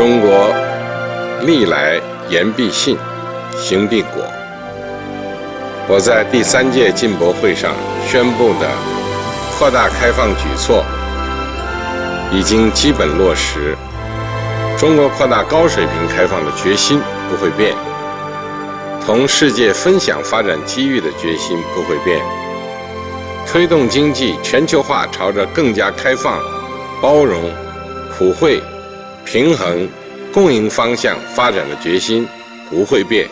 中国历来言必信，行必果。我在第3届进博会上宣布的扩大开放举措已经基本落实，中国扩大高水平开放的决心不会变，同世界分享发展机遇的决心不会变，推动经济全球化朝着更加开放、包容、普惠、平衡、共赢方向发展的决心不会变。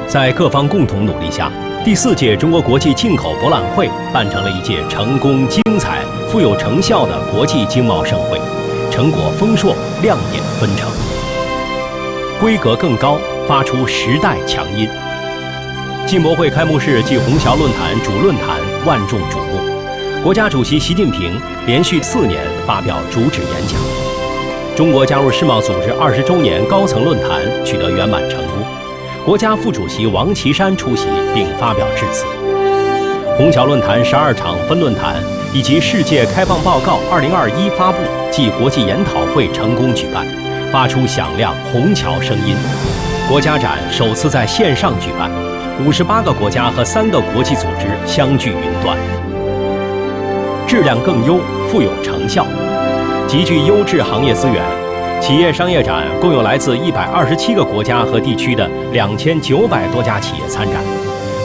在各方共同努力下，第4届中国国际进口博览会办成了一届成功、精彩、富有成效的国际经贸盛会，成果丰硕，亮眼纷呈，规格更高，发出时代强音。进博会开幕式暨虹桥论坛主论坛万众瞩目，国家主席习近平连续4年发表主旨演讲。中国加入世贸组织20周年高层论坛取得圆满成功，国家副主席王岐山出席并发表致辞。虹桥论坛12场分论坛以及世界开放报告2021发布暨国际研讨会成功举办，发出响亮虹桥声音。国家展首次在线上举办，58个国家和3个国际组织相聚云端，质量更优，富有成效，极具优质行业资源。企业商业展共有来自127个国家和地区的2900多家企业参展，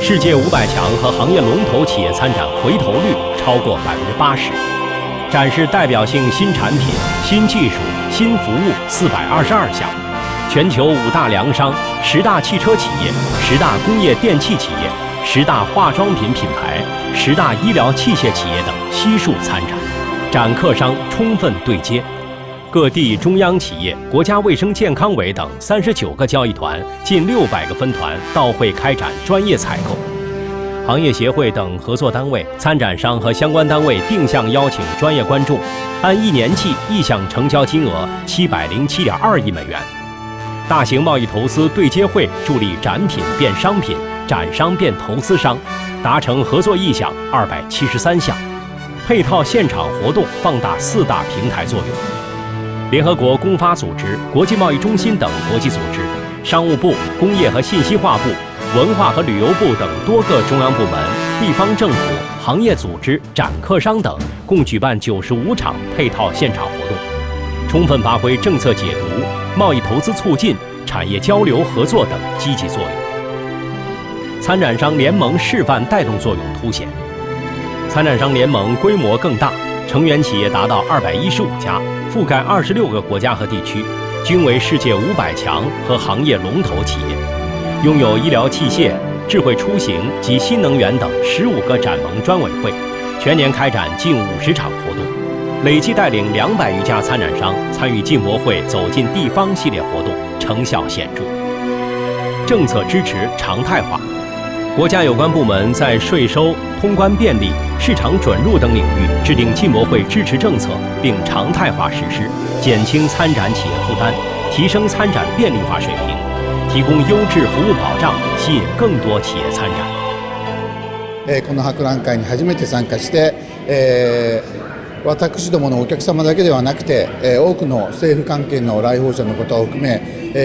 世界500强和行业龙头企业参展回头率超过80%，展示代表性新产品、新技术、新服务422项。全球5大粮商、10大汽车企业、10大工业电器企业、10大化妆品品牌、10大医疗器械企业等悉数参展，展客商充分对接。各地中央企业、国家卫生健康委等39个交易团、近600个分团到会开展专业采购。行业协会等合作单位、参展商和相关单位定向邀请专业观众，按1年计意向成交金额707.2亿美元。大型贸易投资对接会助力展品变商品、展商变投资商，达成合作意向273项。配套现场活动放大4大平台作用。联合国公发组织、国际贸易中心等国际组织、商务部、工业和信息化部、文化和旅游部等多个中央部门、地方政府、行业组织、展客商等共举办95场配套现场活动，充分发挥政策解读、贸易投资促进、产业交流合作等积极作用。参展商联盟示范带动作用凸显，参展商联盟规模更大，成员企业达到215家，覆盖26个国家和地区，均为世界500强和行业龙头企业，拥有医疗器械、智慧出行及新能源等15个展盟专委会，全年开展近50场活动，累计带领200余家参展商参与进博会走进地方系列活动，成效显著。政策支持常态化，国家有关部门在税收、通关便利、市场准入等领域制定进博会支持政策，并常态化实施，减轻参展企业负担，提升参展便利化水平，提供优质服务保障，吸引更多企业参展。この博覧会に初めて参加して、私どものお客様だけではなくて、多くの政府関係の来訪者の方を含め、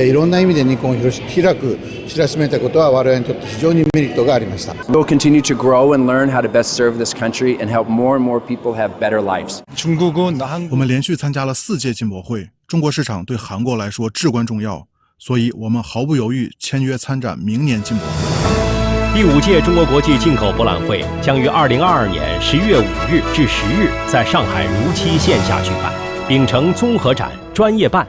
いろんな意味で日本を広く知らしめたことは我々にとって非常にメリットがありました。We'll continue to grow and learn how to best serve this country and help more and more people have better lives. 我们连续参加了4届进博会，中国市场对韩国来说至关重要，所以我们毫不犹豫签约参展明年进博会。第5届中国国际进口博览会将于2022年11月5日至10日在上海如期线下举办，秉承综合展、专业办。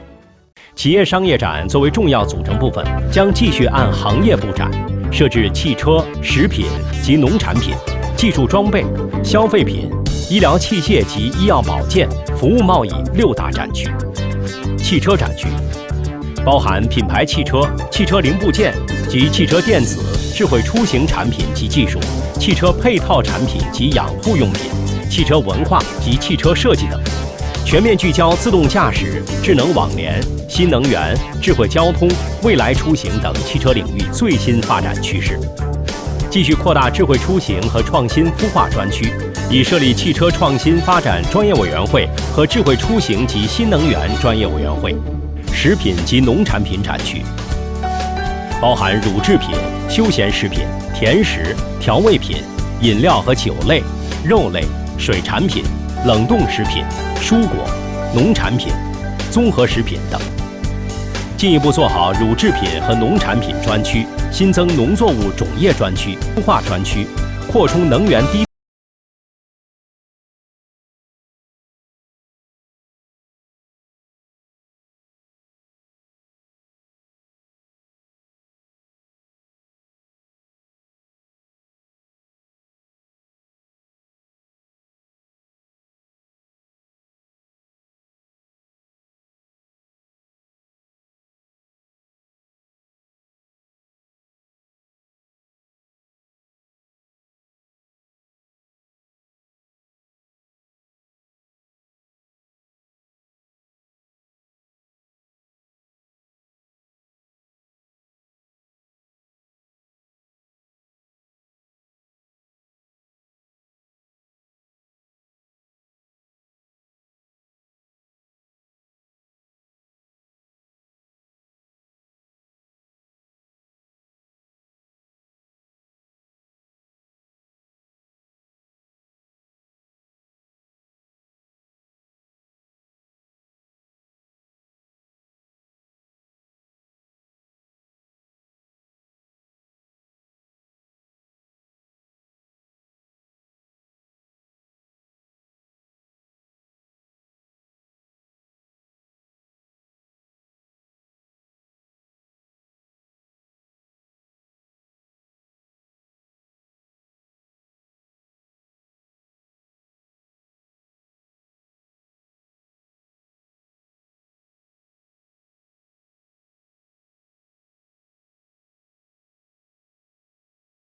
企业商业展作为重要组成部分，将继续按行业布展，设置汽车、食品及农产品、技术装备、消费品、医疗器械及医药保健、服务贸易6大展区。汽车展区包含品牌汽车、汽车零部件及汽车电子、智慧出行产品及技术、汽车配套产品及养护用品、汽车文化及汽车设计等，全面聚焦自动驾驶、智能网联、新能源、智慧交通、未来出行等汽车领域最新发展趋势。继续扩大智慧出行和创新孵化专区，已设立汽车创新发展专业委员会和智慧出行及新能源专业委员会。食品及农产品展区包含乳制品、休闲食品、甜食、调味品、饮料和酒类、肉类、水产品、冷冻食品、蔬果、农产品、综合食品等。进一步做好乳制品和农产品专区，新增农作物种业专区、孵化专区，扩充能源低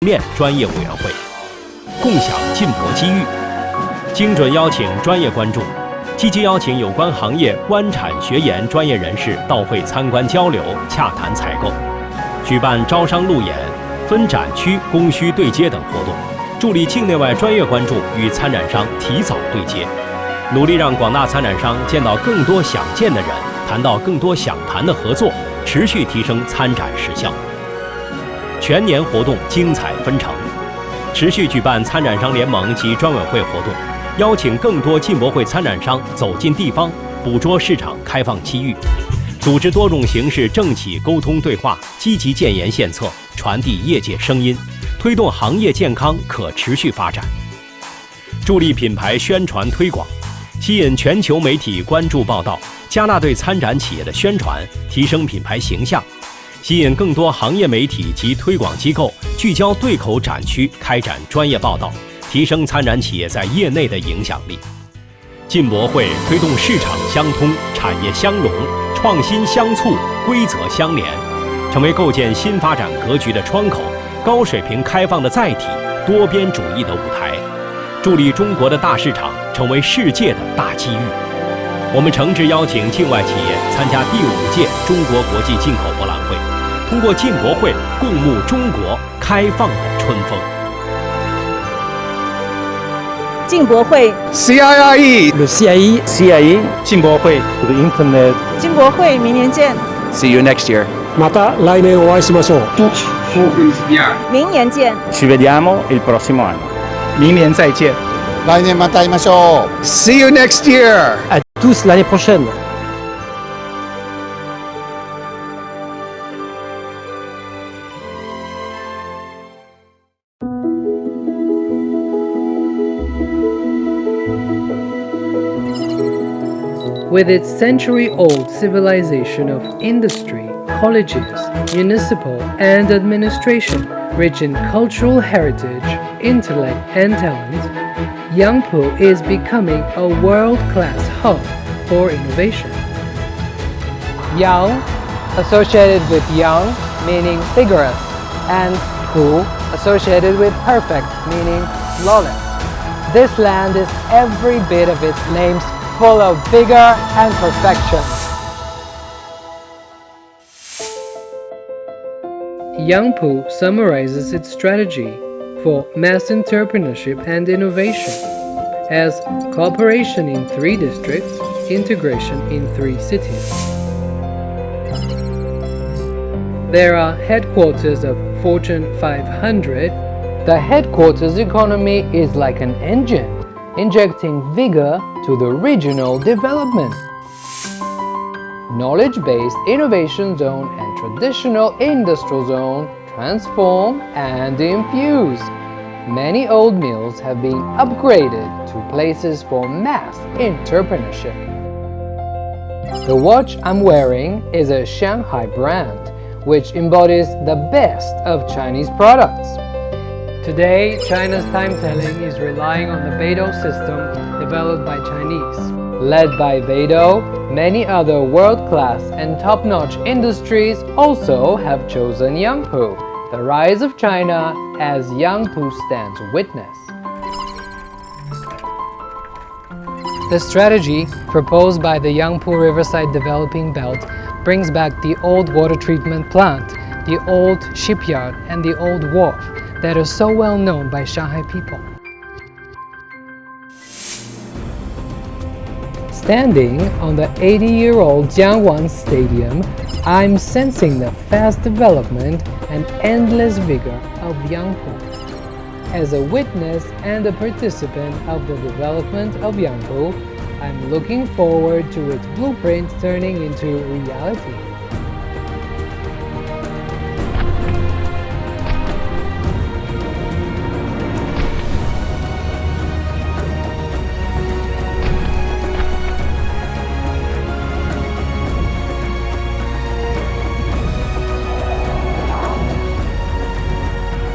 面专业委员会，共享进博机遇，精准邀请专业观众，积极邀请有关行业官产学研专业人士到会参观交流、洽谈采购，举办招商路演、分展区供需对接等活动，助力境内外专业观众与参展商提早对接，努力让广大参展商见到更多想见的人，谈到更多想谈的合作，持续提升参展实效。全年活动精彩纷呈，持续举办参展商联盟及专委会活动，邀请更多进博会参展商走进地方，捕捉市场开放机遇，组织多种形式政企沟通对话，积极建言献策，传递业界声音，推动行业健康可持续发展，助力品牌宣传推广，吸引全球媒体关注报道，加大对参展企业的宣传，提升品牌形象，吸引更多行业媒体及推广机构聚焦对口展区开展专业报道，提升参展企业在业内的影响力。进博会推动市场相通、产业相融、创新相促、规则相连，成为构建新发展格局的窗口，高水平开放的载体，多边主义的舞台，助力中国的大市场成为世界的大机遇。我们诚挚邀请境外企业参加第5届中国国际进口博览会，通过进博会共沐中国开放的春风。进博会 CIIE Le CIE 进博会 The Internet 进博会明年见 See you next year. また来年お会いしましょう。明年见 Ci vediamo il prossimo anno. 明年再见。来年また会いましょう。See you next year. À tous l'année prochaine. With its century-old civilization of industry, colleges, municipal and administration, rich in cultural heritage, intellect and talent, Yangpu is becoming a world-class hub for innovation. Yang, associated with young, meaning vigorous, and Pu, associated with perfect, meaning flawless. This land is every bit of its names full of vigor and perfection. Yangpu summarizes its strategy for mass entrepreneurship and innovation as cooperation in 3 districts, integration in 3 cities. There are headquarters of Fortune 500. The headquarters economy is like an engine, injecting vigor to the regional development. Knowledge-based innovation zone and traditional industrial zone transform and infuse. Many old mills have been upgraded to places for mass entrepreneurship. The watch I'm wearing is a Shanghai brand, which embodies the best of Chinese products. Today, China's time-telling is relying on the Beidou system developed by Chinese. Led by Beidou, many other world-class and top-notch industries also have chosen Yangpu, the rise of China as Yangpu stands witness. The strategy proposed by the Yangpu Riverside Developing Belt brings back the old water treatment plant, the old shipyard, and the old wharf that are so well known by Shanghai people. Standing on the 80-year-old Jiangwan Stadium, I'm sensing the fast development and endless vigor of Yangpu. As a witness and a participant of the development of Yangpu, I'm looking forward to its blueprint turning into reality.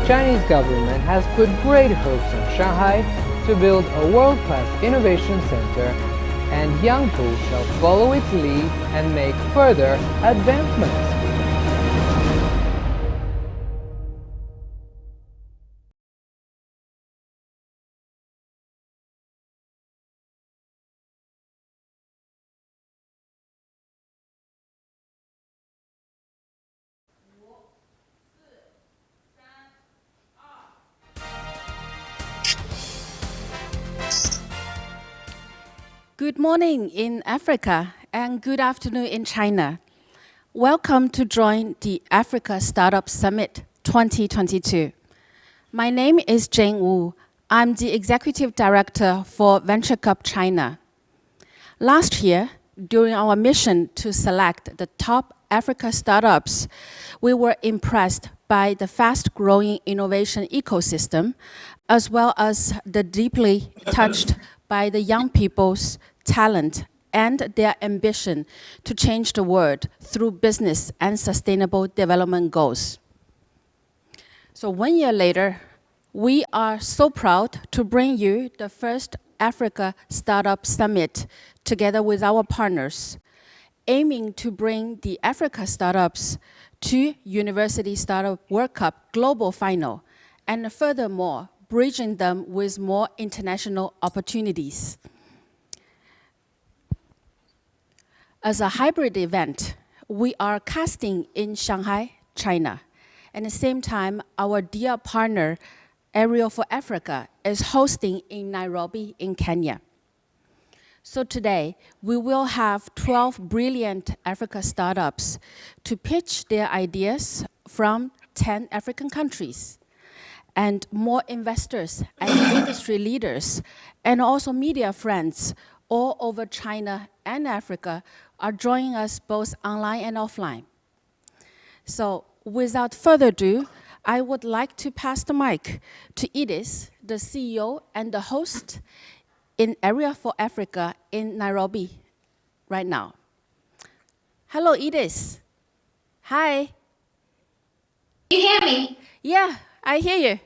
Chinese government has put great hopes in Shanghai to build a world-class innovation center, and Yangpu shall follow its lead and make further advancements. Good morning in Africa and good afternoon in China. Welcome to join the Africa Startup Summit 2022. My name is Jane Wu. I'm the Executive Director for Venture Cup China. Last year, during our mission to select the top Africa startups, we were impressed by the fast-growing innovation ecosystem, as well as the deeply touched by the young people's talent and their ambition to change the world through business and sustainable development goals. So 1 year later, we are so proud to bring you the first Africa Startup Summit together with our partners, aiming to bring the Africa startups to University Startup World Cup Global Final, and furthermore, bridging them with more international opportunities. As a hybrid event, we are casting in Shanghai, China. At the same time, our dear partner, Arielle for Africa, is hosting in Nairobi in Kenya. So today, we will have 12 brilliant Africa startups to pitch their ideas from 10 African countries. And more investors and industry leaders, and also media friends all over China and Africa are joining us both online and offline. So without further ado, I would like to pass the mic to Edith, the CEO and the host in Area for Africa in Nairobi right now. Hello, Edith. Hi. You hear me? Yeah, I hear you.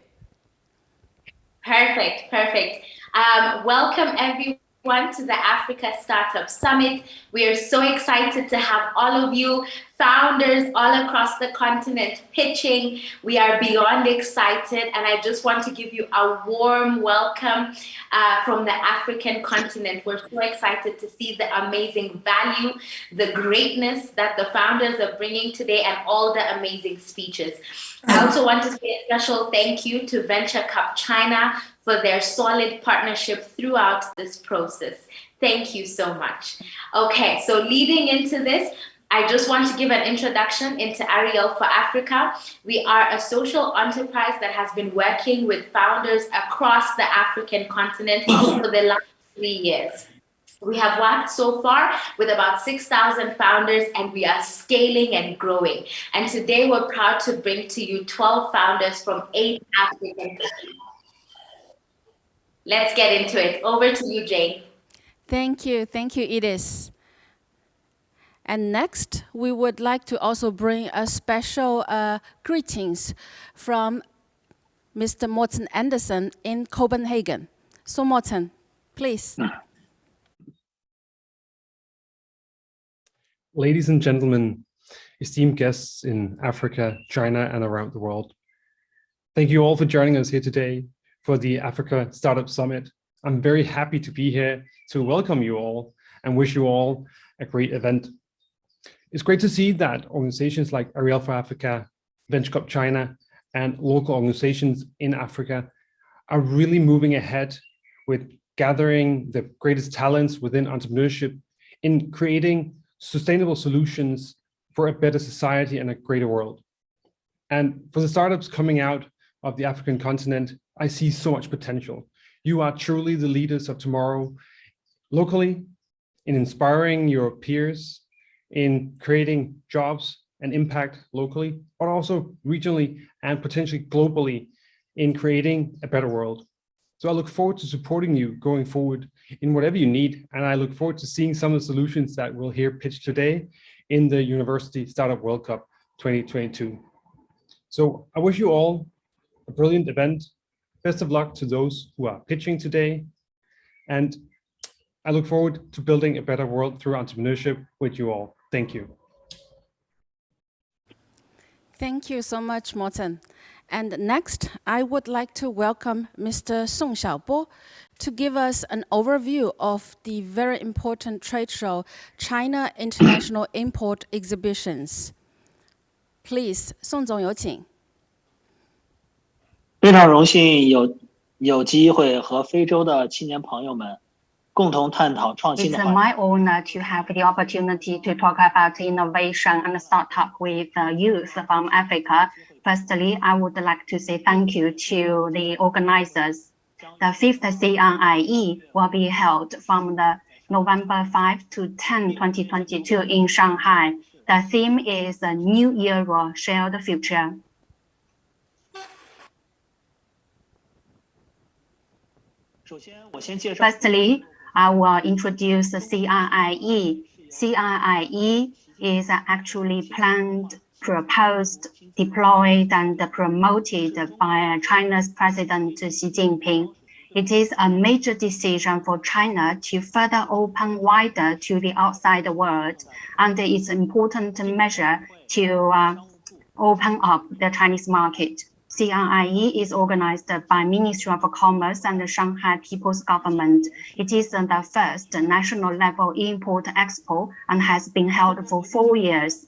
Perfect, perfect. Welcome everyone to the Africa Startup Summit. We are so excited to have all of you founders all across the continent pitching. We are beyond excited, and I just want to give you a warm welcome from the African continent. We're so excited to see the amazing value, the greatness that the founders are bringing today, and all the amazing speeches. I also want to say a special thank you to Venture Cup China for their solid partnership throughout this process. Thank you so much. Okay, so leading into this, I just want to give an introduction into Arielle for Africa. We are a social enterprise that has been working with founders across the African continent for the last 3 years. We have worked so far with about 6,000 founders, and we are scaling and growing. And today we're proud to bring to you 12 founders from 8 African countries. Let's get into it. Over to you, Jane. Thank you, Edith. And next, we would like to also bring a special greetings from Mr. Morten Andersen in Copenhagen. So Morten, please. Ladies and gentlemen, esteemed guests in Africa, China, and around the world, thank you all for joining us here today for the Africa Startup Summit. I'm very happy to be here to welcome you all and wish you all a great event. It's great to see that organizations like Arielle for Africa, Venture Cup China, and local organizations in Africa are really moving ahead with gathering the greatest talents within entrepreneurship in creating sustainable solutions for a better society and a greater world. And for the startups coming out of the African continent, I see so much potential. You are truly the leaders of tomorrow, locally, in inspiring your peers, in creating jobs and impact locally, but also regionally and potentially globally in creating a better world. So I look forward to supporting you going forward in whatever you need, and I look forward to seeing some of the solutions that we'll hear pitched today in the University Startup World Cup 2022. So I wish you all a brilliant event. Best of luck to those who are pitching today. And I look forward to building a better world through entrepreneurship with you all. Thank you. Thank you so much, Morten. And next, I would like to welcome Mr. Song Xiaobo to give us an overview of the very important trade show, China International Import Exhibitions. Please, 宋总有请。非常荣幸有机会和非洲的青年朋友们共同探讨创新的话题。 It's my honor to have the opportunity to talk about innovation and startup with youth from Africa. Firstly, I would like to say thank you to the organizers. The 5th CNIE will be held from the November 5 to 10, 2022 in Shanghai. The theme is a new era, shared future. Firstly, I will introduce the CNIE. CNIE is actually planned, proposed, deployed, and promoted by China's President Xi Jinping. It is a major decision for China to further open wider to the outside world, and it's an important measure to open up the Chinese market. CNIE is organized by Ministry of Commerce and the Shanghai People's Government. It is the first national level import expo and has been held for 4 years.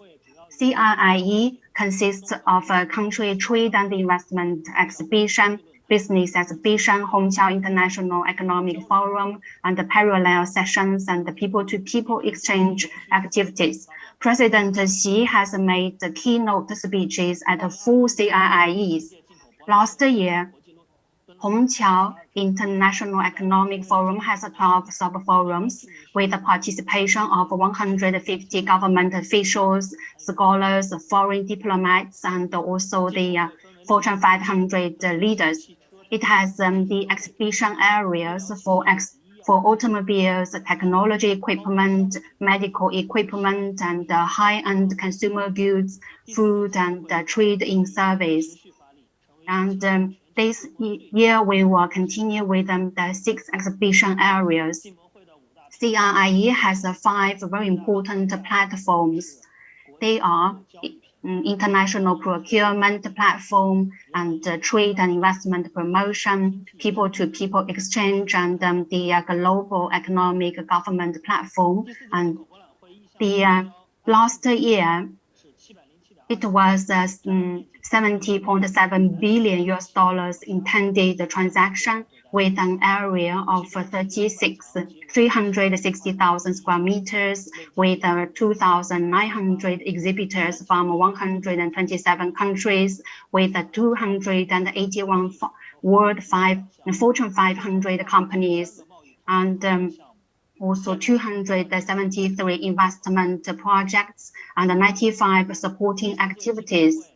CNIE consists of a country trade and investment exhibition, business exhibition, Hongqiao International Economic Forum, and the parallel sessions and the people-to-people exchange activities. President Xi has made the keynote speeches at 4 CNIEs. Last year, Hongqiao International Economic Forum has 12 sub-forums with the participation of 150 government officials, scholars, foreign diplomats, and also the Fortune 500 leaders. It has the exhibition areas for automobiles, technology equipment, medical equipment, and high-end consumer goods, food, and trade in service. And this year, we will continue with the 6 exhibition areas. CNIE has 5 very important platforms. They are international procurement platform and trade and investment promotion, people-to-people exchange, and the global economic government platform. And the last year, it was $70.7 billion intended transaction with an area of 360,000 square meters with 2,900 exhibitors from 127 countries with 281 Fortune 500 companies and also 273 investment projects and 95 supporting activities.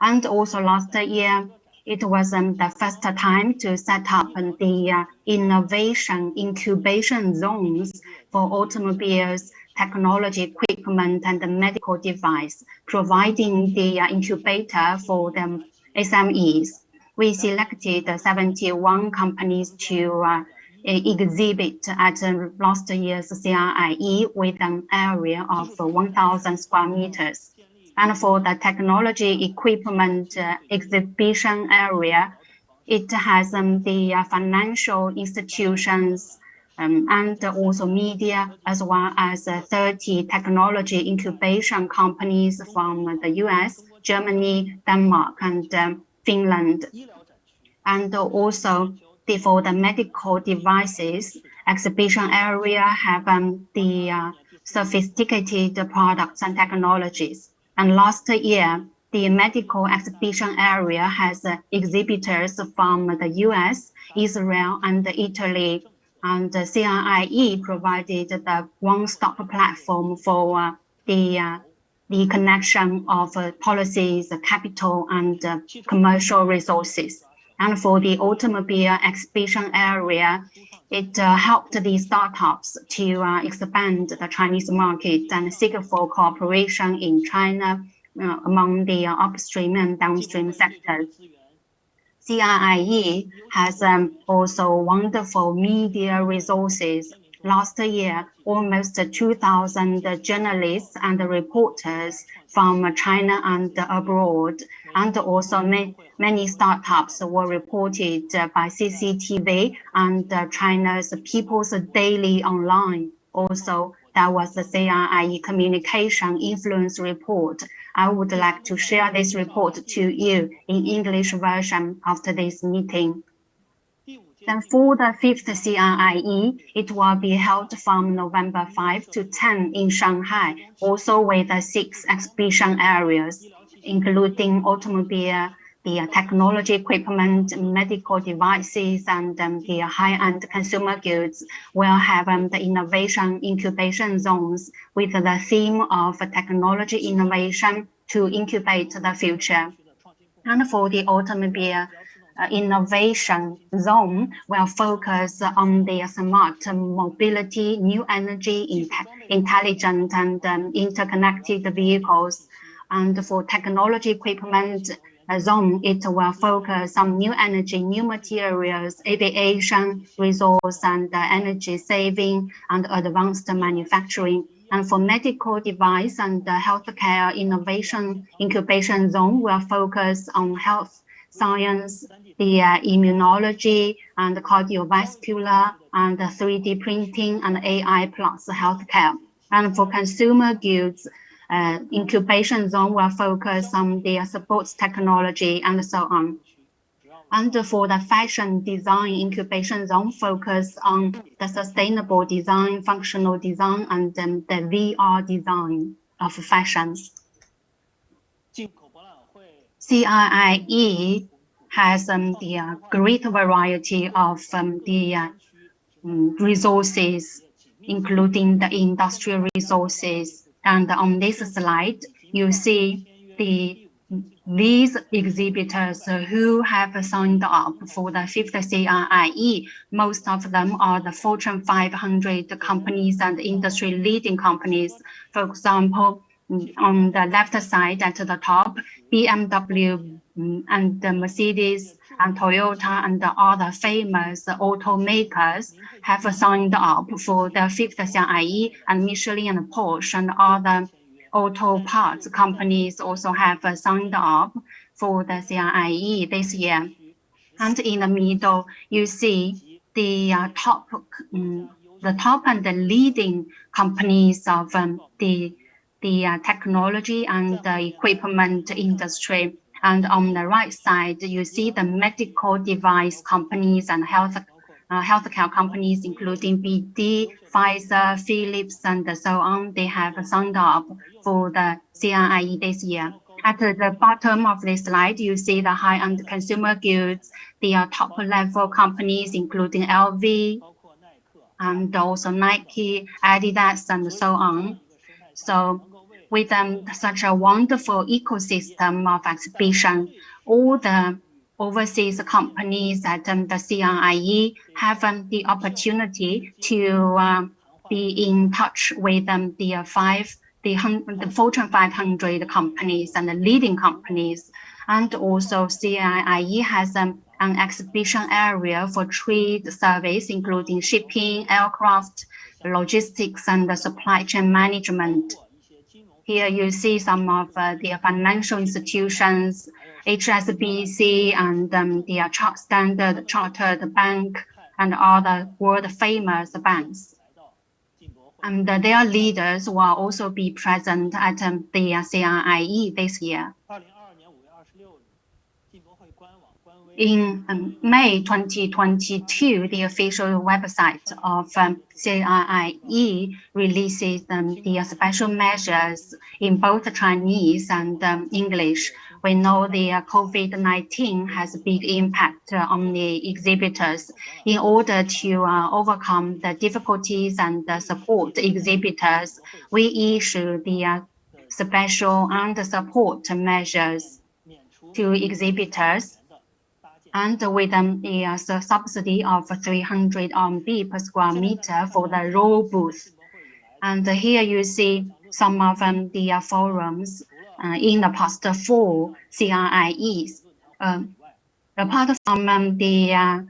And also last year, it was the first time to set up the innovation incubation zones for automobiles, technology equipment, and the medical device, providing the incubator for the SMEs. We selected 71 companies to exhibit at last year's CRIE with an area of 1,000 square meters. And for the technology equipment exhibition area, it has the financial institutions and also media, as well as 30 technology incubation companies from the US, Germany, Denmark, and Finland. And also for the medical devices exhibition area have the sophisticated products and technologies. And last year, the medical exhibition area has exhibitors from the US, Israel, and Italy. And the CRIE provided the one-stop platform for the connection of policies, capital, and commercial resources. And for the automobile exhibition area, it helped the startups to expand the Chinese market and seek for cooperation in China among the upstream and downstream sectors. CRIE has also wonderful media resources. Last year, almost 2,000 journalists and reporters from China and abroad, and also many startups were reported by CCTV and China's People's Daily Online. Also, there was the CRIE Communication Influence Report. I would like to share this report to you in English version after this meeting. Then for the 5th CRIE, it will be held from November 5 to 10 in Shanghai, also with 6 exhibition areas, including automobile, the technology equipment, medical devices, and the high-end consumer goods. Will have the innovation incubation zones with the theme of technology innovation to incubate the future. And for the automobile innovation zone will focus on the smart mobility, new energy, intelligent and interconnected vehicles. And for technology equipment zone, it will focus on new energy, new materials, aviation, resource and energy saving, and advanced manufacturing. And for medical device and healthcare innovation incubation zone will focus on health science, the immunology and cardiovascular and 3D printing and AI plus healthcare. And for consumer goods, incubation zone will focus on the sports technology and so on. And for the fashion design incubation zone, focus on the sustainable design, functional design, and the VR design of fashion. CRIE has the great variety of the resources, including the industrial resources. And on this slide, you see these exhibitors who have signed up for the 5th CRIE. Most of them are the Fortune 500 companies and industry leading companies. For example, on the left side at the top, BMW and Mercedes and Toyota and the other famous automakers have signed up for the 5th CRIE, and Michelin and Porsche and other auto parts companies also have signed up for the CIIE this year. And in the middle, you see the top and the leading companies of the technology and the equipment industry. And on the right side, you see the medical device companies and healthcare companies, including BD, Pfizer, Philips, and so on. They have signed up for the CIIE this year. At the bottom of this slide, you see the high-end consumer goods, the top-level companies, including LV, and also Nike, Adidas, and so on. So with such a wonderful ecosystem of exhibition, all the overseas companies at the CIIE have the opportunity to be in touch with the Fortune 500 companies and the leading companies. And also CIIE has an exhibition area for trade service, including shipping, aircraft, logistics, and the supply chain management. Here you see some of the financial institutions, HSBC and the Standard Chartered Bank and other world-famous banks. And their leaders will also be present at the CIIE this year. In May 2022, the official website of CIIE releases the special measures in both Chinese and English. We know the COVID-19 has a big impact on the exhibitors. In order to overcome the difficulties and support exhibitors, we issue the special and support measures to exhibitors, and with a subsidy of 300 RMB per square meter for the raw booth. And here you see some of the forums in the past 4 CIIEs. Apart from the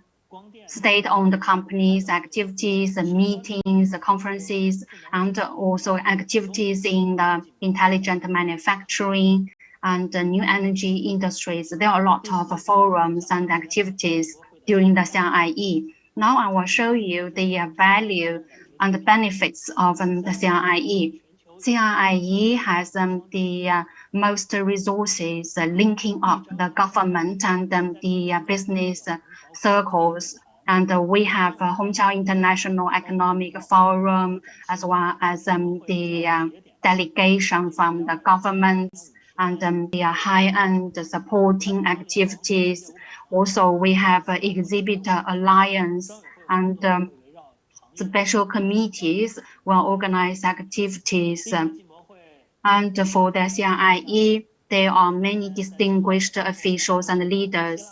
state-owned companies' activities, meetings, conferences, and also activities in the intelligent manufacturing and new energy industries, there are a lot of forums and activities during the CIIE. Now I will show you the value and the benefits of the CIIE. CIIE has the most resources linking up the government and the business circles. And we have Hongqiao International Economic Forum, as well as the delegation from the governments and the high-end supporting activities. Also, we have exhibitor alliance and special committees will organize activities. And for the CIIE, there are many distinguished officials and leaders.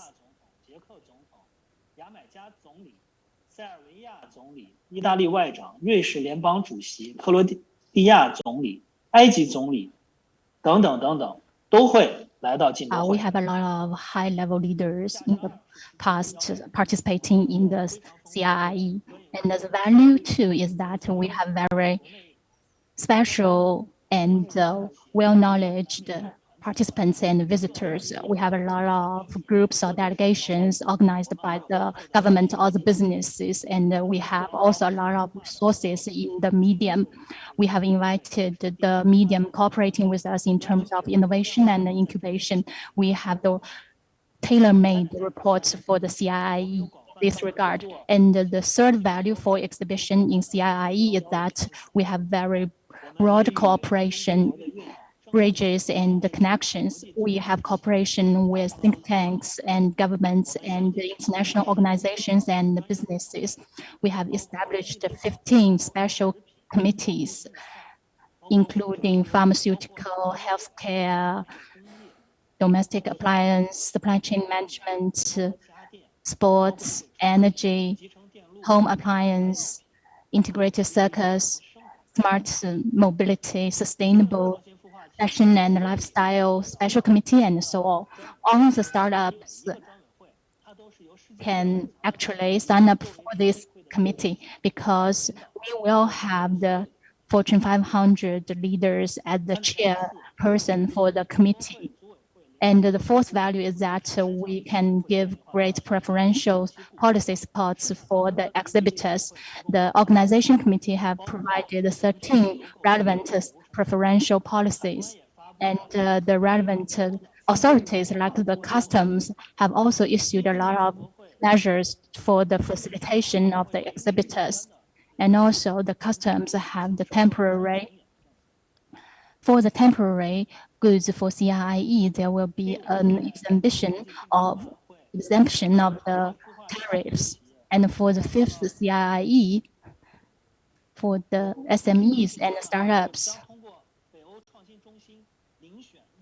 意大利外长、瑞士联邦主席、克罗地亚总理、埃及总理等等等等都会来到进博会。 We have a lot of high-level leaders in the past participating in the CIIE, and the value too is that we have very special and well-knowledged participants and visitors. We have a lot of groups or delegations organized by the government or the businesses, and we have also a lot of resources in the medium. We have invited the medium cooperating with us in terms of innovation and incubation. We have the tailor-made reports for the CIIE in this regard. And the third value for exhibition in CIIE is that we have very broad cooperation, bridges and the connections. We have cooperation with think tanks and governments and international organizations and businesses. We have established 15 special committees, including pharmaceutical, healthcare, domestic appliance, supply chain management, sports, energy, home appliance, integrated circus, smart mobility, sustainable fashion and lifestyle special committee, and so on. All the startups can actually sign up for this committee because we will have the Fortune 500 leaders as the chairperson for the committee. And the fourth value is that we can give great preferential policy supports for the exhibitors. The organization committee have provided 13 relevant preferential policies, and the relevant authorities like the customs have also issued a lot of measures for the facilitation of the exhibitors. And also the customs have the temporary goods for CIIE, there will be an exemption of the tariffs. And for the fifth CIIE, for the SMEs and startups,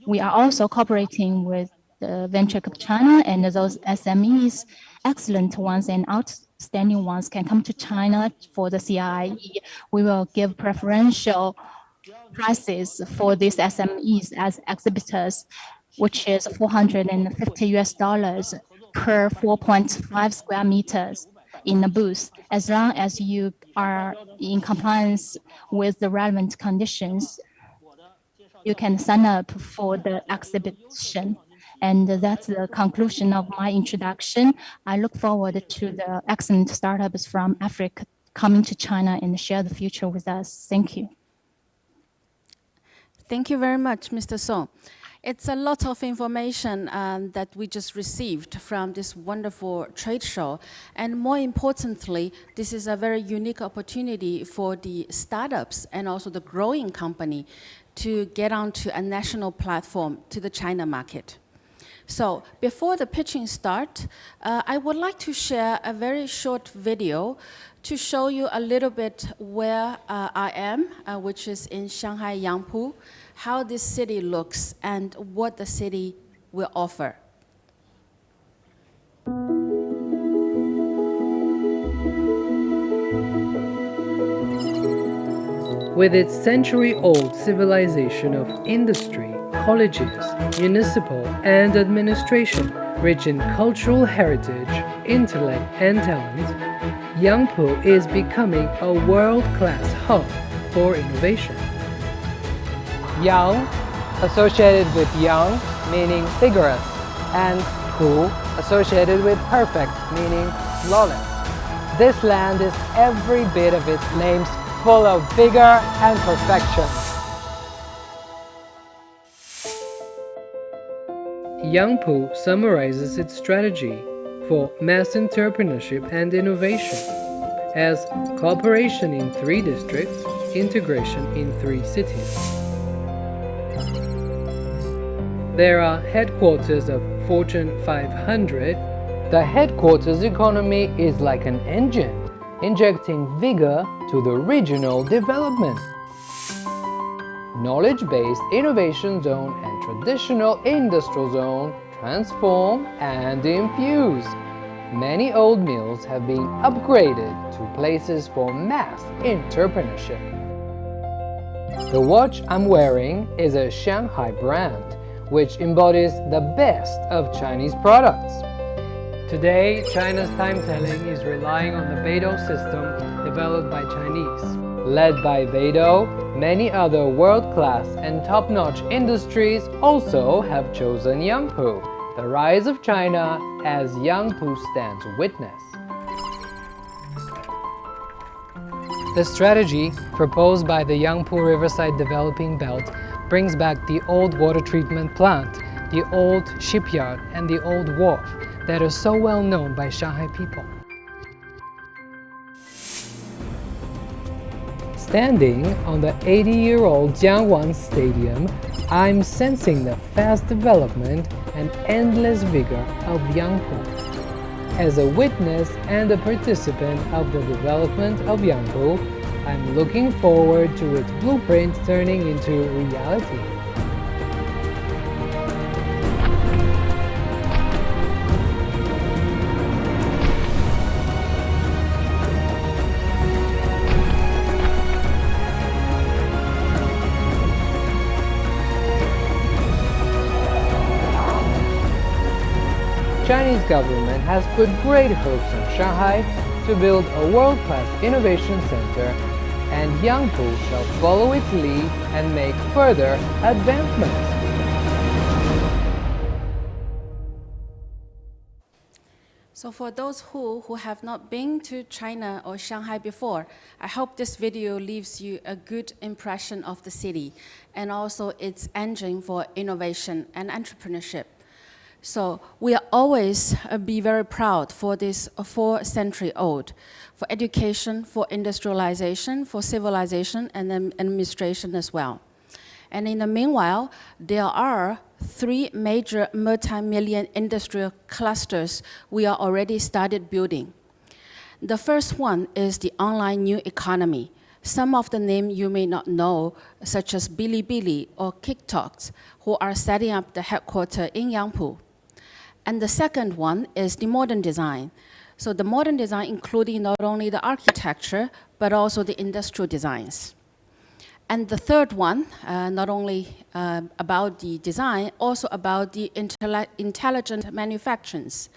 we are also cooperating with the Venture Capital China, and those SMEs, excellent ones and outstanding ones, can come to China for the CIIE. We will give preferential prices for these SMEs as exhibitors, which is $450 per 4.5 square meters in the booth. As long as you are in compliance with the relevant conditions, you can sign up for the exhibition. And that's the conclusion of my introduction. I look forward to the excellent startups from Africa coming to China and share the future with us. Thank you. Thank you very much, Mr. Song. It's a lot of information that we just received from this wonderful trade show. And more importantly, this is a very unique opportunity for the startups and also the growing company to get onto a national platform to the China market. So before the pitching start, I would like to share a very short video to show you a little bit where I am, which is in Shanghai Yangpu, how this city looks and what the city will offer. With its century-old civilization of industry, colleges, municipal and administration, rich in cultural heritage, intellect and talent, Yangpu is becoming a world-class hub for innovation. Yang, associated with young, meaning vigorous, and Pu, associated with perfect, meaning flawless. This land is every bit of its names full of vigor and perfection. Yangpu summarizes its strategy for mass entrepreneurship and innovation as cooperation in 3 districts, integration in 3 cities. There are headquarters of Fortune 500. The headquarters economy is like an engine, injecting vigor to the regional development. Knowledge-based innovation zone and traditional industrial zone transform and infuse. Many old mills have been upgraded to places for mass entrepreneurship. The watch I'm wearing is a Shanghai brand, which embodies the best of Chinese products. Today, China's time-telling is relying on the Beidou system developed by Chinese. Led by Beidou, many other world-class and top-notch industries also have chosen Yangpu, the rise of China as Yangpu stands witness. The strategy proposed by the Yangpu Riverside Developing Belt brings back the old water treatment plant, the old shipyard, and the old wharf that are so well known by Shanghai people. Standing on the 80-year-old Jiangwan Stadium, I'm sensing the fast development and endless vigor of Yangpu. As a witness and a participant of the development of Yangpu, I'm looking forward to its blueprint turning into reality. Chinese government has put great hopes in Shanghai to build a world-class innovation center and Yangpu shall follow its lead and make further advancements. So for those who have not been to China or Shanghai before, I hope this video leaves you a good impression of the city and also its engine for innovation and entrepreneurship. So we are always be very proud for this 4-century-old, for education, for industrialization, for civilization, and then administration as well. And in the meanwhile, there are 3 major multi-million industrial clusters we are already started building. The first one is the online new economy. Some of the names you may not know, such as Bilibili or TikTok, who are setting up the headquarters in Yangpu. And the second one is the modern design. So the modern design including not only the architecture, but also the industrial designs. And the third one, not only about the design, also about the intelligent manufacturings.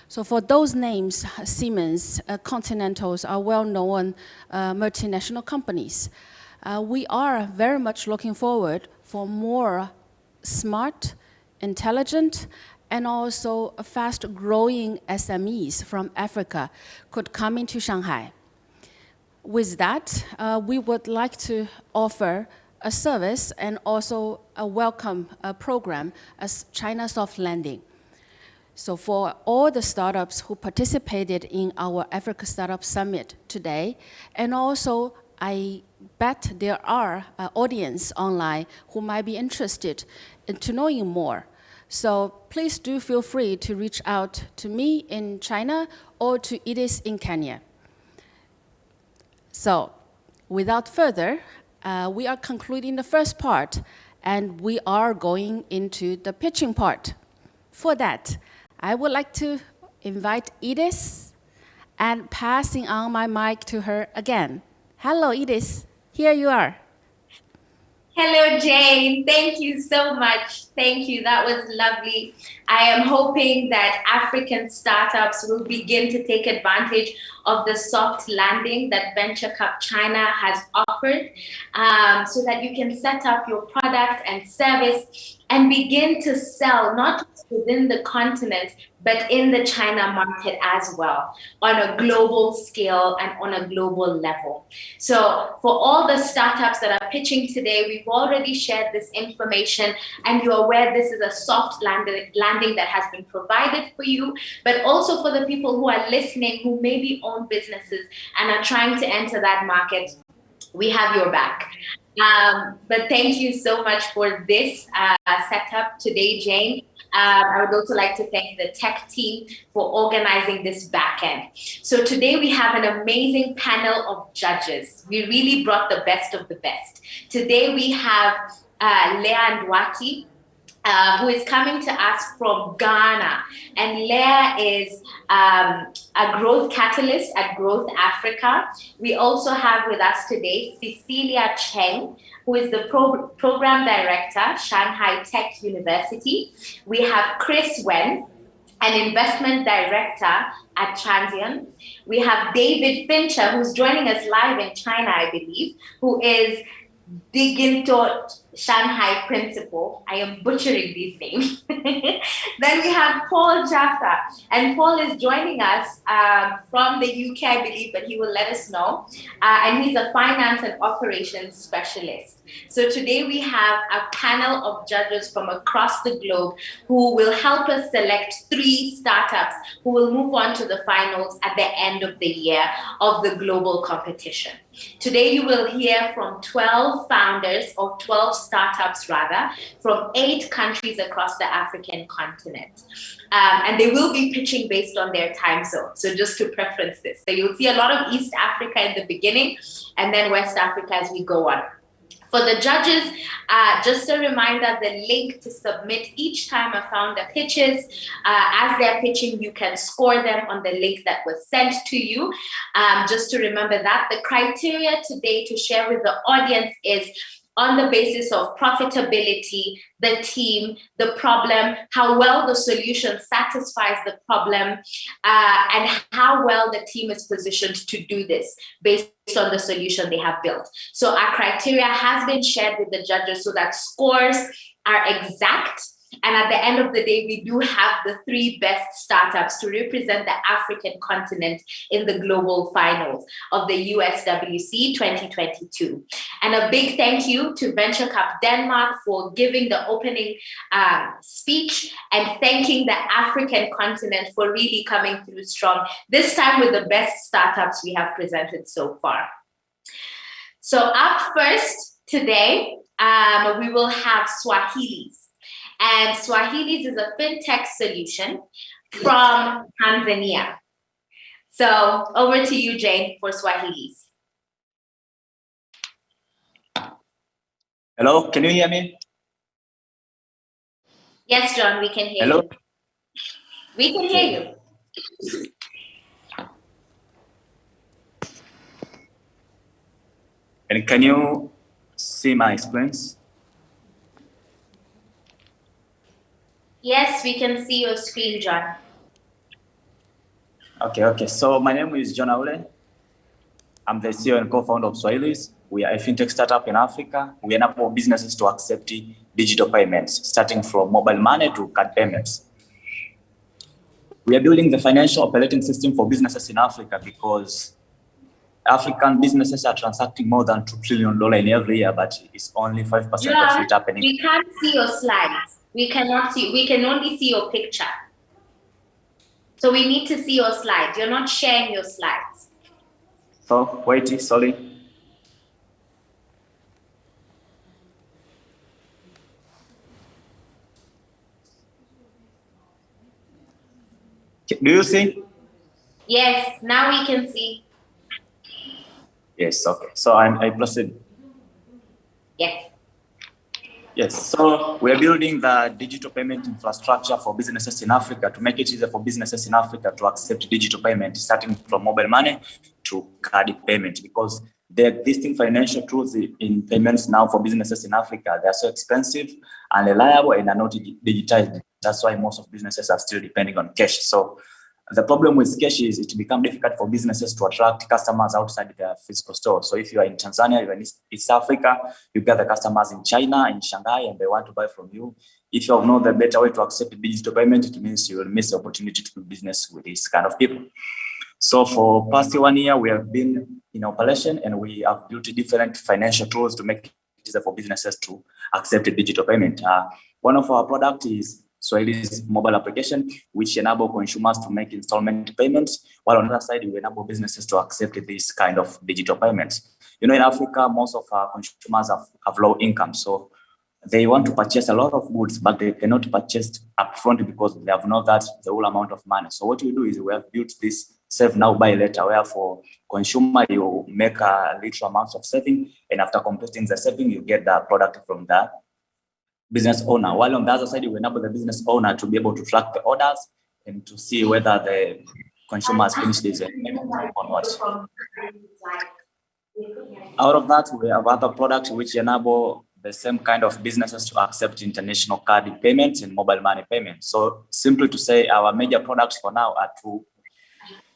So for those names, Siemens, Continentals are well-known multinational companies. We are very much looking forward for more smart, intelligent, and also fast-growing SMEs from Africa could come into Shanghai. With that, we would like to offer a service and also a welcome program as China Soft Landing. So for all the startups who participated in our Africa Startup Summit today, and also I bet there are audience online who might be interested in knowing more. So please do feel free to reach out to me in China or to Edith in Kenya. So without further, we are concluding the first part and we are going into the pitching part. For that, I would like to invite Edith and passing on my mic to her again. Hello, Edith, here you are. Hello, Jane. Thank you so much. Thank you. That was lovely. I am hoping that African startups will begin to take advantage of the soft landing that Venture Cup China has offered so that you can set up your product and service and begin to sell not just within the continent, but in the China market as well, on a global scale and on a global level. So for all the startups that are pitching today, we've already shared this information and you're aware this is a soft landing that has been provided for you, but also for the people who are listening who maybe own businesses and are trying to enter that market, we have your back. But thank you so much for this setup today, Jane. I would also like to thank the tech team for organizing this back end. So today we have an amazing panel of judges. We really brought the best of the best. Today we have Leah Ndwati, who is coming to us from Ghana. And Leah is a growth catalyst at Growth Africa. We also have with us today Cecilia Cheng, who is the program director, Shanghai Tech University. We have Chris Wen, an investment director at Transient. We have David Fincher, who's joining us live in China, I believe, who is Diginto Shanghai principal. I am butchering these names. Then we have Paul Jaffa, and Paul is joining us from the UK, I believe, but he will let us know. And he's a finance and operations specialist. So today we have a panel of judges from across the globe who will help us select 3 startups who will move on to the finals at the end of the year of the global competition. Today you will hear from 12 founders, or 12 startups rather, from 8 countries across the African continent. And they will be pitching based on their time zone. So just to preference this. So you'll see a lot of East Africa in the beginning and then West Africa as we go on. For the judges, just a reminder, the link to submit each time a founder pitches. As they're pitching, you can score them on the link that was sent to you. Just to remember that. The criteria today to share with the audience is on the basis of profitability, the team, the problem, how well the solution satisfies the problem, and how well the team is positioned to do this based on the solution they have built. So our criteria has been shared with the judges so that scores are exact. And at the end of the day, we do have the 3 best startups to represent the African continent in the global finals of the USWC 2022. And a big thank you to Venture Cup Denmark for giving the opening speech and thanking the African continent for really coming through strong, this time with the best startups we have presented so far. So up first today, we will have Swahilies. And Swahilies is a fintech solution from Tanzania. So over to you, Jane, for Swahilies. Hello, can you hear me? Yes, John, we can hear you. We can hear you. And can you see my screens? Yes, we can see your screen, John. Okay. So my name is John Haule. I'm the CEO and co-founder of Swahilies. We are a fintech startup in Africa. We enable businesses to accept digital payments, starting from mobile money to card payments. We are building the financial operating system for businesses in Africa because African businesses are transacting more than $2 trillion in every year, but it's only 5% of it happening. We can't see your slides. We cannot see, we can only see your picture. So we need to see your slides. You're not sharing your slides. So, wait, sorry. Do you see? Yes, now we can see. Yes, okay. So I proceed. Yes. Yes, so we're building the digital payment infrastructure for businesses in Africa to make it easier for businesses in Africa to accept digital payment, starting from mobile money to card payment, because the existing financial tools in payments now for businesses in Africa, they're so expensive, unreliable, and are not digitized. That's why most of businesses are still depending on cash. So the problem with cash is it becomes difficult for businesses to attract customers outside their physical store. So if you are in Tanzania, you're in East Africa, you get the customers in China, in Shanghai, and they want to buy from you. If you have no the better way to accept digital payment, it means you will miss the opportunity to do business with these kind of people. So for past 1 year, we have been in operation and we have built different financial tools to make it easier for businesses to accept digital payment. One of our products is Swahilies mobile application, which enable consumers to make installment payments, while on the other side, we enable businesses to accept this kind of digital payments. You know, in Africa, most of our consumers have low income, so they want to purchase a lot of goods, but they cannot purchase upfront because they have not that the whole amount of money. So what we do is we have built this save now, buy later, where for consumer, you make a little amount of saving, and after completing the saving, you get the product from the business owner. While on the other side, we enable the business owner to be able to track the orders and to see whether the consumer has finished this or not. Out of that, we have other products which enable the same kind of businesses to accept international card payments and mobile money payments. So simply to say, our major products for now are 2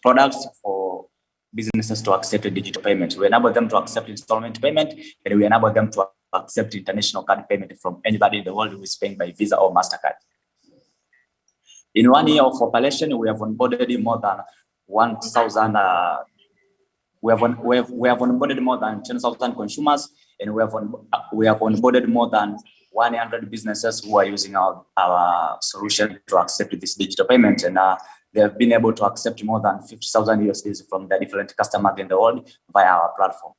products for businesses to accept digital payments. We enable them to accept installment payment, and we enable them to accept international card payment from anybody in the world who is paying by Visa or MasterCard. In 1 year of operation, we have onboarded more than 1,000. We have onboarded more than 10,000 consumers, and we have onboarded more than 100 businesses who are using our solution to accept this digital payment, and they have been able to accept more than 50,000 USDs from the different customers in the world via our platform.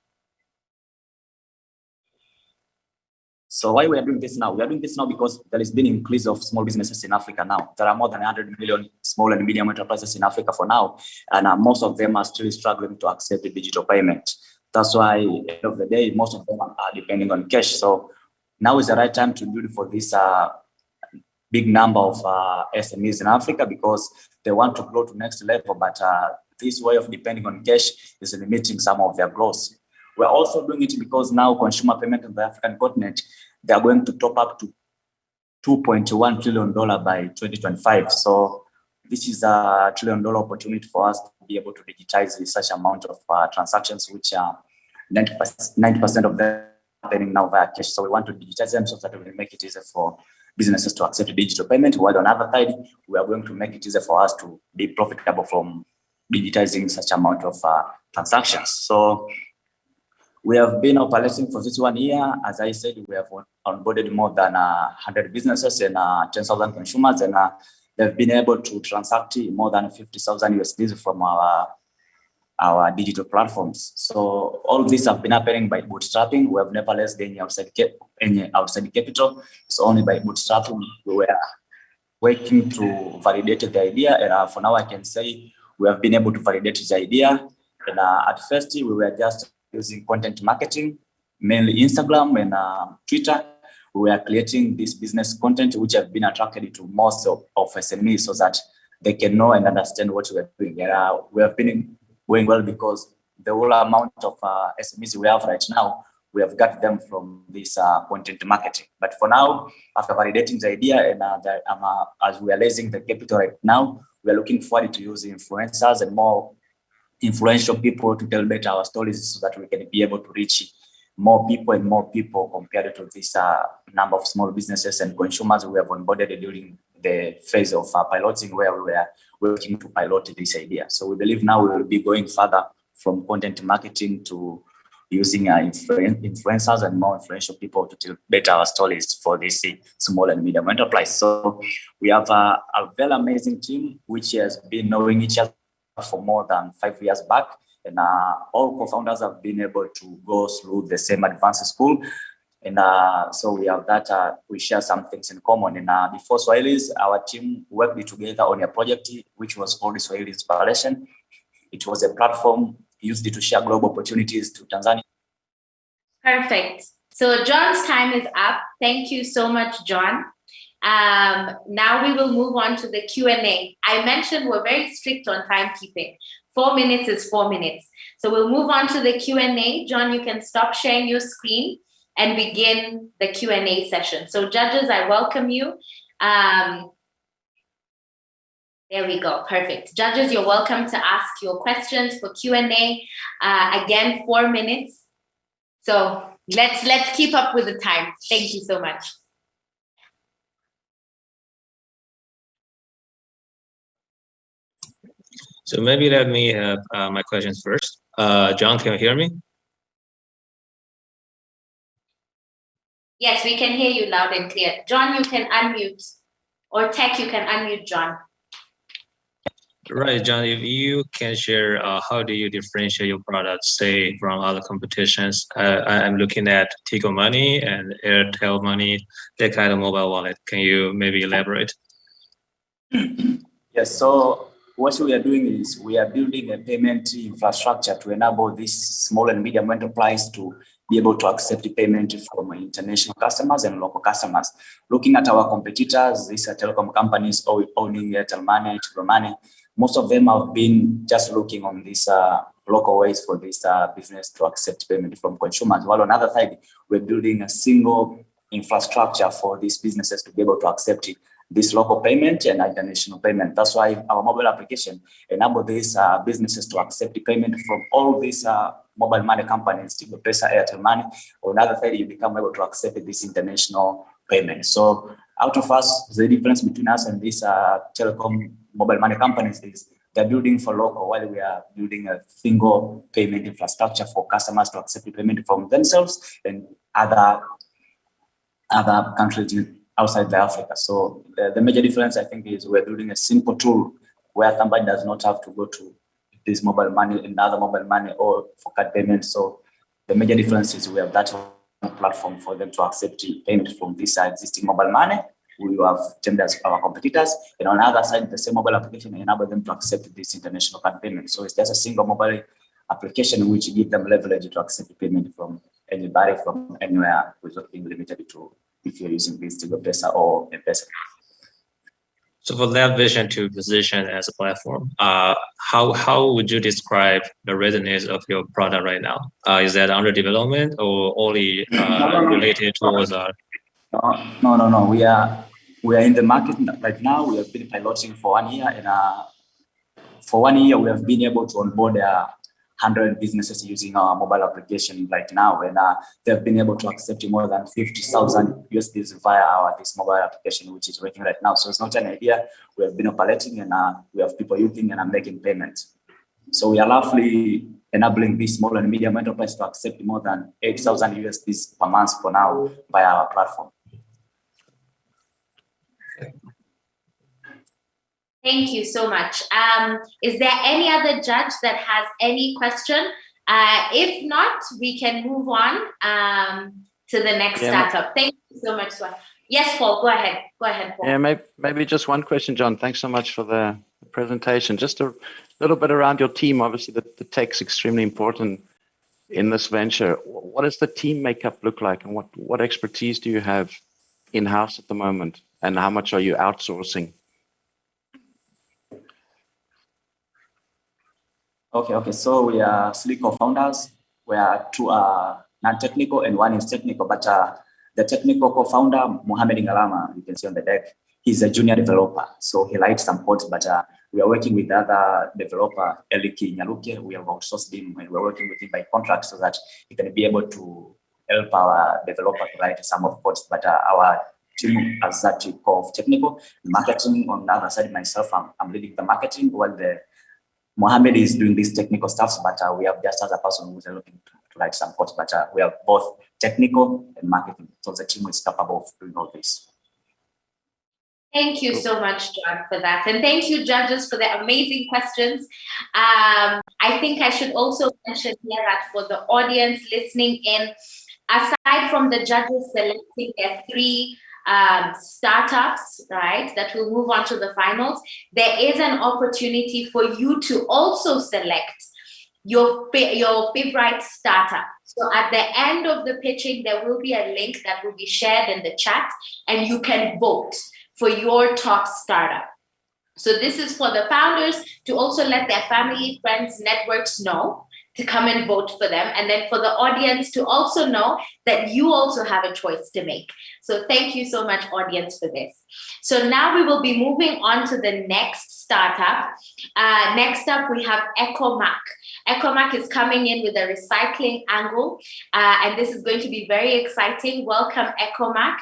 So why we are doing this now? We are doing this now because there has been an increase of small businesses in Africa now. There are more than 100 million small and medium enterprises in Africa for now, and most of them are still struggling to accept the digital payment. That's why, at the end of the day, most of them are depending on cash. So now is the right time to build for this big number of SMEs in Africa, because they want to grow to next level, but this way of depending on cash is limiting some of their growth. We're also doing it because now consumer payment on the African continent, they are going to top up to $2.1 trillion by 2025. So this is a $1 trillion opportunity for us to be able to digitize such amount of transactions, which are 90% of them happening now via cash. So we want to digitize them so that we will make it easier for businesses to accept digital payment. While on the other side, we are going to make it easier for us to be profitable from digitizing such amount of transactions. So we have been operating for this 1 year. As I said, we have onboarded more than 100 businesses and 10,000 consumers, and they've been able to transact more than 50,000 USDs from our digital platforms. So all of this have been happening by bootstrapping. We have never raised any outside capital. It's only by bootstrapping. We were working to validate the idea, and for now I can say we have been able to validate the idea. And at first we were just using content marketing, mainly Instagram and Twitter. We are creating this business content which have been attracted to most of SMEs so that they can know and understand what we are doing. And we have been going well because the whole amount of SMEs we have right now, we have got them from this content marketing. But for now, after validating the idea and as we are raising the capital right now, we are looking forward to using influencers and more influential people to tell better our stories so that we can be able to reach more people compared to this number of small businesses and consumers we have onboarded during the phase of piloting, where we were working to pilot this idea. So we believe now we will be going further from content marketing to using influencers and more influential people to tell better our stories for this small and medium enterprise. So we have a very amazing team which has been knowing each other for more than 5 years back, and all co-founders have been able to go through the same advanced school, and so we have that we share some things in common. And before Swahilies, our team worked together on a project which was called Swahili Inspiration. It was a platform used to share global opportunities to Tanzania. Perfect. So John's time is up. Thank you so much, John. Now we will move on to the Q&A. I mentioned we're very strict on timekeeping. 4 minutes is 4 minutes. So we'll move on to the Q&A. John, you can stop sharing your screen and begin the Q&A session. So judges, I welcome you. There we go. Perfect. Judges, you're welcome to ask your questions for Q&A. Again, 4 minutes. So let's keep up with the time. Thank you so much. So maybe let me have my questions first. John, can you hear me? Yes, we can hear you loud and clear. John, you can unmute, or Tech, you can unmute John. Right, John, if you can share, how do you differentiate your products, say, from other competitions? I'm looking at Tigo Money and Airtel Money, that kind of mobile wallet. Can you maybe elaborate? Yes, so what we are doing is we are building a payment infrastructure to enable this small and medium enterprise to be able to accept the payment from international customers and local customers. Looking at our competitors, these are telecom companies owning Airtel Money, Tigo Money. Most of them have been just looking on these local ways for this business to accept payment from consumers. While on the other side, we're building a single infrastructure for these businesses to be able to accept this local payment and international payment. That's why our mobile application enables these businesses to accept the payment from all these mobile money companies, Tigo Pesa, Airtel Money. On the other side, you become able to accept this international payment. So out of us, the difference between us and these telecom mobile money companies is they're building for local, while we are building a single payment infrastructure for customers to accept the payment from themselves and other countries outside Africa. So the major difference, I think, is we're building a simple tool where somebody does not have to go to this mobile money, another mobile money, or for card payment. So the major difference is we have that platform for them to accept payment from this existing mobile money. We have termed as our competitors, and on the other side, the same mobile application enables them to accept this international card payment. So it's just a single mobile application which gives them leverage to accept payment from anybody from anywhere without being limited to if you're using this Tigo Pesa or M-Pesa. So for that vision to position as a platform, how would you describe the readiness of your product right now? Is that under development or only related towards our? No. We are in the market right now. We have been piloting for 1 year, and for 1 year we have been able to onboard 100 businesses using our mobile application right now, and they have been able to accept more than 50,000 USDs via this mobile application, which is working right now. So it's not an idea. We have been operating, and we have people using and making payments. So we are roughly enabling this small and medium enterprise to accept more than 8,000 USDs per month for now via our platform. Thank you so much. Is there any other judge that has any question? If not, we can move on to the next startup. Thank you so much, Swah. Yes, Paul, go ahead. Go ahead, Paul. Yeah, maybe just one question, John. Thanks so much for the presentation. Just a little bit around your team. Obviously, the tech's extremely important in this venture. What does the team makeup look like, and what expertise do you have in-house at the moment, and how much are you outsourcing? Okay. So we are 3 co-founders, where 2 are non-technical and 1 is technical. But the technical co-founder, Mohamed Ngalama, you can see on the deck, he's a junior developer. So he writes some codes, but we are working with the other developer, Eliki Nyaluke. We have outsourced him, and we're working with him by contract so that he can be able to help our developer to write some of codes. But our team has that core of technical. Marketing on the other side, myself, I'm leading the marketing, while Mohammed is doing these technical stuff, but we have just as a person who's looking to write some codes, but we have both technical and marketing. So the team is capable of doing all this. Thank you so much, John, for that. And thank you, judges, for the amazing questions. I think I should also mention here that for the audience listening in, aside from the judges selecting their 3 startups, right, that will move on to the finals, there is an opportunity for you to also select your favorite startup. So at the end of the pitching, there will be a link that will be shared in the chat, and you can vote for your top startup. So this is for the founders to also let their family, friends, networks know to come and vote for them. And then for the audience to also know that you also have a choice to make. So thank you so much, audience, for this. So now we will be moving on to the next startup. Next up, we have Ecomak. Ecomak is coming in with a recycling angle, and this is going to be very exciting. Welcome, Ecomak.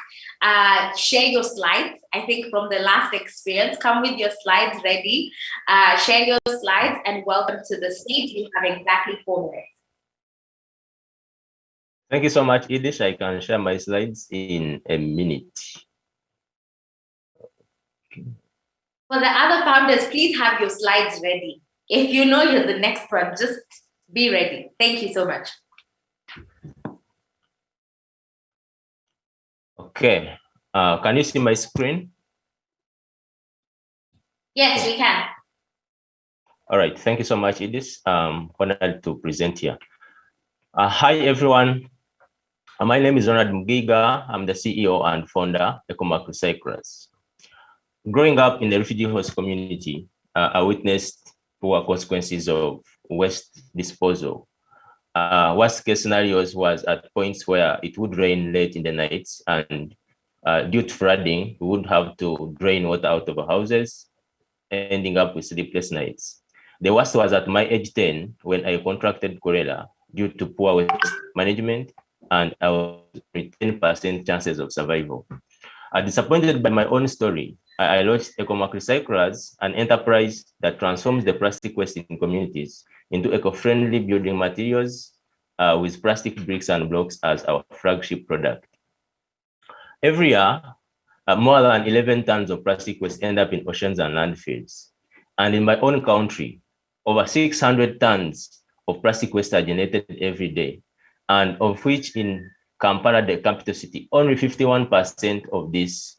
Share your slides. I think from the last experience, come with your slides ready. Share your slides and welcome to the stage. You have exactly 4 minutes. Thank you so much, Idish. I can share my slides in a minute. For the other founders, please have your slides ready. If you know you're the next one, just be ready. Thank you so much. Okay. Can you see my screen? Yes, we can. All right. Thank you so much, Idis. Honored to present here. Hi, everyone. My name is Ronald Mugaiga. I'm the CEO and founder of Ecomak Recyclers. Growing up in the refugee host community, I witnessed poor consequences of waste disposal. Worst case scenarios was at points where it would rain late in the nights, and due to flooding, we would have to drain water out of our houses, ending up with sleepless nights. The worst was at my age 10 when I contracted cholera due to poor waste management, and I was with 10% chances of survival. Disappointed by my own story, I launched Ecomak Recyclers, an enterprise that transforms the plastic waste in communities into eco-friendly building materials with plastic bricks and blocks as our flagship product. Every year, more than 11 tons of plastic waste end up in oceans and landfills. And in my own country, over 600 tons of plastic waste are generated every day, and of which in Kampala, the capital city, only 51% of this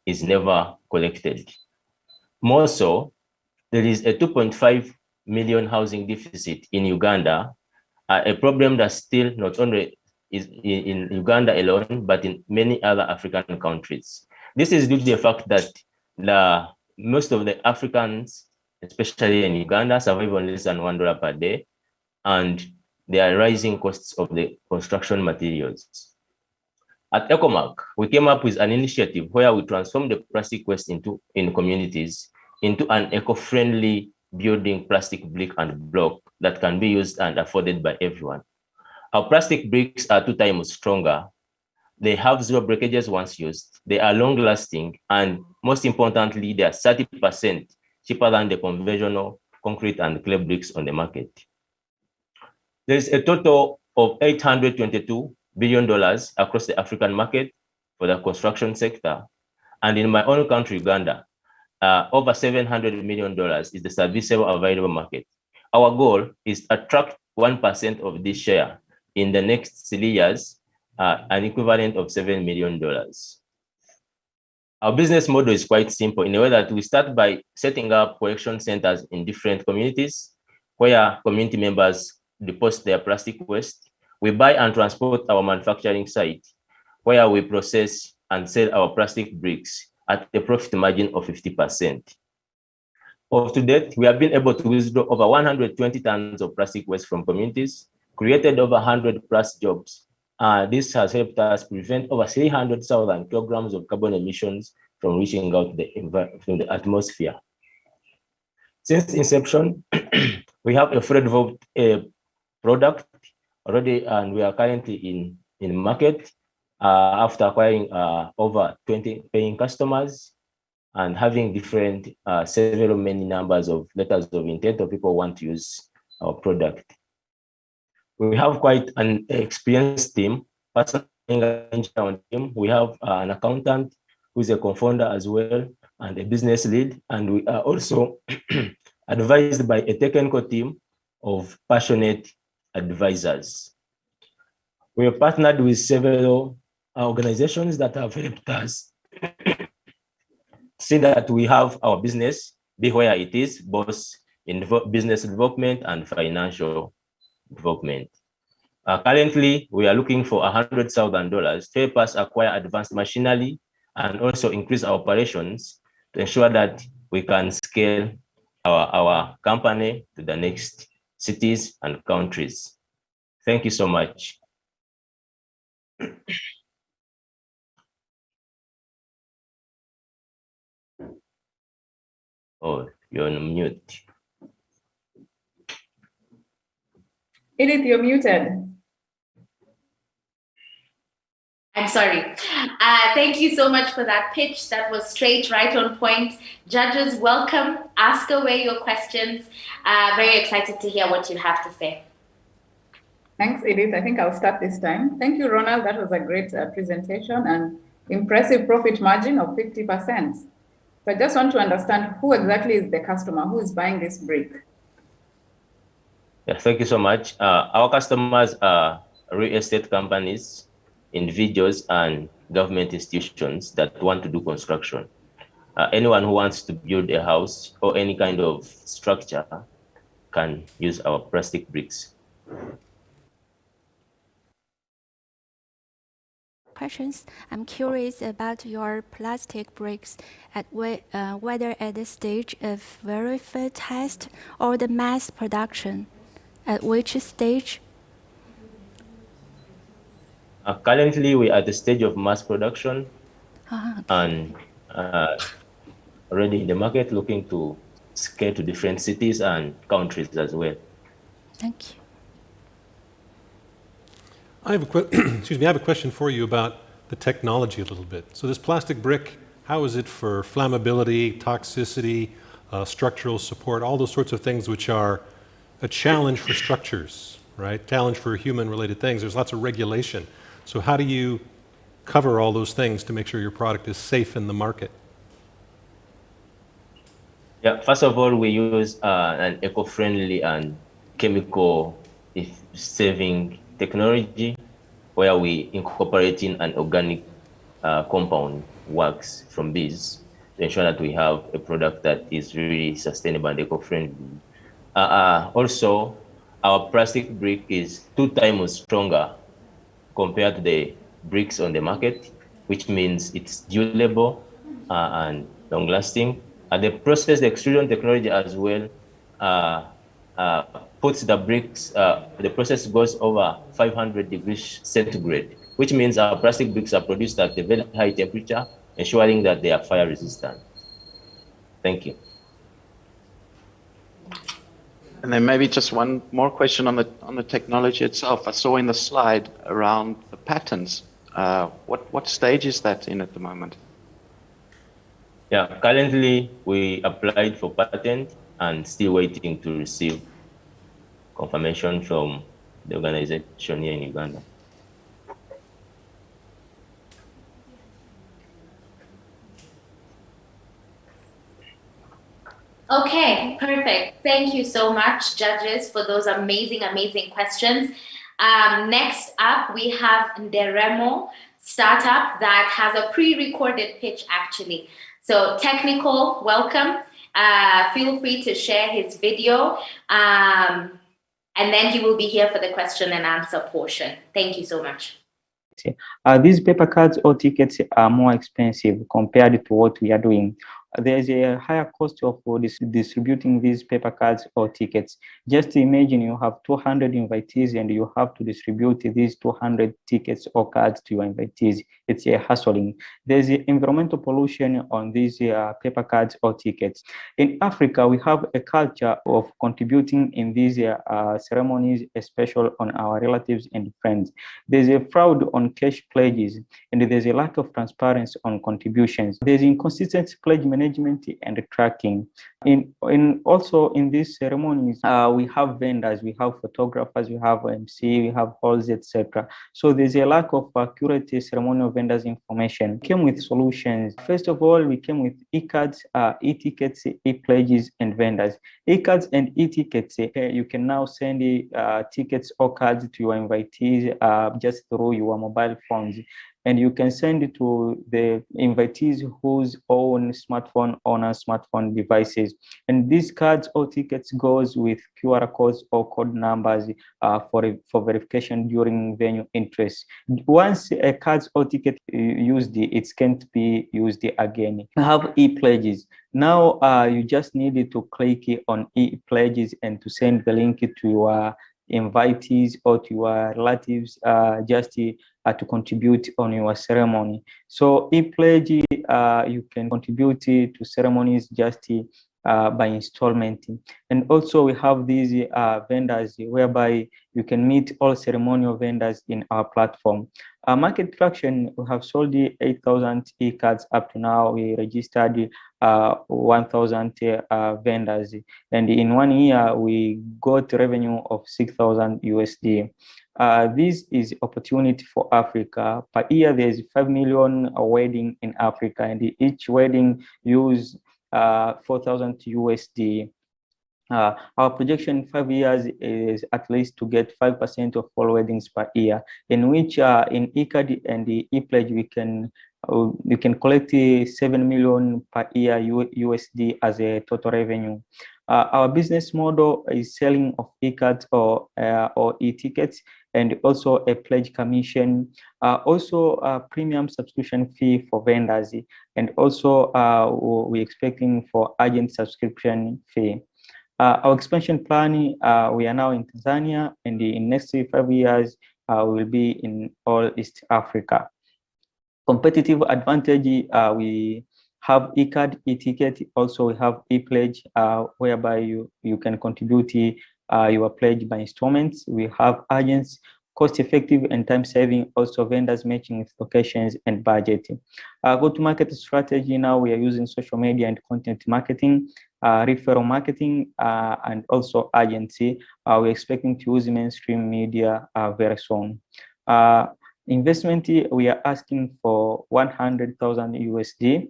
is never collected. More so, there is a 2.5 million housing deficit in Uganda, a problem that still not only is in Uganda alone, but in many other African countries. This is due to the fact that the most of the Africans, especially in Uganda, survive on less than $1 per day, and there are rising costs of the construction materials. At Ecomak, we came up with an initiative where we transform the plastic waste in communities into an eco-friendly building plastic brick and block that can be used and afforded by everyone. Our plastic bricks are 2 times stronger. They have 0 breakages once used. They are long-lasting, and most importantly, they are 30% cheaper than the conventional concrete and clay bricks on the market. There's a total of $822 billion across the African market for the construction sector. And in my own country, Uganda, over $700 million is the serviceable available market. Our goal is to attract 1% of this share in the next 3 years, an equivalent of $7 million. Our business model is quite simple in a way that we start by setting up collection centers in different communities where community members deposit their plastic waste. We buy and transport our manufacturing site where we process and sell our plastic bricks at a profit margin of 50%. To date, we have been able to withdraw over 120 tons of plastic waste from communities, created over 100 plus jobs. This has helped us prevent over 300,000 kilograms of carbon emissions from reaching out from the atmosphere. Since inception, we have a fully developed product already, and we are currently in market after acquiring over 20 paying customers and having different several many numbers of letters of intent of people who want to use our product. We have quite an experienced team. We have an accountant who's a co-founder as well and a business lead, and we are also advised by a technical team of passionate advisors. We have partnered with several organizations that have helped us see that we have our business be where it is, both in business development and financial development. Currently, we are looking for $100,000 to help us acquire advanced machinery and also increase our operations to ensure that we can scale our company to the next cities and countries. Thank you so much. Oh, you're on mute. Edith, you're muted. I'm sorry. Thank you so much for that pitch. That was straight, right on point. Judges, welcome. Ask away your questions. Very excited to hear what you have to say. Thanks, Edith. I think I'll start this time. Thank you, Ronald. That was a great presentation and impressive profit margin of 50%. So I just want to understand who exactly is the customer, who is buying this brick? Yeah, thank you so much. Our customers are real estate companies, individuals, and government institutions that want to do construction. Anyone who wants to build a house or any kind of structure can use our plastic bricks. Questions. I'm curious about your plastic bricks, at whether at the stage of verified test or the mass production. At which stage? Currently, we are at the stage of mass production, okay. And already in the market, looking to scale to different cities and countries as well. Thank you. I have a question for you about the technology a little bit. So this plastic brick, how is it for flammability, toxicity, structural support, all those sorts of things which are a challenge for structures, right? Challenge for human-related things. There's lots of regulation. So how do you cover all those things to make sure your product is safe in the market? Yeah, first of all, we use an eco-friendly and chemical-saving technology where we incorporate in an organic compound wax from bees to ensure that we have a product that is really sustainable and eco-friendly. Also, our plastic brick is 2 times stronger compared to the bricks on the market, which means it's durable and long-lasting. The process, the extrusion technology as well, puts the bricks, the process goes over 500 degrees centigrade, which means our plastic bricks are produced at a very high temperature, ensuring that they are fire resistant. Thank you. And then maybe just one more question on the technology itself. I saw in the slide around the patents. What stage is that in at the moment? Yeah, currently we applied for patent and still waiting to receive confirmation from the organization here in Uganda. Okay, perfect. Thank you so much, judges, for those amazing, amazing questions. Next up, we have Nderemo startup that has a pre-recorded pitch, actually. So technical, welcome. Feel free to share his video, and then he will be here for the question and answer portion. Thank you so much. These paper cards or tickets are more expensive compared to what we are doing. There's a higher cost of distributing these paper cards or tickets. Just imagine you have 200 invitees and you have to distribute these 200 tickets or cards to your invitees. It's a hassling. There's environmental pollution on these paper cards or tickets. In Africa, we have a culture of contributing in these ceremonies, especially on our relatives and friends. There's a fraud on cash pledges, and there's a lack of transparency on contributions. There's inconsistent pledge management and tracking. Also in these ceremonies, we have vendors, we have photographers, we have MC, we have halls, etc. So there's a lack of accurate ceremonial vendors information. We came with solutions. First of all, we came with e-cards, e-tickets, e-pledges, and vendors. E-cards and e-tickets, you can now send tickets or cards to your invitees just through your mobile phones. And you can send it to the invitees whose own smartphone on smartphone devices. And these cards or tickets goes with QR codes or code numbers for verification during venue interest. Once a card or ticket used, it can't be used again. You have e-pledges. Now you just need to click on e-pledges and to send the link to your invitees or to your relatives just to contribute on your ceremony. So e-pledge, you can contribute to ceremonies just by installment. And also we have these vendors whereby you can meet all ceremonial vendors in our platform. Market traction, we have sold 8,000 e-cards up to now. We registered 1,000 vendors, and in 1 year we got revenue of 6,000 USD. This is opportunity for Africa. Per year, there's 5 million wedding in Africa, and each wedding use 4,000 USD. Our projection in 5 years is at least to get 5% of all weddings per year, in which in e-card and the e-pledge we can collect 7 million per year USD as a total revenue. Our business model is selling of e-cards or e-tickets, and also a pledge commission, also a premium subscription fee for vendors, and also we're expecting for agent subscription fee. Our expansion plan, we are now in Tanzania, and in next 5 years, we will be in all East Africa. Competitive advantage, we have e-card, e-ticket, also we have e-pledge, whereby you can contribute your pledge by installments. We have agents, cost-effective and time-saving, also vendors matching with locations and budget. Go-to-market strategy, now we are using social media and content marketing, referral marketing, and also agency. We're expecting to use mainstream media very soon. Investment, we are asking for 100,000 USD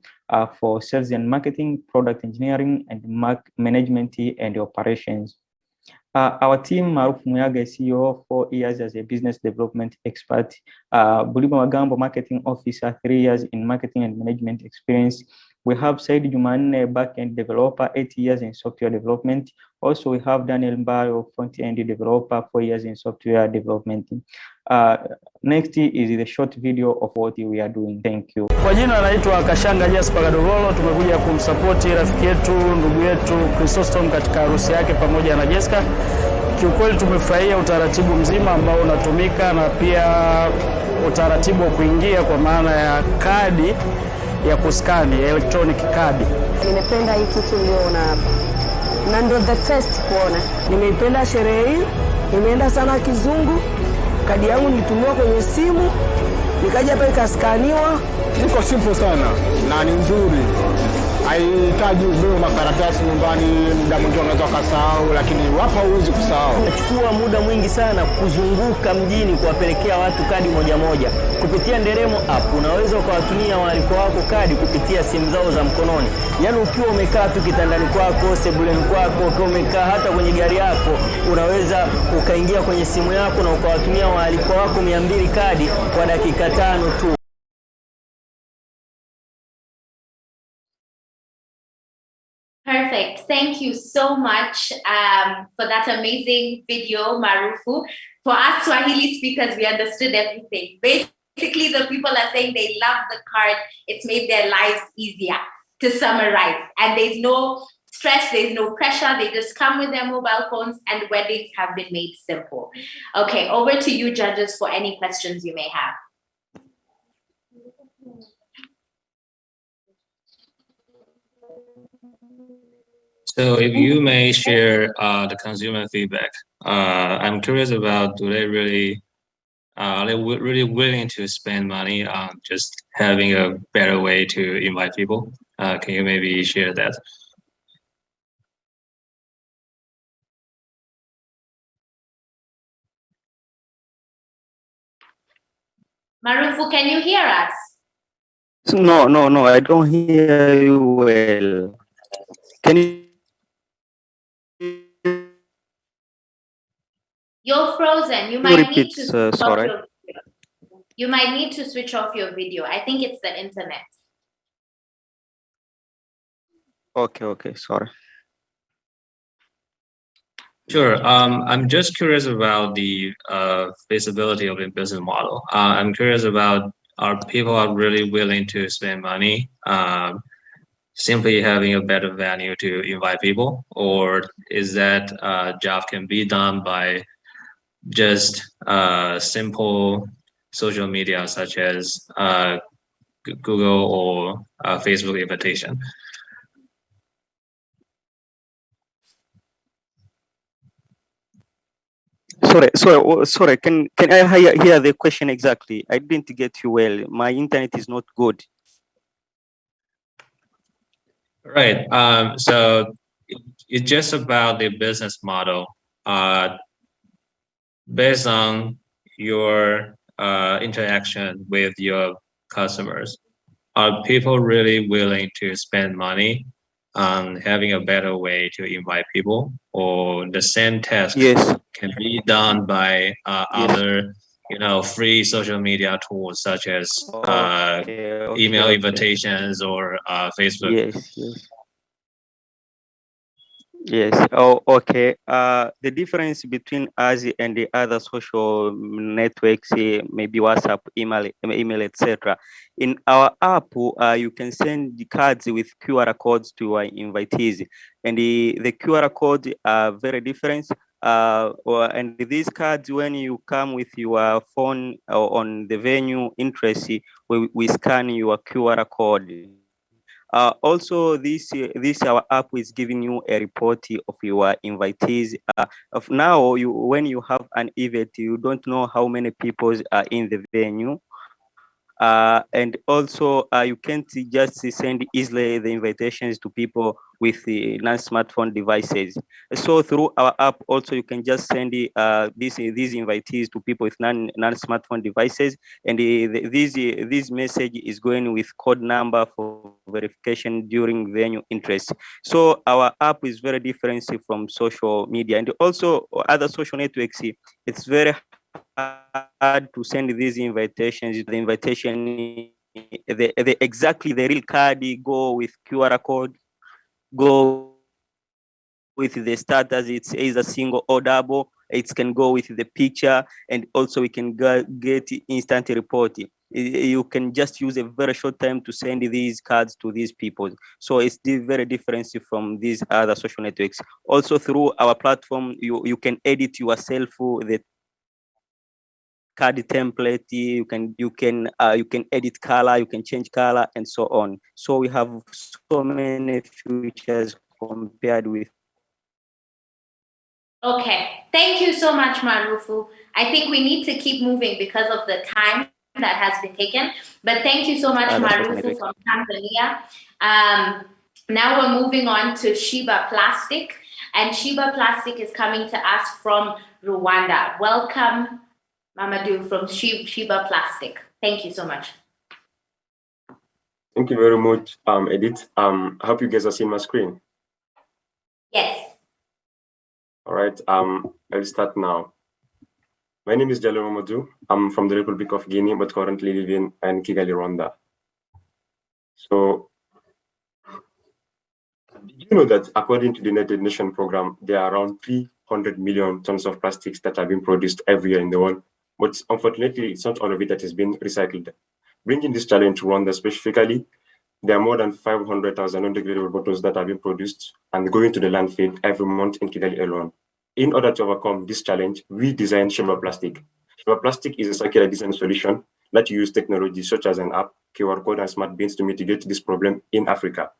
for sales and marketing, product engineering, and management and operations. Our team, Maruf Muyaga, CEO, 4 years as a business development expert. Buliba Magambo, marketing officer, 3 years in marketing and management experience. We have Said Jumanne, back-end developer, 8 years in software development. Also, we have Daniel Mbaro, front-end developer, 4 years in software development. Next is the short video of what we are doing. Thank you. Kwa jina naitwa Kashanga Jasper Gadovolo. Tumekuja kumsapoti rafiki yetu, ndugu yetu Chrysostom katika harusi yake pamoja na Jessica. Kiukweli tumefurahia utaratibu mzima ambao unatumika na pia utaratibu wa kuingia kwa maana ya kadi ya kuskani, electronic card. Nimependa hii kitu uliona hapa. Na ndio the first kuona. Nimeipenda sherehe hii. Nimeenda sana kizungu. Kadi yangu nilitumia kwenye simu. Nikaja hapa ikaskaniwa. Iko simple sana na ni nzuri. Haihitaji ubebe makaratasi nyumbani, muda mwingine unaweza kusahau, lakini hapa huwezi kusahau. Inachukua muda mwingi sana kuzunguka mjini kuwapelekea watu kadi moja moja. Kupitia Nderemo app unaweza ukawatumia waaliko wako kadi kupitia simu zao za mkononi. Yaani ukiwa umekaa tu kitandani kwako, sebuleni kwako, ukiwa umekaa hata kwenye gari yako, unaweza ukaingia kwenye simu yako na ukawatumia waaliko wako 200 kadi kwa dakika 5 tu. Perfect. Thank you so much for that amazing video, Marufu. For us Swahili speakers, we understood everything. Basically, the people are saying they love the card. It's made their lives easier, to summarize. And there's no stress, there's no pressure. They just come with their mobile phones and weddings have been made simple. Okay, over to you, judges, for any questions you may have. So if you may share the consumer feedback, I'm curious about, are they really willing to spend money on just having a better way to invite people? Can you maybe share that? Marufu, can you hear us? No, I don't hear you well. Can you? You're frozen. You might need to switch off sorry. You might need to switch off your video. I think it's the internet. Okay, sorry. Sure. I'm just curious about the feasibility of the business model. I'm curious about, are people really willing to spend money simply having a better venue to invite people, or is that job can be done by just simple social media such as Google or Facebook invitation? Sorry. Can I hear the question exactly? I didn't get you well. My internet is not good. Right. So it's just about the business model. Based on your interaction with your customers, are people really willing to spend money on having a better way to invite people, or the same task can be done by other, free social media tools such as email invitations or Facebook? Yes. Oh, okay. The difference between us and the other social networks, maybe WhatsApp, email, etc. In our app, you can send the cards with QR codes to our invitees, and the QR codes are very different. And these cards, when you come with your phone on the venue interest, we scan your QR code. Also, this our app is giving you a report of your invitees. Of now, when you have an event, you don't know how many people are in the venue. And also, you can't just send easily the invitations to people with the non-smartphone devices. So through our app, also you can just send these invitees to people with non-smartphone devices, and this message is going with code number for verification during venue interest. So our app is very different from social media, and also other social networks. It's very hard to send these invitations. The invitation exactly the real card, go with QR code, go with the status, it's either single or double. It can go with the picture, and also we can get instant report. You can just use a very short time to send these cards to these people. So it's very different from these other social networks. Also through our platform, you can edit yourself the card template. You can edit color, you can change color, and so on. So we have so many features compared with. Okay, thank you so much, Marufu. I think we need to keep moving because of the time that has been taken. But thank you so much, Marufu from Tanzania. Now we're moving on to Sheba-Plastic, and Sheba-Plastic is coming to us from Rwanda. Welcome, Mamadou from Sheba-Plastic. Thank you so much. Thank you very much, Edith. I hope you guys are seeing my screen. Yes. All right, I'll start now. My name is Diallo Mamadou. I'm from the Republic of Guinea, but currently living in Kigali, Rwanda. So, you know that according to the United Nations program, there are around 300 million tons of plastics that are being produced every year in the world. But unfortunately, it's not all of it that has been recycled. Bringing this challenge to Rwanda specifically, there are more than 500,000 non-degradable bottles that are being produced and going to the landfill every month in Kigali alone. In order to overcome this challenge, we designed Sheba-Plastic. Sheba-Plastic is a circular design solution that uses technology such as an app, QR code, and smart bins to mitigate this problem in Africa.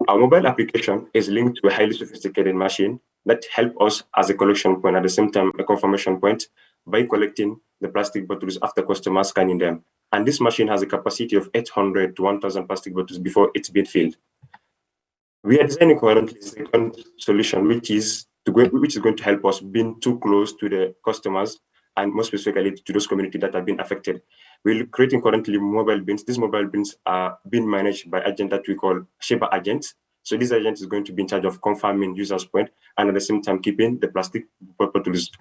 Our mobile application is linked to a highly sophisticated machine that helps us as a collection point, at the same time a confirmation point, by collecting the plastic bottles after customers scanning them. And this machine has a capacity of 800 to 1,000 plastic bottles before it's been filled. We are designing currently a second solution, which is going to help us being too close to the customers, and more specifically to those communities that have been affected. We're creating currently mobile bins. These mobile bins are being managed by agent that we call Sheba agents. So this agent is going to be in charge of confirming users' point and at the same time keeping the plastic bottles.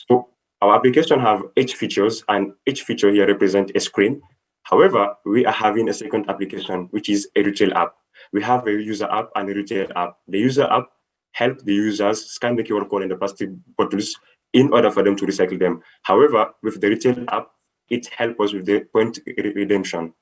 So our application have 8 features, and each feature here represents a screen. However, we are having a second application, which is a retail app. We have a user app and a retail app. The user app helps the users scan the QR code in the plastic bottles in order for them to recycle them. However, with the retail app, it helps us with the point redemption.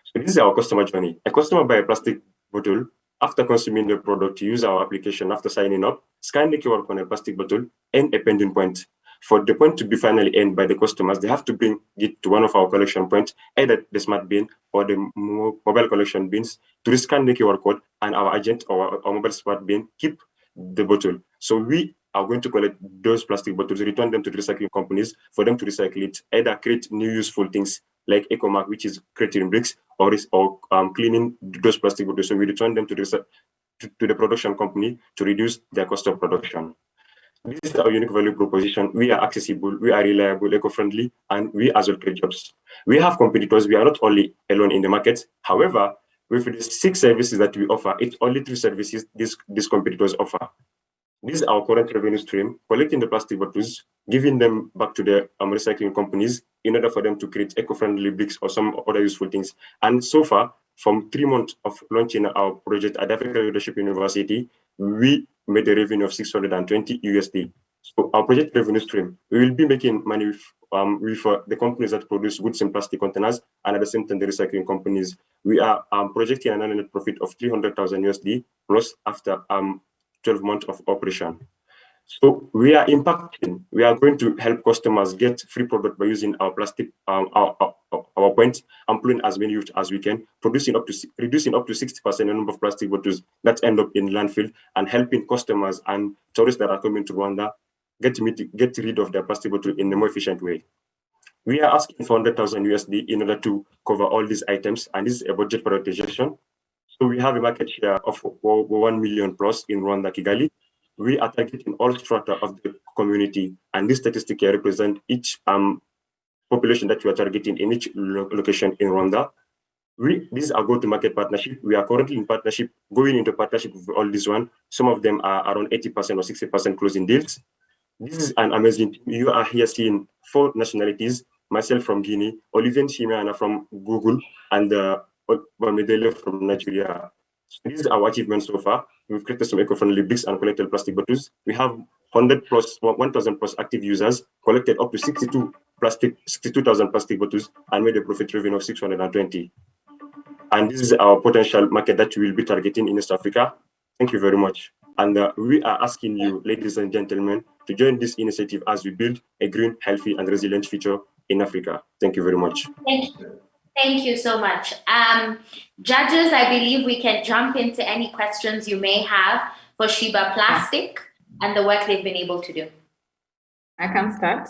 So this is our customer journey. A customer buys a plastic bottle. After consuming the product, use our application after signing up, scan the QR code on a plastic bottle, and a pending point. For the point to be finally earned by the customers, they have to bring it to one of our collection points, either the smart bin or the mobile collection bins, to scan the QR code, and our agent or our mobile smart bin keep the bottle. So we are going to collect those plastic bottles, return them to the recycling companies for them to recycle it, either create new useful things like Ecomak, which is creating bricks, or cleaning those plastic bottles. So we return them to the production company to reduce their cost of production. This is our unique value proposition. We are accessible, we are reliable, eco-friendly, and we as well create jobs. We have competitors. We are not only alone in the market. However, with the 6 services that we offer, it's only 3 services these competitors offer. This is our current revenue stream: collecting the plastic bottles, giving them back to the recycling companies in order for them to create eco-friendly bricks or some other useful things. And so far, from 3 months of launching our project at Africa Leadership University, we made a revenue of $620 USD. So our project revenue stream, we will be making money with the companies that produce goods in plastic containers, and at the same time the recycling companies. We are projecting an annual net profit of $300,000 USD plus after 12 months of operation. So we are impacting. We are going to help customers get free product by using our plastic, our points, employing as many youth as we can, reducing up to 60% the number of plastic bottles that end up in landfill, and helping customers and tourists that are coming to Rwanda get rid of their plastic bottle in a more efficient way. We are asking for $100,000 USD in order to cover all these items, and this is a budget prioritization. So we have a market share of 1 million plus in Rwanda, Kigali. We are targeting all strata of the community, and this statistic here represents each population that we are targeting in each location in Rwanda. This is our go-to-market partnership. We are currently in partnership, going into partnership with all these one. Some of them are around 80% or 60% closing deals. This is an amazing team. You are here seeing 4 nationalities. myself from Guinea, Olivier Shimiana from Google, and Bamidele from Nigeria. So this is our achievement so far. We've created some eco-friendly bricks and collected plastic bottles. We have 1,000 plus active users, collected up to 62,000 plastic bottles, and made a profit revenue of 620. And this is our potential market that we will be targeting in East Africa. Thank you very much. And we are asking you, ladies and gentlemen, to join this initiative as we build a green, healthy, and resilient future in Africa. Thank you very much. Thank you. Thank you so much. Judges, I believe we can jump into any questions you may have for Sheba-Plastic and the work they've been able to do. I can start.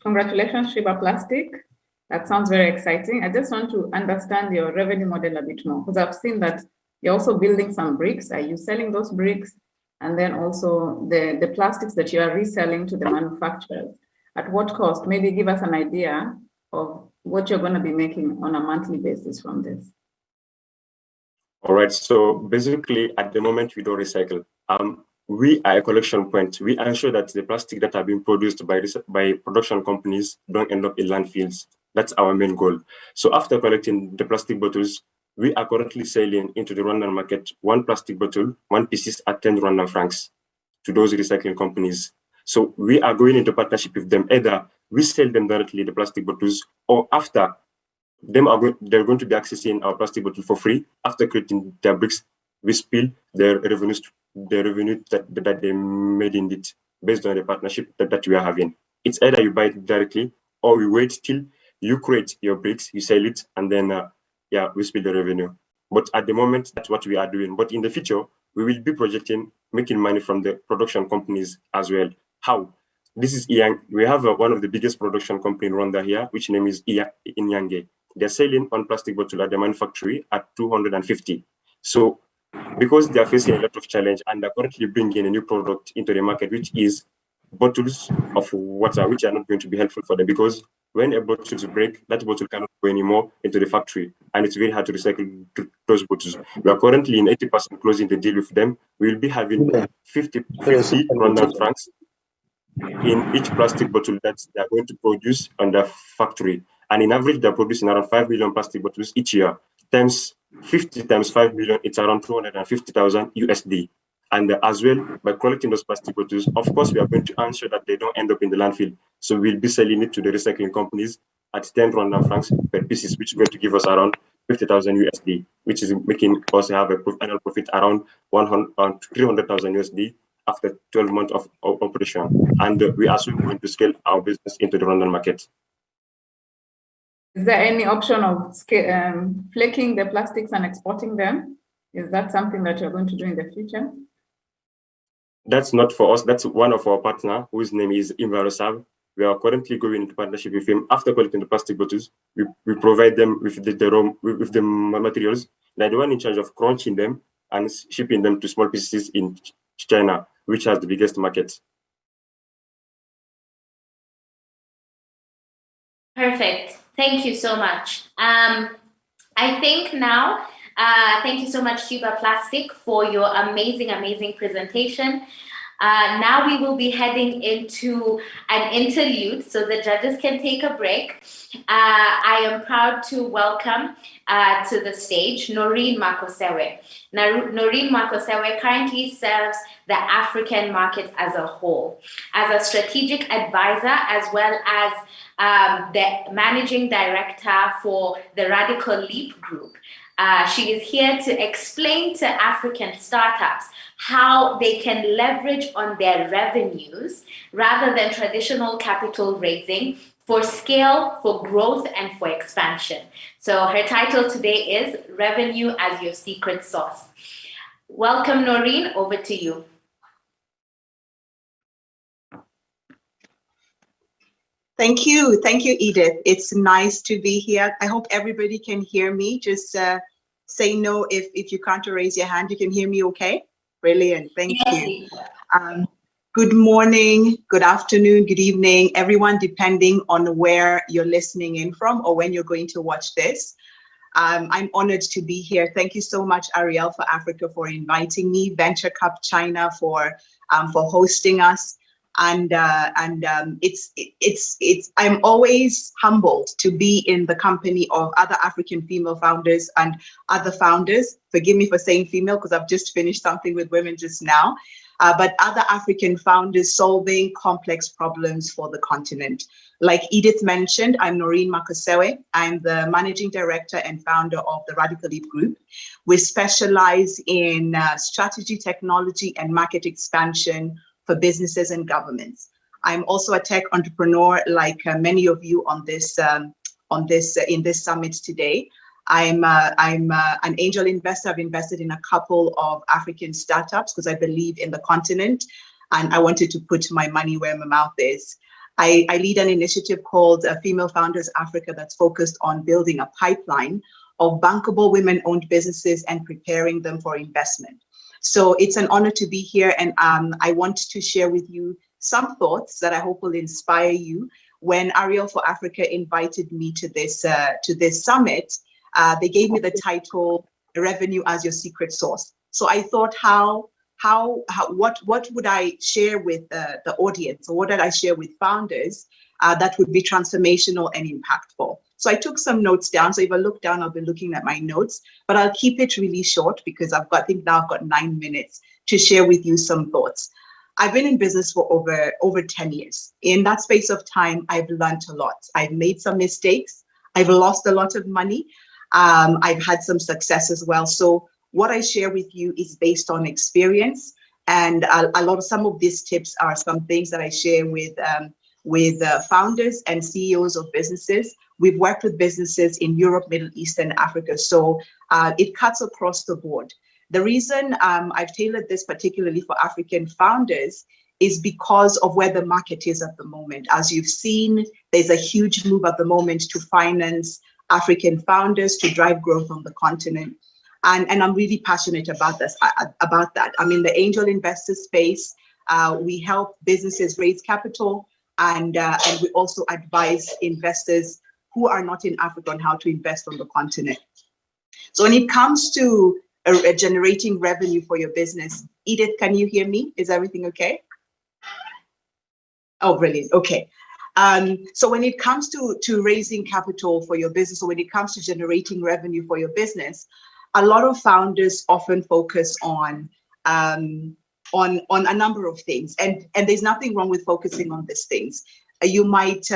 Congratulations, Sheba-Plastic. That sounds very exciting. I just want to understand your revenue model a bit more, because I've seen that you're also building some bricks. Are you selling those bricks? And then also the plastics that you are reselling to the manufacturers. At what cost? Maybe give us an idea of what you're going to be making on a monthly basis from this. All right. So basically, at the moment, we don't recycle. We are a collection point. We ensure that the plastic that are being produced by production companies don't end up in landfills. That's our main goal. So after collecting the plastic bottles, we are currently selling into the Rwandan market 1 plastic bottle, 1 pieces at 10 Rwandan francs to those recycling companies. So we are going into partnership with them. Either we sell them directly the plastic bottles, or after them they're going to be accessing our plastic bottle for free. After creating their bricks, we spill their revenue that they made in it based on the partnership that we are having. It's either you buy it directly, or we wait till you create your bricks, you sell it, and then we split the revenue. But at the moment, that's what we are doing. But in the future, we will be projecting making money from the production companies as well. How? This is Iyan. We have one of the biggest production company in Rwanda here, which name is Kinyanjui. They're selling one plastic bottle at the manufactory at 250. So because they are facing a lot of challenge and they're currently bringing a new product into the market, which is bottles of water, which are not going to be helpful for them, because when a bottle breaks, that bottle cannot go anymore into the factory, and it's very hard to recycle those bottles. We are currently in 80% closing the deal with them. We will be having 50 Rwandan francs in each plastic bottle that they are going to produce on the factory. And in average, they're producing around 5 million plastic bottles each year. Times 50 times 5 million, it's around 250,000 USD. And as well, by collecting those plastic bottles, of course, we are going to ensure that they don't end up in the landfill. So we'll be selling it to the recycling companies at 10 Rwandan francs per pieces, which is going to give us around 50,000 USD, which is making us have an annual profit around 300,000 USD after 12 months of operation. And we are also going to scale our business into the Rwandan market. Is there any option of flaking the plastics and exporting them? Is that something that you're going to do in the future? That's not for us. That's one of our partners, whose name is PharmaServ. We are currently going into partnership with him. After collecting the plastic bottles, we provide them with the materials. They're the one in charge of crunching them and shipping them to small pieces in China, which has the biggest market. Perfect. Thank you so much. I think now, thank you so much, Sheba-Plastic, for your amazing presentation. Now we will be heading into an interlude so the judges can take a break. I am proud to welcome to the stage Noreen Makosewe. Noreen Makosewe currently serves the African market as a whole as a strategic advisor, as well as the managing director for the Radical Leap Group. She is here to explain to African startups how they can leverage on their revenues rather than traditional capital raising for scale, for growth, and for expansion. So her title today is Revenue as Your Secret Sauce. Welcome, Noreen. Over to you. Thank you, Edith. It's nice to be here. I hope everybody can hear me. Just say no if you can't raise your hand. You can hear me okay? Brilliant, thank you. Good morning, good afternoon, good evening, everyone, depending on where you're listening in from or when you're going to watch this. I'm honored to be here. Thank you so much, Arielle for Africa, for inviting me, Venture Cup China for hosting us. And I'm always humbled to be in the company of other African female founders and other founders. Forgive me for saying female because I've just finished something with women just now. But other African founders solving complex problems for the continent. Like Edith mentioned, I'm Noreen Makasewe. I'm the managing director and founder of the Radical Leap Group. We specialize in strategy, technology, and market expansion for businesses and governments. I'm also a tech entrepreneur, like many of you on this in this summit today. I'm an angel investor. I've invested in a couple of African startups because I believe in the continent, and I wanted to put my money where my mouth is. I lead an initiative called Female Founders Africa that's focused on building a pipeline of bankable women-owned businesses and preparing them for investment. So it's an honor to be here, and I want to share with you some thoughts that I hope will inspire you. When Arielle for Africa invited me to this summit, they gave me the title "Revenue as Your Secret Sauce." So I thought, what would I share with the audience, or what did I share with founders that would be transformational and impactful? So I took some notes down. So if I look down, I'll be looking at my notes, but I'll keep it really short because I think now I've got 9 minutes to share with you some thoughts. I've been in business for over 10 years. In that space of time, I've learned a lot. I've made some mistakes. I've lost a lot of money. I've had some success as well. So what I share with you is based on experience. And some of these tips are some things that I share with founders and CEOs of businesses. We've worked with businesses in Europe, Middle East, and Africa. So it cuts across the board. The reason I've tailored this particularly for African founders is because of where the market is at the moment. As you've seen, there's a huge move at the moment to finance African founders to drive growth on the continent. And I'm really passionate about that. I'm in the angel investor space. We help businesses raise capital, and we also advise investors who are not in Africa on how to invest on the continent. So when it comes to generating revenue for your business, Edith, can you hear me? Is everything okay? Oh, brilliant. Okay. So when it comes to raising capital for your business, or when it comes to generating revenue for your business, a lot of founders often focus on a number of things, and there's nothing wrong with focusing on these things. You might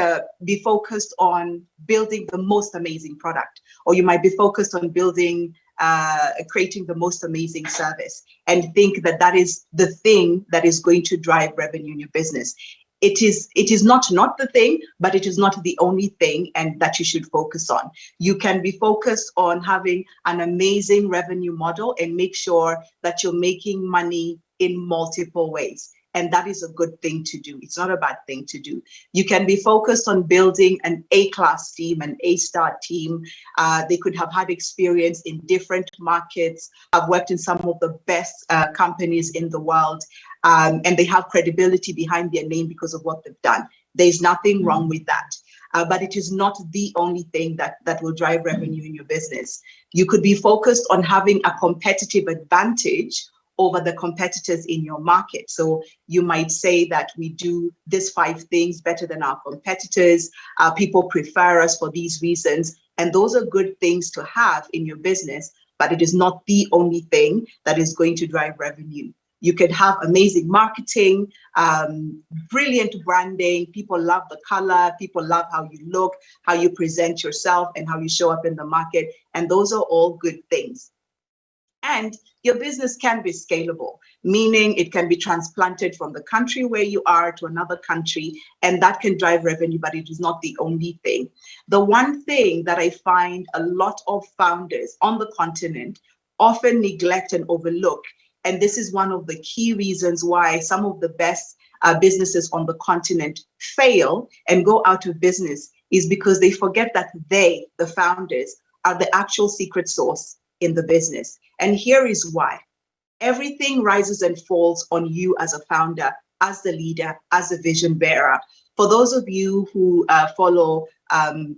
be focused on building the most amazing product, or you might be focused on creating the most amazing service, and think that that is the thing that is going to drive revenue in your business. It is not the thing, but it is not the only thing, and that you should focus on. You can be focused on having an amazing revenue model and make sure that you're making money in multiple ways. And that is a good thing to do. It's not a bad thing to do. You can be focused on building an A-class team, an A-star team. They could have had experience in different markets, have worked in some of the best companies in the world, and they have credibility behind their name because of what they've done. There's nothing wrong with that. But it is not the only thing that will drive revenue in your business. You could be focused on having a competitive advantage over the competitors in your market. So you might say that we do these 5 things better than our competitors. People prefer us for these reasons. And those are good things to have in your business, but it is not the only thing that is going to drive revenue. You could have amazing marketing, brilliant branding. People love the color. People love how you look, how you present yourself, and how you show up in the market. And those are all good things. And your business can be scalable, meaning it can be transplanted from the country where you are to another country, and that can drive revenue, but it is not the only thing. The one thing that I find a lot of founders on the continent often neglect and overlook, and this is one of the key reasons why some of the best businesses on the continent fail and go out of business, is because they forget that they, the founders, are the actual secret sauce in the business. And here is why. Everything rises and falls on you as a founder, as the leader, as a vision bearer. For those of you who follow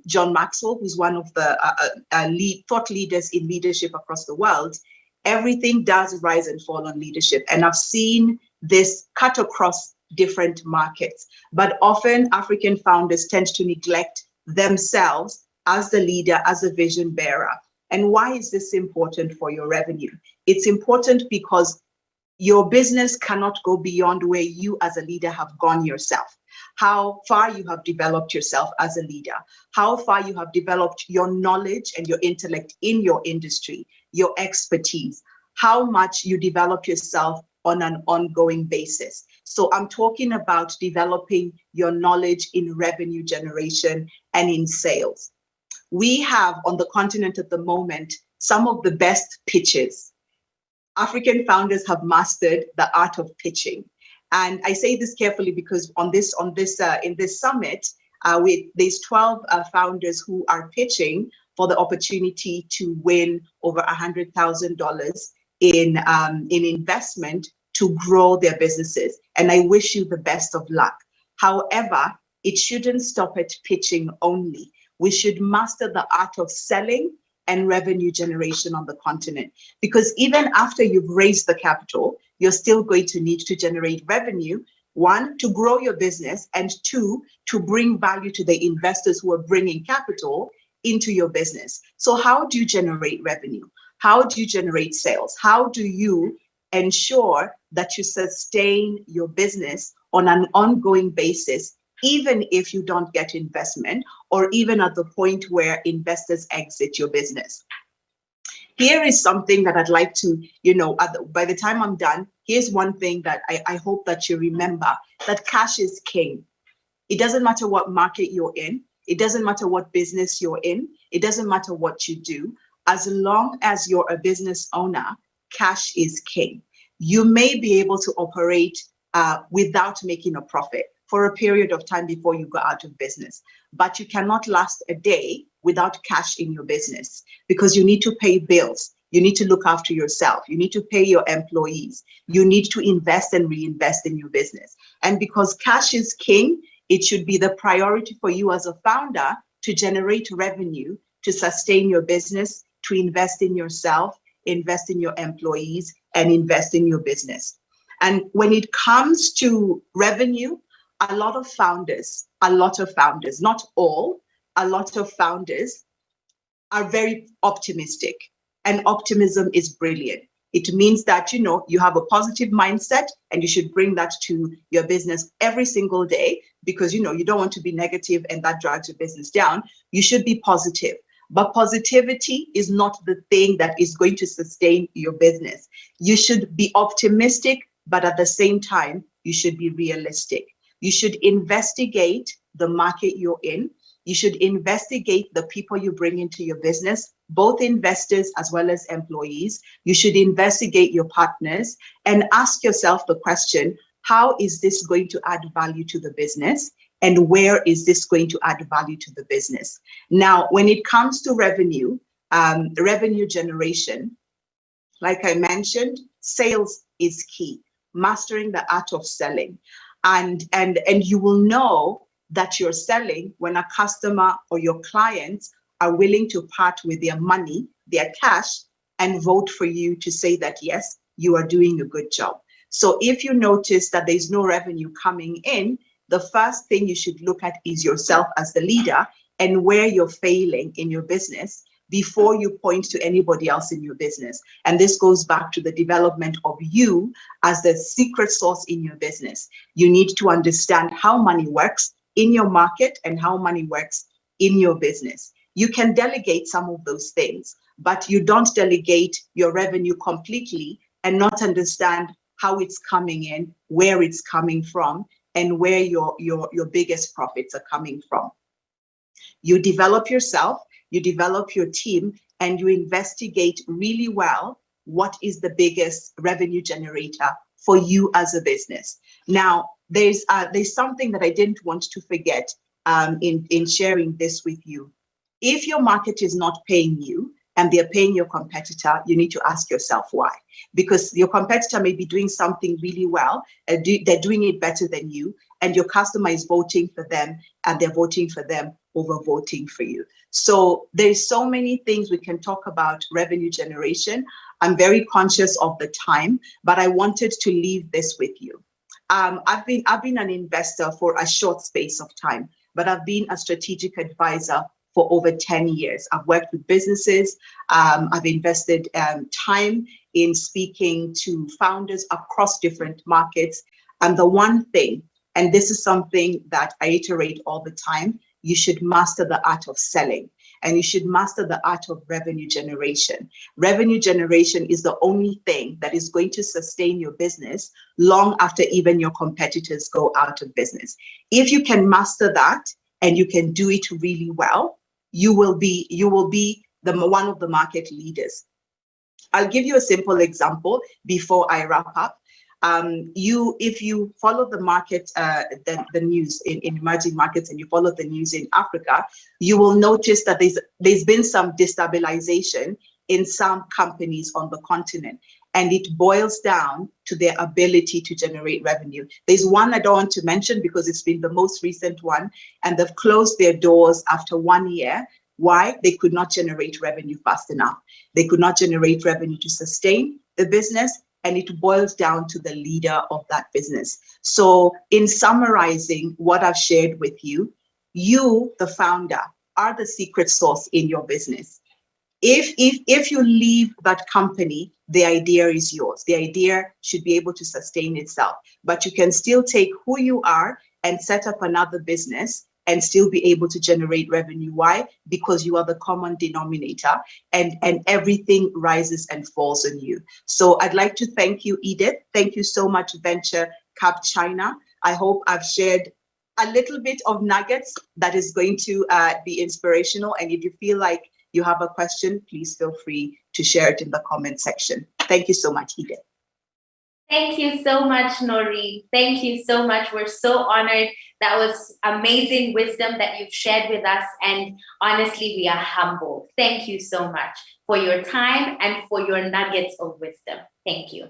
John Maxwell, who's one of the thought leaders in leadership across the world, everything does rise and fall on leadership. And I've seen this cut across different markets. But often African founders tend to neglect themselves as the leader, as a vision bearer. And why is this important for your revenue? It's important because your business cannot go beyond where you as a leader have gone yourself. How far you have developed yourself as a leader, how far you have developed your knowledge and your intellect in your industry, your expertise, how much you develop yourself on an ongoing basis. So I'm talking about developing your knowledge in revenue generation and in sales. We have on the continent at the moment some of the best pitches. African founders have mastered the art of pitching. And I say this carefully because in this summit, there's 12 founders who are pitching for the opportunity to win over $100,000 in investment to grow their businesses. And I wish you the best of luck. However, it shouldn't stop at pitching only. We should master the art of selling and revenue generation on the continent. Because even after you've raised the capital, you're still going to need to generate revenue, one, to grow your business, and two, to bring value to the investors who are bringing capital into your business. So how do you generate revenue? How do you generate sales? How do you ensure that you sustain your business on an ongoing basis, even if you don't get investment, or even at the point where investors exit your business? Here is something that I'd like to, by the time I'm done, here's one thing that I hope that you remember, that cash is king. It doesn't matter what market you're in. It doesn't matter what business you're in. It doesn't matter what you do. As long as you're a business owner, cash is king. You may be able to operate without making a profit for a period of time before you go out of business. But you cannot last a day without cash in your business, because you need to pay bills. You need to look after yourself. You need to pay your employees. You need to invest and reinvest in your business. And because cash is king, it should be the priority for you as a founder to generate revenue, to sustain your business, to invest in yourself, invest in your employees, and invest in your business. And when it comes to revenue, a lot of founders, not all, a lot of founders are very optimistic, and optimism is brilliant. It means that, you have a positive mindset, and you should bring that to your business every single day, because, you don't want to be negative and that drags your business down. You should be positive. But positivity is not the thing that is going to sustain your business. You should be optimistic, but at the same time, you should be realistic. You should investigate the market you're in. You should investigate the people you bring into your business, both investors as well as employees. You should investigate your partners and ask yourself the question, how is this going to add value to the business? And where is this going to add value to the business? Now, when it comes to revenue generation, like I mentioned, sales is key. Mastering the art of selling. And you will know that you're selling when a customer or your clients are willing to part with their money, their cash, and vote for you to say that, yes, you are doing a good job. So if you notice that there's no revenue coming in, the first thing you should look at is yourself as the leader and where you're failing in your business before you point to anybody else in your business. And this goes back to the development of you as the secret sauce in your business. You need to understand how money works in your market and how money works in your business. You can delegate some of those things, but you don't delegate your revenue completely and not understand how it's coming in, where it's coming from, and where your biggest profits are coming from. You develop yourself, you develop your team, and you investigate really well what is the biggest revenue generator for you as a business. Now, there's something that I didn't want to forget in sharing this with you. If your market is not paying you and they're paying your competitor, you need to ask yourself why. Because your competitor may be doing something really well, they're doing it better than you, and your customer is voting for them, and they're voting for them over voting for you. So there's so many things we can talk about revenue generation. I'm very conscious of the time, but I wanted to leave this with you. I've been an investor for a short space of time, but I've been a strategic advisor for over 10 years. I've worked with businesses. I've invested time in speaking to founders across different markets. And the one thing, and this is something that I iterate all the time, you should master the art of selling, and you should master the art of revenue generation. Revenue generation is the only thing that is going to sustain your business long after even your competitors go out of business. If you can master that and you can do it really well, you will be one of the market leaders. I'll give you a simple example before I wrap up. If you follow the market, the news in emerging markets, and you follow the news in Africa, you will notice that there's been some destabilization in some companies on the continent, and it boils down to their ability to generate revenue. There's one I don't want to mention because it's been the most recent one, and they've closed their doors after 1 year. Why? They could not generate revenue fast enough. They could not generate revenue to sustain the business, and it boils down to the leader of that business. So in summarizing what I've shared with you, you, the founder, are the secret sauce in your business. If you leave that company, the idea is yours. The idea should be able to sustain itself, but you can still take who you are and set up another business and still be able to generate revenue. Why? Because you are the common denominator, and everything rises and falls on you. So I'd like to thank you, Edith. Thank you so much, Venture Cap China. I hope I've shared a little bit of nuggets that is going to be inspirational. And if you feel like you have a question, please feel free to share it in the comment section. Thank you so much, Edith. Thank you so much, Nori. Thank you so much. We're so honored. That was amazing wisdom that you've shared with us. And honestly, we are humbled. Thank you so much for your time and for your nuggets of wisdom. Thank you.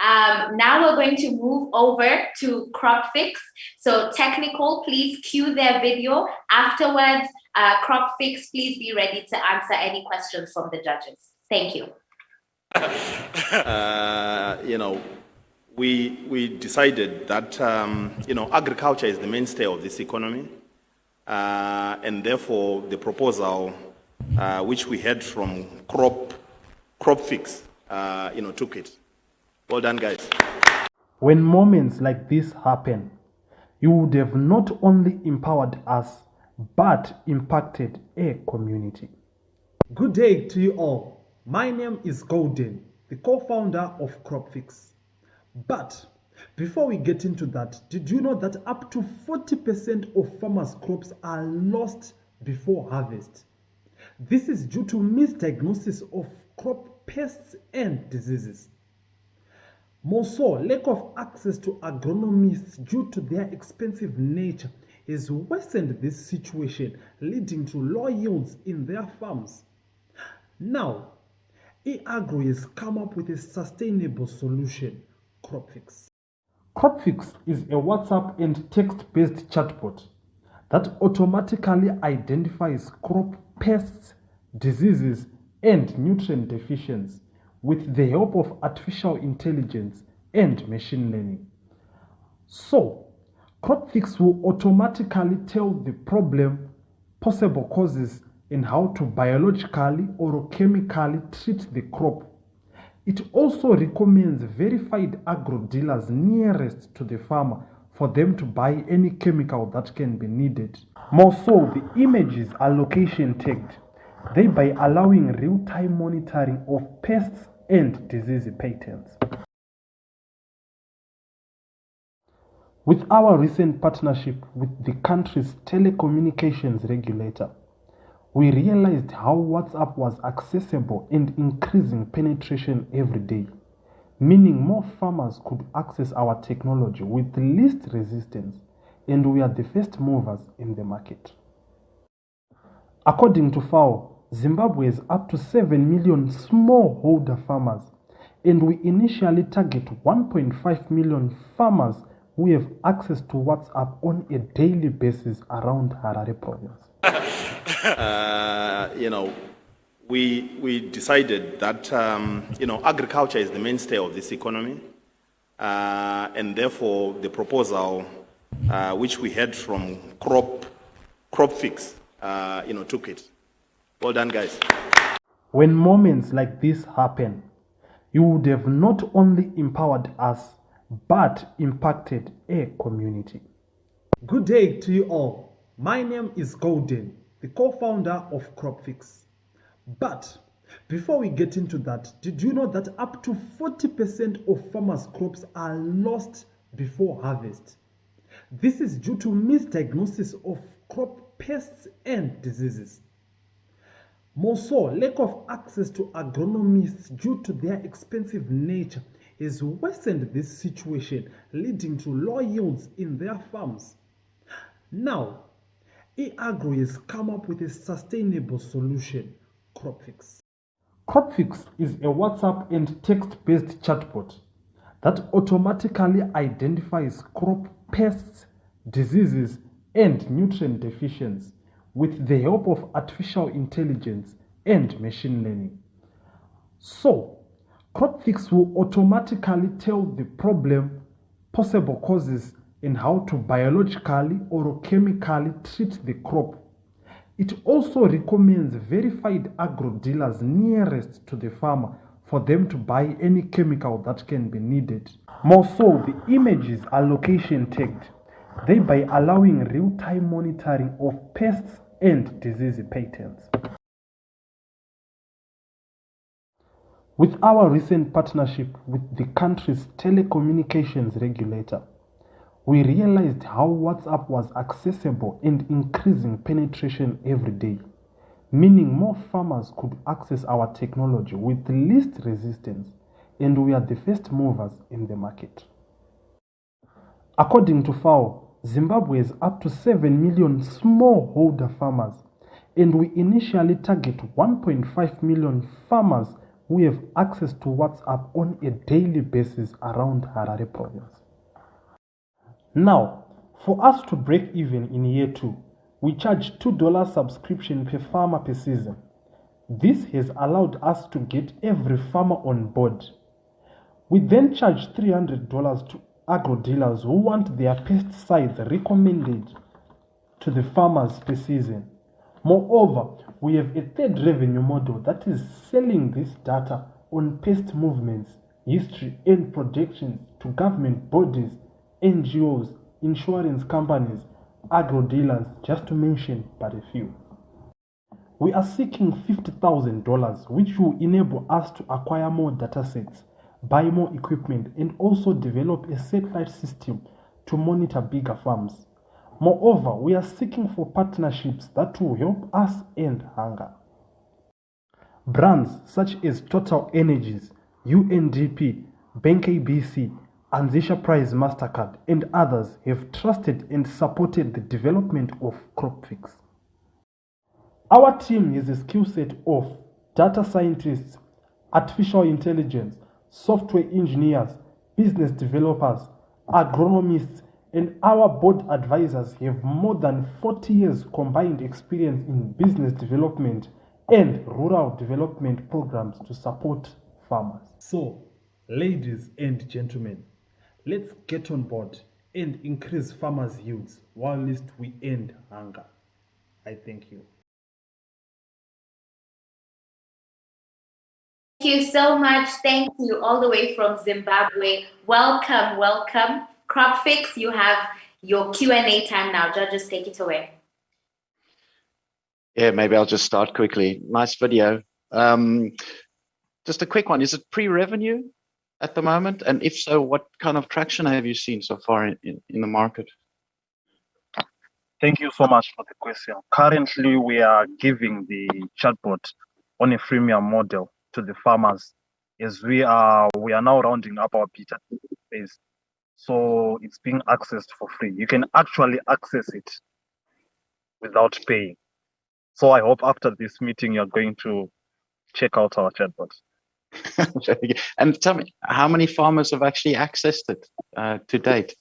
Now we're going to move over to Crop Fix. So technical, please cue their video. Afterwards, Crop Fix, please be ready to answer any questions from the judges. Thank you. We decided that agriculture is the mainstay of this economy, and therefore the proposal which we had from Crop Fix took it. Well done, guys. When moments like this happen, you would have not only empowered us but impacted a community. Good day to you all. My name is Golden, the co-founder of CropFix. But before we get into that, did you know that up to 40% of farmers' crops are lost before harvest? This is due to misdiagnosis of crop pests and diseases. More so, lack of access to agronomists due to their expensive nature has worsened this situation, leading to low yields in their farms. Now, eAgro has come up with a sustainable solution, CropFix. CropFix is a WhatsApp and text-based chatbot that automatically identifies crop pests, diseases, and nutrient deficiencies with the help of artificial intelligence and machine learning. So, CropFix will automatically tell the problem, possible causes, and how to biologically or chemically treat the crop. It also recommends verified agro dealers nearest to the farmer for them to buy any chemical that can be needed. More so, the images are location tagged, thereby allowing real-time monitoring of pests and disease patterns. With our recent partnership with the country's telecommunications regulator, we realized how WhatsApp was accessible and increasing penetration every day, meaning more farmers could access our technology with least resistance, and we are the first movers in the market. According to FAO, Zimbabwe has up to 7 million smallholder farmers, and we initially target 1.5 million farmers who have access to WhatsApp on a daily basis around Harare province. We decided that agriculture is the mainstay of this economy, and therefore the proposal which we had from crop fix, took it. Well done, guys. When moments like this happen, you would have not only empowered us, but impacted a community. Good day to you all. My name is Golden, the co-founder of CropFix. But before we get into that, did you know that up to 40% of farmers' crops are lost before harvest? This is due to misdiagnosis of crop pests and diseases. More so, lack of access to agronomists due to their expensive nature has worsened this situation, leading to low yields in their farms. Now, eAgro has come up with a sustainable solution, CropFix. CropFix is a WhatsApp and text-based chatbot that automatically identifies crop pests, diseases, and nutrient deficiencies with the help of artificial intelligence and machine learning. So, CropFix will automatically tell the problem, possible causes, and how to biologically or chemically treat the crop. It also recommends verified agro dealers nearest to the farmer for them to buy any chemical that can be needed. More so, the images are location tagged, thereby allowing real-time monitoring of pests and disease patterns. With our recent partnership with the country's telecommunications regulator, we realized how WhatsApp was accessible and increasing penetration every day, meaning more farmers could access our technology with least resistance, and we are the first movers in the market. According to FAO, Zimbabwe has up to 7 million smallholder farmers, and we initially target 1.5 million farmers who have access to WhatsApp on a daily basis around Harare province. Now, for us to break even in year 2, we charge $2 subscription per farmer per season. This has allowed us to get every farmer on board. We then charge $300 to agro dealers who want their pesticides recommended to the farmers per season. Moreover, we have a third revenue model that is selling this data on pest movements, history, and projections to government bodies, NGOs, insurance companies, agro dealers, just to mention but a few. We are seeking $50,000, which will enable us to acquire more datasets, buy more equipment, and also develop a satellite system to monitor bigger farms. Moreover, we are seeking for partnerships that will help us end hunger. Brands such as Total Energies, UNDP, Bank ABC, Anzisha Prize MasterCard, and others have trusted and supported the development of CropFix. Our team has a skill set of data scientists, artificial intelligence, software engineers, business developers, agronomists, and our board advisors have more than 40 years combined experience in business development and rural development programs to support farmers. So, ladies and gentlemen, let's get on board and increase farmers' yields whilst we end hunger. I thank you. Thank you so much. Thank you all the way from Zimbabwe. Welcome, welcome. CropFix, you have your Q&A time now. Judges, take it away. Yeah, maybe I'll just start quickly. Nice video. Just a quick one. Is it pre-revenue at the moment? And if so, what kind of traction have you seen so far in the market? Thank you so much for the question. Currently, we are giving the chatbot on a freemium model to the farmers, as we are now rounding up our beta phase. So it's being accessed for free. You can actually access it without paying. So I hope after this meeting, you're going to check out our chatbot. And tell me, how many farmers have actually accessed it to date?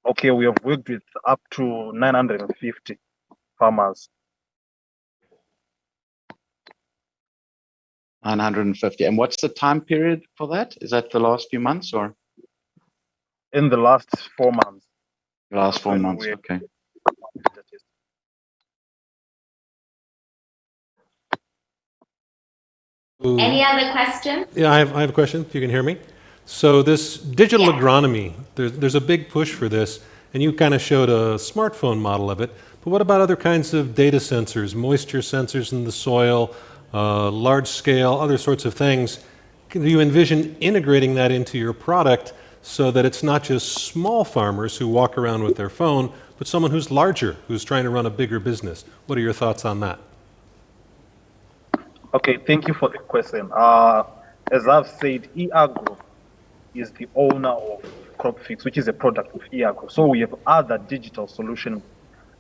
Okay, we have worked with up to 950 farmers. 950. And what's the time period for that? Is that the last few months or? In the last 4 months. Last 4 months, okay. Any other questions? Yeah, I have a question, if you can hear me. So this digital agronomy, there's a big push for this, and you kind of showed a smartphone model of it, but what about other kinds of data sensors, moisture sensors in the soil, large scale, other sorts of things? Do you envision integrating that into your product so that it's not just small farmers who walk around with their phone, but someone who's larger, who's trying to run a bigger business? What are your thoughts on that? Okay, thank you for the question. As I've said, eAgro is the owner of CropFix, which is a product of eAgro. So we have other digital solution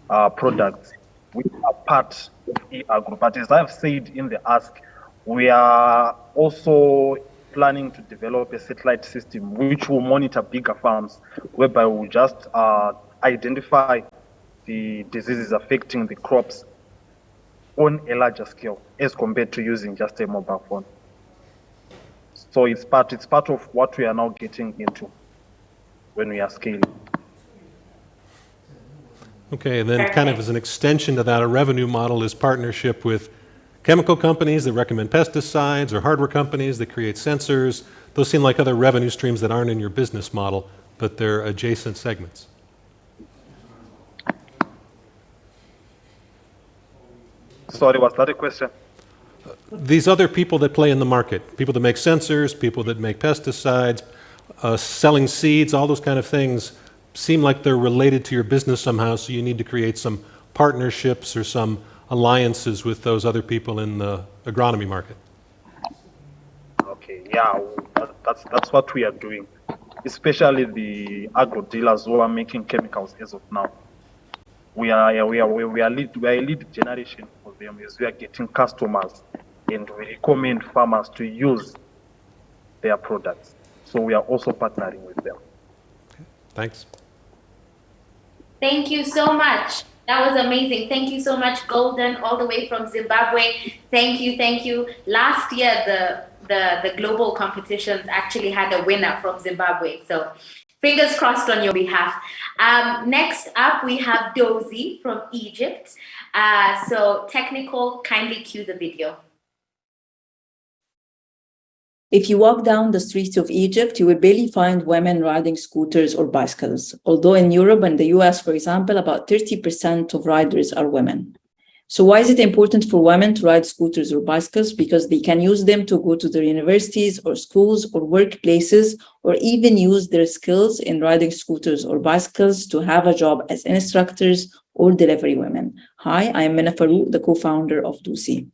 products which are part of eAgro. But as I've said in the ask, we are also planning to develop a satellite system which will monitor bigger farms, whereby we'll just identify the diseases affecting the crops on a larger scale as compared to using just a mobile phone. So it's part of what we are now getting into when we are scaling. Okay, and then kind of as an extension to that, a revenue model is partnership with chemical companies that recommend pesticides or hardware companies that create sensors. Those seem like other revenue streams that aren't in your business model, but they're adjacent segments. Sorry, was that a question? These other people that play in the market, people that make sensors, people that make pesticides, selling seeds, all those kind of things seem like they're related to your business somehow, so you need to create some partnerships or some alliances with those other people in the agronomy market. Okay, yeah, that's what we are doing, especially the agro dealers who are making chemicals as of now. We are a lead generation for them as we are getting customers, and we recommend farmers to use their products. So we are also partnering with them. Okay, thanks. Thank you so much. That was amazing. Thank you so much, Golden, all the way from Zimbabwe. Thank you, thank you. Last year, the global competitions actually had a winner from Zimbabwe. So fingers crossed on your behalf. Next up, we have Dosy from Egypt. So technical, kindly cue the video. If you walk down the streets of Egypt, you will barely find women riding scooters or bicycles. Although in Europe and the US, for example, about 30% of riders are women. So why is it important for women to ride scooters or bicycles? Because they can use them to go to their universities or schools or workplaces, or even use their skills in riding scooters or bicycles to have a job as instructors or delivery women. Hi, I am Menna Farouk, the co-founder of Dosy.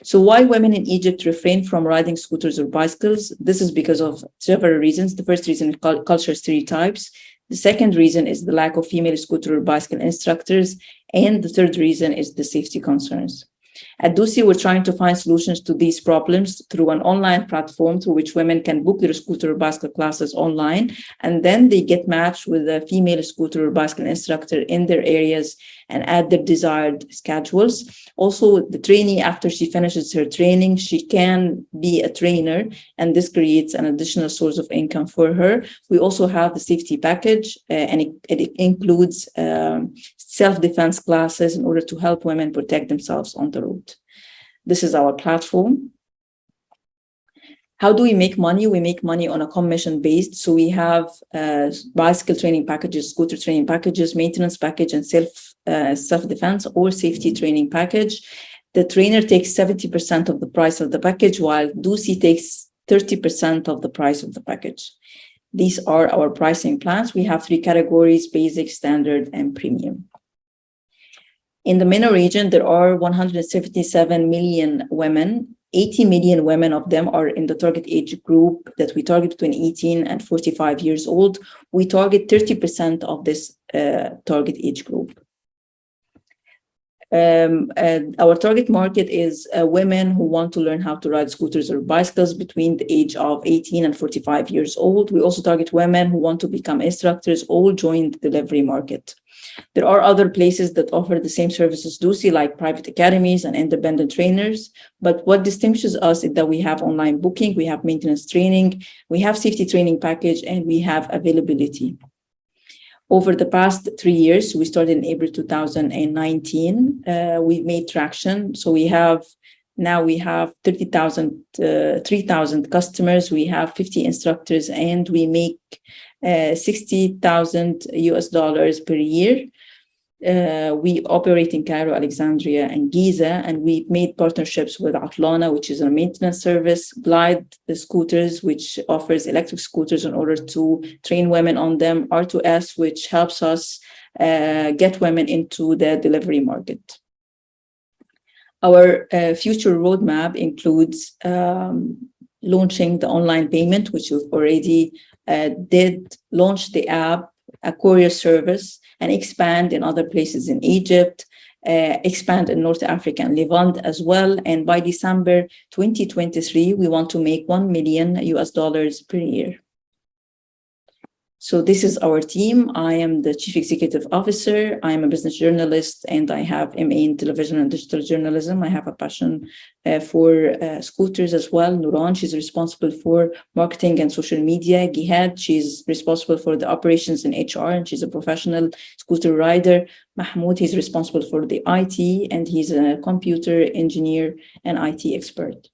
So why women in Egypt refrain from riding scooters or bicycles? This is because of several reasons. The first reason is cultural stereotypes. The second reason is the lack of female scooter or bicycle instructors. And the third reason is the safety concerns. At Dosy, we're trying to find solutions to these problems through an online platform through which women can book their scooter or bicycle classes online, and then they get matched with a female scooter or bicycle instructor in their areas and at their desired schedules. Also, the trainee, after she finishes her training, she can be a trainer, and this creates an additional source of income for her. We also have the safety package, and it includes self-defense classes in order to help women protect themselves on the road. This is our platform. How do we make money? We make money on a commission based. So we have bicycle training packages, scooter training packages, maintenance package, and self-defense or safety training package. The trainer takes 70% of the price of the package, while Dosy takes 30% of the price of the package. These are our pricing plans. We have 3 categories: basic, standard, and premium. In the MENA region, there are 177 million women. 80 million women of them are in the target age group that we target between 18 and 45 years old. We target 30% of this target age group. Our target market is women who want to learn how to ride scooters or bicycles between the age of 18 and 45 years old. We also target women who want to become instructors, all join the delivery market. There are other places that offer the same services Dosy, like private academies and independent trainers. But what distinguishes us is that we have online booking, we have maintenance training, we have safety training package, and we have availability. Over the past 3 years, we started in April 2019. We've made traction. So we have 3,000 customers. We have 50 instructors, and we make $60,000 per year. We operate in Cairo, Alexandria, and Giza, and we've made partnerships with Atlana, which is a maintenance service, Glide the Scooters, which offers electric scooters in order to train women on them, R2S, which helps us get women into the delivery market. Our future roadmap includes launching the online payment, which we've already did launch the app, a courier service, and expand in other places in Egypt, expand in North Africa and Levant as well. And by December 2023, we want to make $1 million per year. So this is our team. I am the Chief Executive Officer. I am a business journalist, and I have MA in television and digital journalism. I have a passion for scooters as well. Nuran, she's responsible for marketing and social media. Gihad, she's responsible for the operations in HR, and she's a professional scooter rider. Mahmoud, he's responsible for the IT, and he's a computer engineer and IT expert.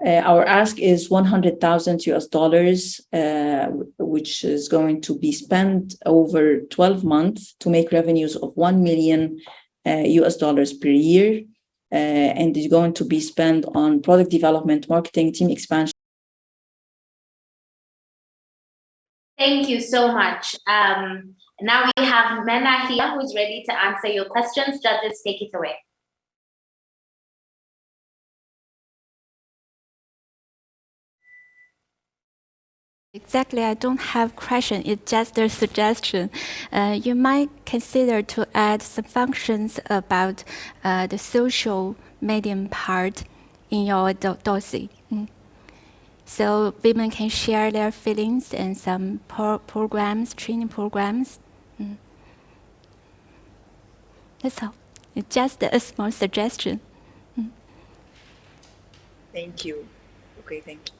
Our ask is $100,000, which is going to be spent over 12 months to make revenues of $1 million per year, and is going to be spent on product development, marketing, team expansion. Thank you so much. Now we have Menna here, who's ready to answer your questions. Judges, take it away. Exactly, I don't have question, it's just a suggestion. You might consider to add some functions about the social medium part in your Dosy. So women can share their feelings and some programs, training programs. That's all. It's just a small suggestion. Thank you. Okay, thank you.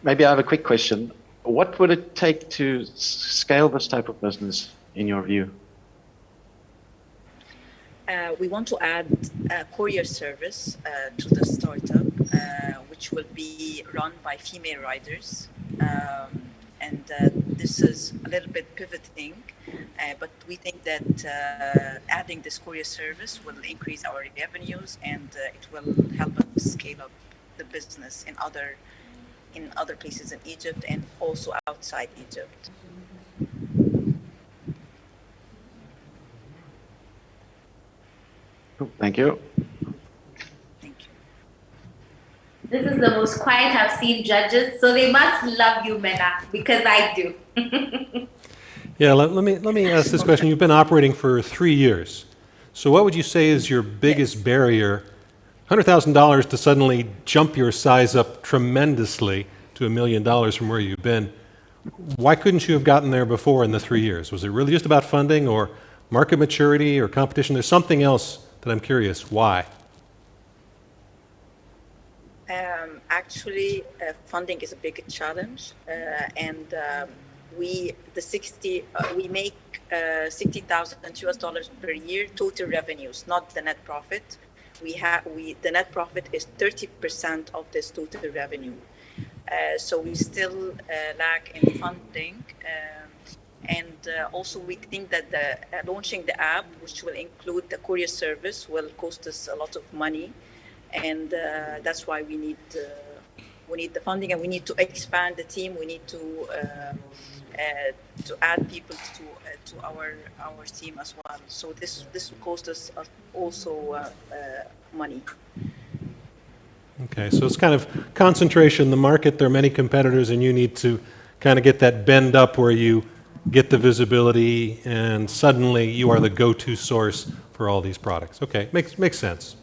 Maybe I have a quick question. What would it take to scale this type of business, in your view? We want to add a courier service to the startup, which will be run by female riders. And this is a little bit pivoting, but we think that adding this courier service will increase our revenues, and it will help us scale up the business in other places in Egypt and also outside Egypt. Thank you. This is the most quiet I've seen judges, so they must love you, Menna, because I do. Yeah, let me ask this question. You've been operating for 3 years. So what would you say is your biggest barrier? $100,000 to suddenly jump your size up tremendously to $1 million from where you've been. Why couldn't you have gotten there before in the 3 years? Was it really just about funding or market maturity or competition? There's something else that I'm curious. Why? Actually, funding is a big challenge, and we make $60,000 per year total revenues, not the net profit. The net profit is 30% of this total revenue. So we still lack in funding, and also we think that launching the app, which will include the courier service, will cost us a lot of money, and that's why we need the funding, and we need to expand the team. We need to add people to our team as well. So this will cost us also money. Okay, so it's kind of concentration in the market. There are many competitors, and you need to kind of get that bend up where you get the visibility, and suddenly you are the go-to source for all these products. Okay, makes sense.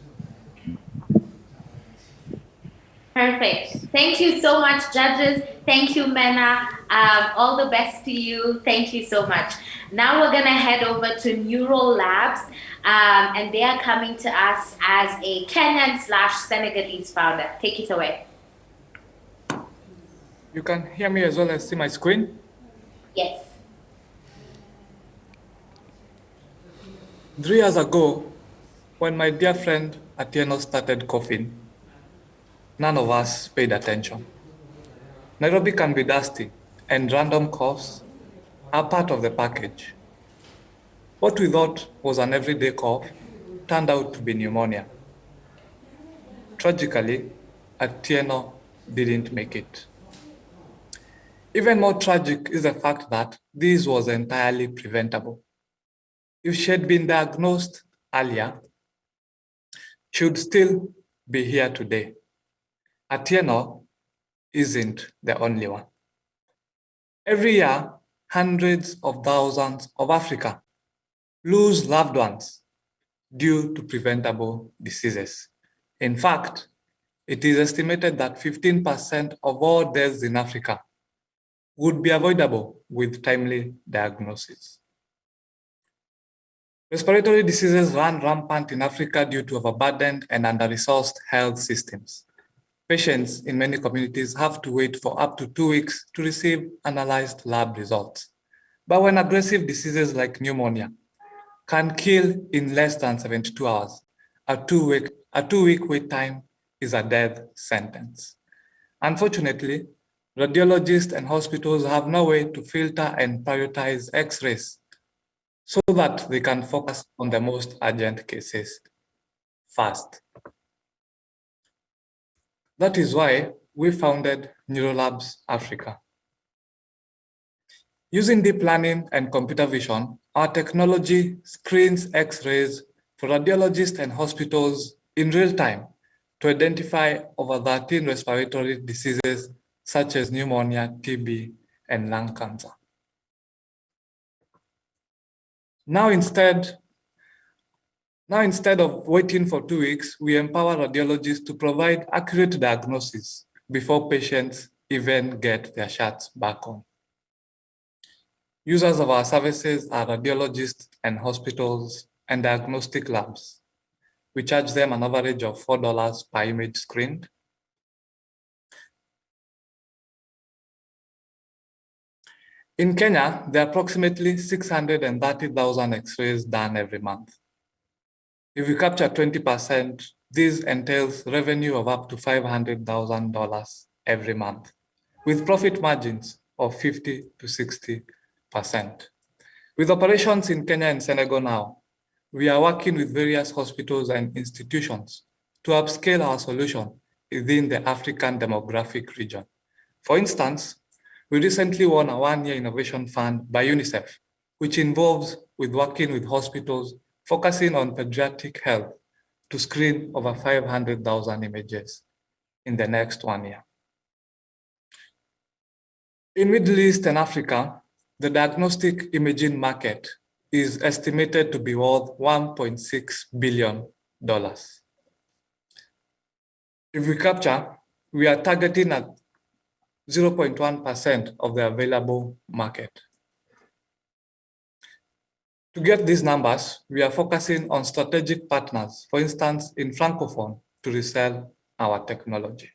Perfect. Thank you so much, judges. Thank you, Menna. All the best to you. Thank you so much. Now we're going to head over to Neural Labs, and they are coming to us as a Kenyan/Senegalese founder. Take it away. You can hear me as well as see my screen? Yes. 3 years ago, when my dear friend Atieno started coughing, none of us paid attention. Nairobi can be dusty, and random coughs are part of the package. What we thought was an everyday cough turned out to be pneumonia. Tragically, Atieno didn't make it. Even more tragic is the fact that this was entirely preventable. If she had been diagnosed earlier, she would still be here today. Atieno isn't the only one. Every year, hundreds of thousands of Africa lose loved ones due to preventable diseases. In fact, it is estimated that 15% of all deaths in Africa would be avoidable with timely diagnosis. Respiratory diseases run rampant in Africa due to overburdened and under-resourced health systems. Patients in many communities have to wait for up to 2 weeks to receive analyzed lab results. But when aggressive diseases like pneumonia can kill in less than 72 hours, a two-week wait time is a death sentence. Unfortunately, radiologists and hospitals have no way to filter and prioritize X-rays so that they can focus on the most urgent cases first. That is why we founded Neurolabs Africa. Using deep learning and computer vision, our technology screens X-rays for radiologists and hospitals in real time to identify over 13 respiratory diseases such as pneumonia, TB, and lung cancer. Now instead of waiting for 2 weeks, we empower radiologists to provide accurate diagnosis before patients even get their shots back on. Users of our services are radiologists and hospitals and diagnostic labs. We charge them an average of $4 per image screened. In Kenya, there are approximately 630,000 X-rays done every month. If we capture 20%, this entails revenue of up to $500,000 every month, with profit margins of 50 to 60%. With operations in Kenya and Senegal now, we are working with various hospitals and institutions to upscale our solution within the African demographic region. For instance, we recently won a 1-year innovation fund by UNICEF, which involves working with hospitals focusing on pediatric health to screen over 500,000 images in the next 1 year. In Middle East and Africa, the diagnostic imaging market is estimated to be worth $1.6 billion. If we capture, we are targeting at 0.1% of the available market. To get these numbers, we are focusing on strategic partners, for instance, in Francophone, to resell our technology.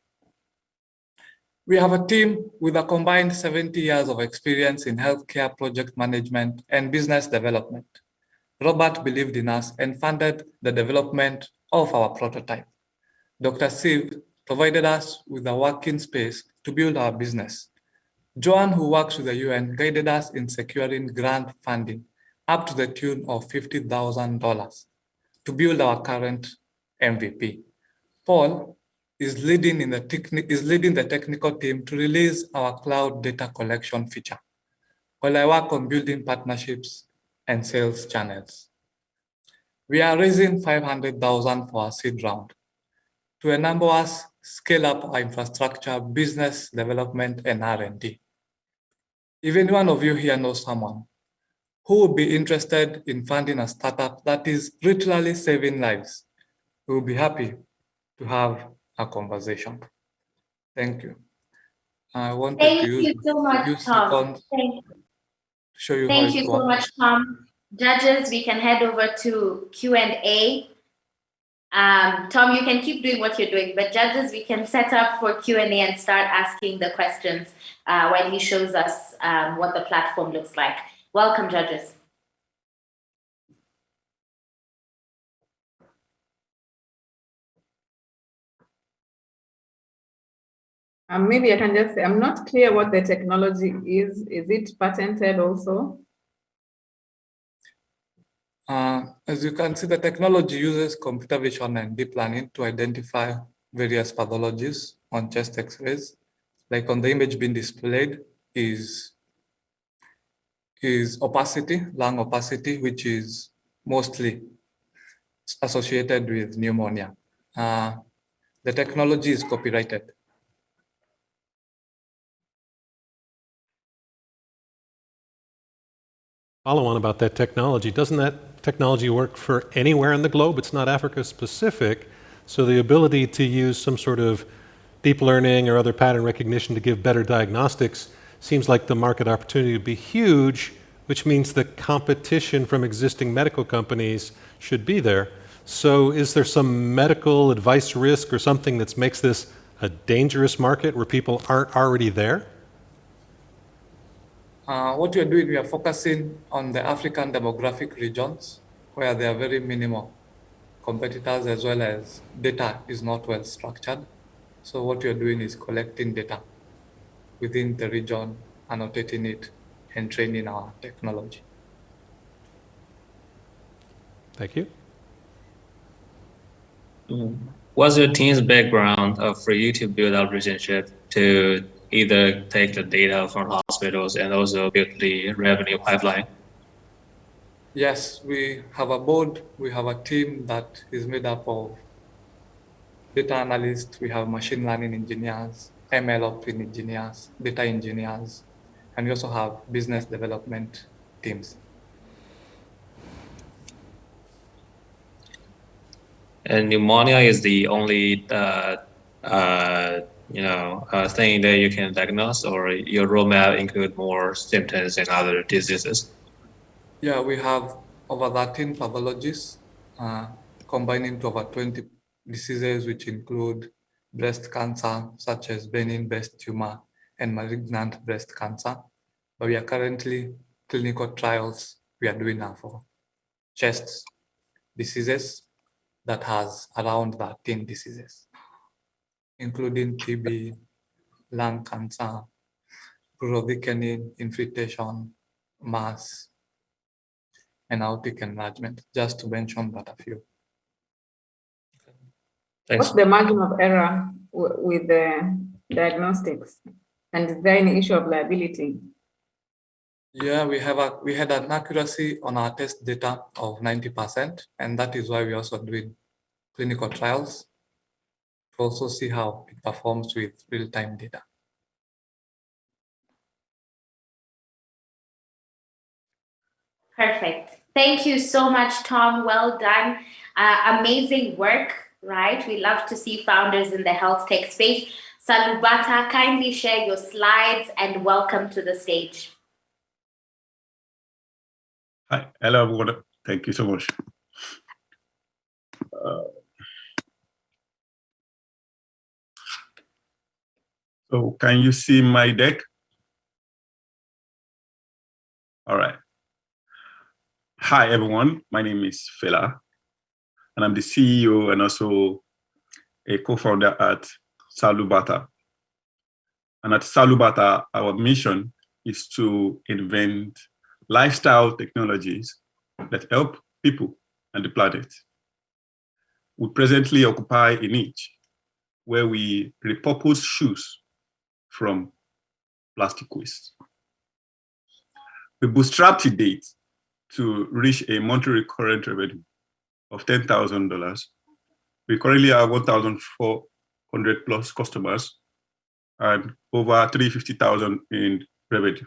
We have a team with a combined 70 years of experience in healthcare project management and business development. Robert believed in us and funded the development of our prototype. Dr. Siv provided us with a working space to build our business. Joan, who works with the UN, guided us in securing grant funding up to the tune of $50,000 to build our current MVP. Paul is leading the technical team to release our cloud data collection feature, while I work on building partnerships and sales channels. We are raising $500,000 for our seed round to enable us scale up our infrastructure, business development, and R&D. If any one of you here knows someone who will be interested in funding a startup that is literally saving lives, we will be happy to have a conversation. Thank you. I wanted Thank to use you so much, a few Tom. seconds Thank to show you how Thank it you so works. much, Tom. Judges, we can head over to Q&A. Tom, you can keep doing what you're doing, but judges, we can set up for Q&A and start asking the questions when he shows us what the platform looks like. Welcome, judges. Maybe I can just say, I'm not clear what the technology is. Is it patented also? As you can see, the technology uses computer vision and deep learning to identify various pathologies on chest X-rays. Like on the image being displayed is opacity, lung opacity, which is mostly associated with pneumonia. The technology is copyrighted. Follow on about that technology. Doesn't that technology work for anywhere in the globe? It's not Africa specific. So the ability to use some sort of deep learning or other pattern recognition to give better diagnostics seems like the market opportunity would be huge, which means the competition from existing medical companies should be there. So is there some medical advice risk or something that makes this a dangerous market where people aren't already there? What we are doing, we are focusing on the African demographic regions where there are very minimal competitors, as well as data is not well structured. So what we are doing is collecting data within the region, annotating it, and training our technology. Thank you. What's your team's background for you to build a relationship to either take the data from hospitals and also build the revenue pipeline? Yes, we have a board, we have a team that is made up of data analysts, we have machine learning engineers, MLOps engineers, data engineers, and we also have business development teams. And pneumonia is the only thing that you can diagnose, or your roadmap include more symptoms and other diseases? Yeah, we have over 13 pathologies, combining to over 20 diseases, which include breast cancer, such as benign breast tumor and malignant breast cancer. But we are currently clinical trials we are doing now for chest diseases that has around 13 diseases, including TB, lung cancer, pleural thickening, infiltration, mass, and aortic enlargement, just to mention but a few. Thanks. What's the margin of error with the diagnostics? And is there any issue of liability? Yeah, we had an accuracy on our test data of 90%, and that is why we're also doing clinical trials to also see how it performs with real-time data. Perfect. Thank you so much, Tom. Well done. Amazing work, right? We love to see founders in the health tech space. SALUBATA, kindly share your slides and welcome to the stage. Hi, hello everyone. Thank you so much. So can you see my deck? All right. Hi everyone, my name is Fela, and I'm the CEO and also a co-founder at SALUBATA. And at SALUBATA, our mission is to invent lifestyle technologies that help people and the planet. We presently occupy a niche where we repurpose shoes from plastic waste. We bootstrapped to date to reach a monthly recurrent revenue of $10,000. We currently have 1,400 plus customers and over 350,000 in revenue.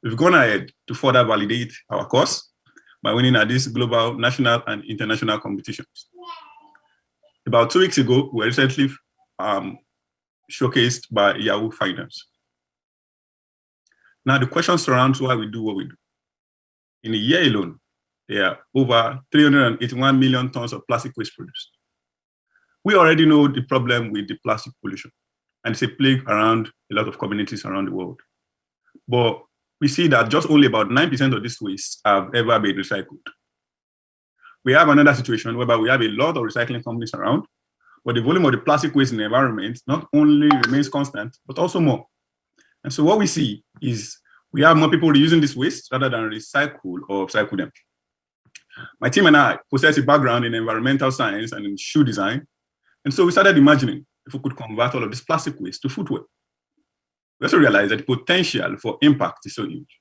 We've gone ahead to further validate our course by winning at these global, national, and international competitions. About 2 weeks ago, we were recently showcased by Yahoo Finance. Now, the question surrounds why we do what we do. In a year alone, there are over 381 million tons of plastic waste produced. We already know the problem with the plastic pollution, and it's a plague around a lot of communities around the world. But we see that just only about 9% of this waste have ever been recycled. We have another situation whereby we have a lot of recycling companies around, but the volume of the plastic waste in the environment not only remains constant, but also more. And so what we see is we have more people reusing this waste rather than recycle or upcycle them. My team and I possess a background in environmental science and in shoe design. And so we started imagining if we could convert all of this plastic waste to footwear. We also realized that the potential for impact is so huge.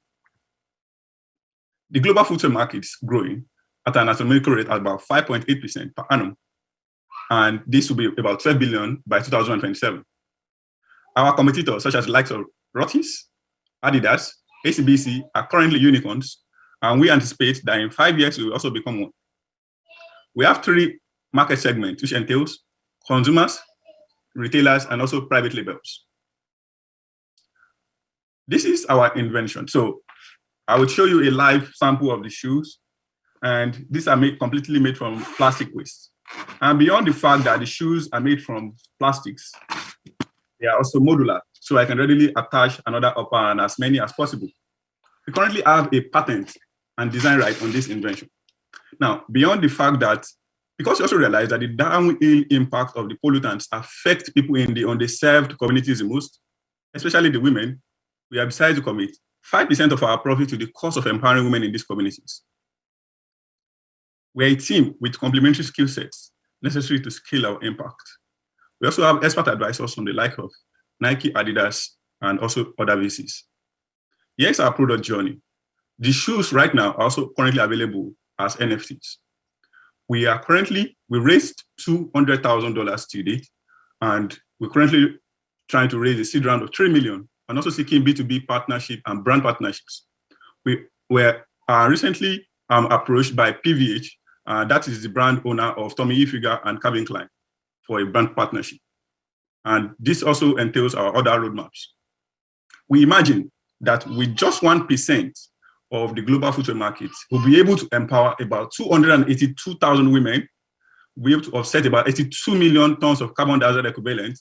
The global footwear market is growing at an astronomical rate at about 5.8% per annum. And this will be about 12 billion by 2027. Our competitors, such as the likes of Rothy's, Adidas, ACBC, are currently unicorns, and we anticipate that in 5 years, we will also become one. We have 3 market segments, which entails consumers, retailers, and also private labels. This is our invention. So I will show you a live sample of the shoes, and these are completely made from plastic waste. And beyond the fact that the shoes are made from plastics, they are also modular, so I can readily attach another upper and as many as possible. We currently have a patent and design right on this invention. Now, beyond the fact that, because we also realize that the downhill impact of the pollutants affect people in the underserved communities the most, especially the women, we have decided to commit 5% of our profit to the cost of empowering women in these communities. We're a team with complementary skill sets necessary to scale our impact. We also have expert advisors from the like of Nike, Adidas, and also other VCs. Here's our product journey. The shoes right now are also currently available as NFTs. We raised $200,000 to date, and we're currently trying to raise a seed round of 3 million, and also seeking B2B partnership and brand partnerships. We were recently approached by PVH, that is the brand owner of Tommy Hilfiger and Calvin Klein, for a brand partnership. And this also entails our other roadmaps. We imagine that with just 1% of the global footwear market, we'll be able to empower about 282,000 women, we'll be able to offset about 82 million tons of carbon dioxide equivalent.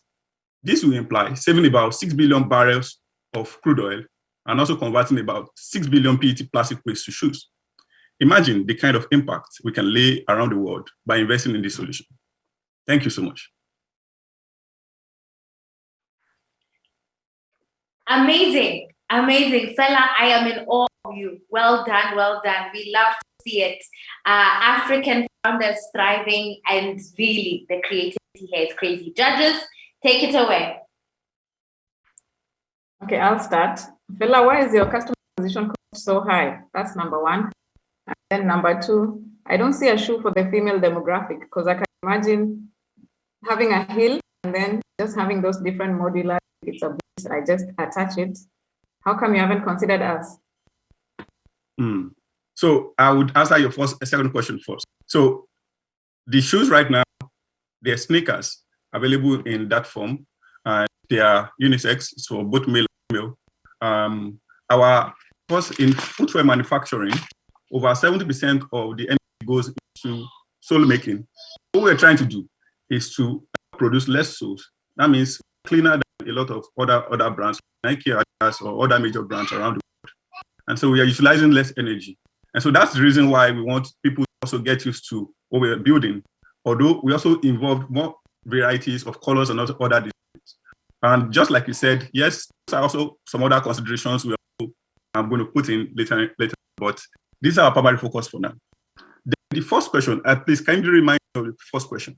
This will imply saving about 6 billion barrels of crude oil and also converting about 6 billion PET plastic waste to shoes. Imagine the kind of impact we can lay around the world by investing in this solution. Thank you so much. Amazing, amazing. Fela, I am in awe of you. Well done, well done. We love to see it. African founders thriving, and really the creativity here is crazy. Judges, take it away. Okay, I'll start. Fela, why is your customer acquisition cost so high? That's number one. And then number two, I don't see a shoe for the female demographic, because I can imagine having a heel and then just having those different modular bits of this. I just attach it. How come you haven't considered us? So I would answer your second question first. So the shoes right now, they're sneakers available in that form. They are unisex, so both male and female. Our cost in footwear manufacturing, over 70% of the energy goes into sole making. What we're trying to do is to produce less soles. That means cleaner than a lot of other brands, Nike, Adidas, or other major brands around the world. And so we are utilizing less energy. And so that's the reason why we want people to also get used to what we're building. Although we also involve more varieties of colors and other designs. And just like you said, yes, there are also some other considerations I'm going to put in later, but these are our primary focus for now. The first question, please kindly remind me of the first question.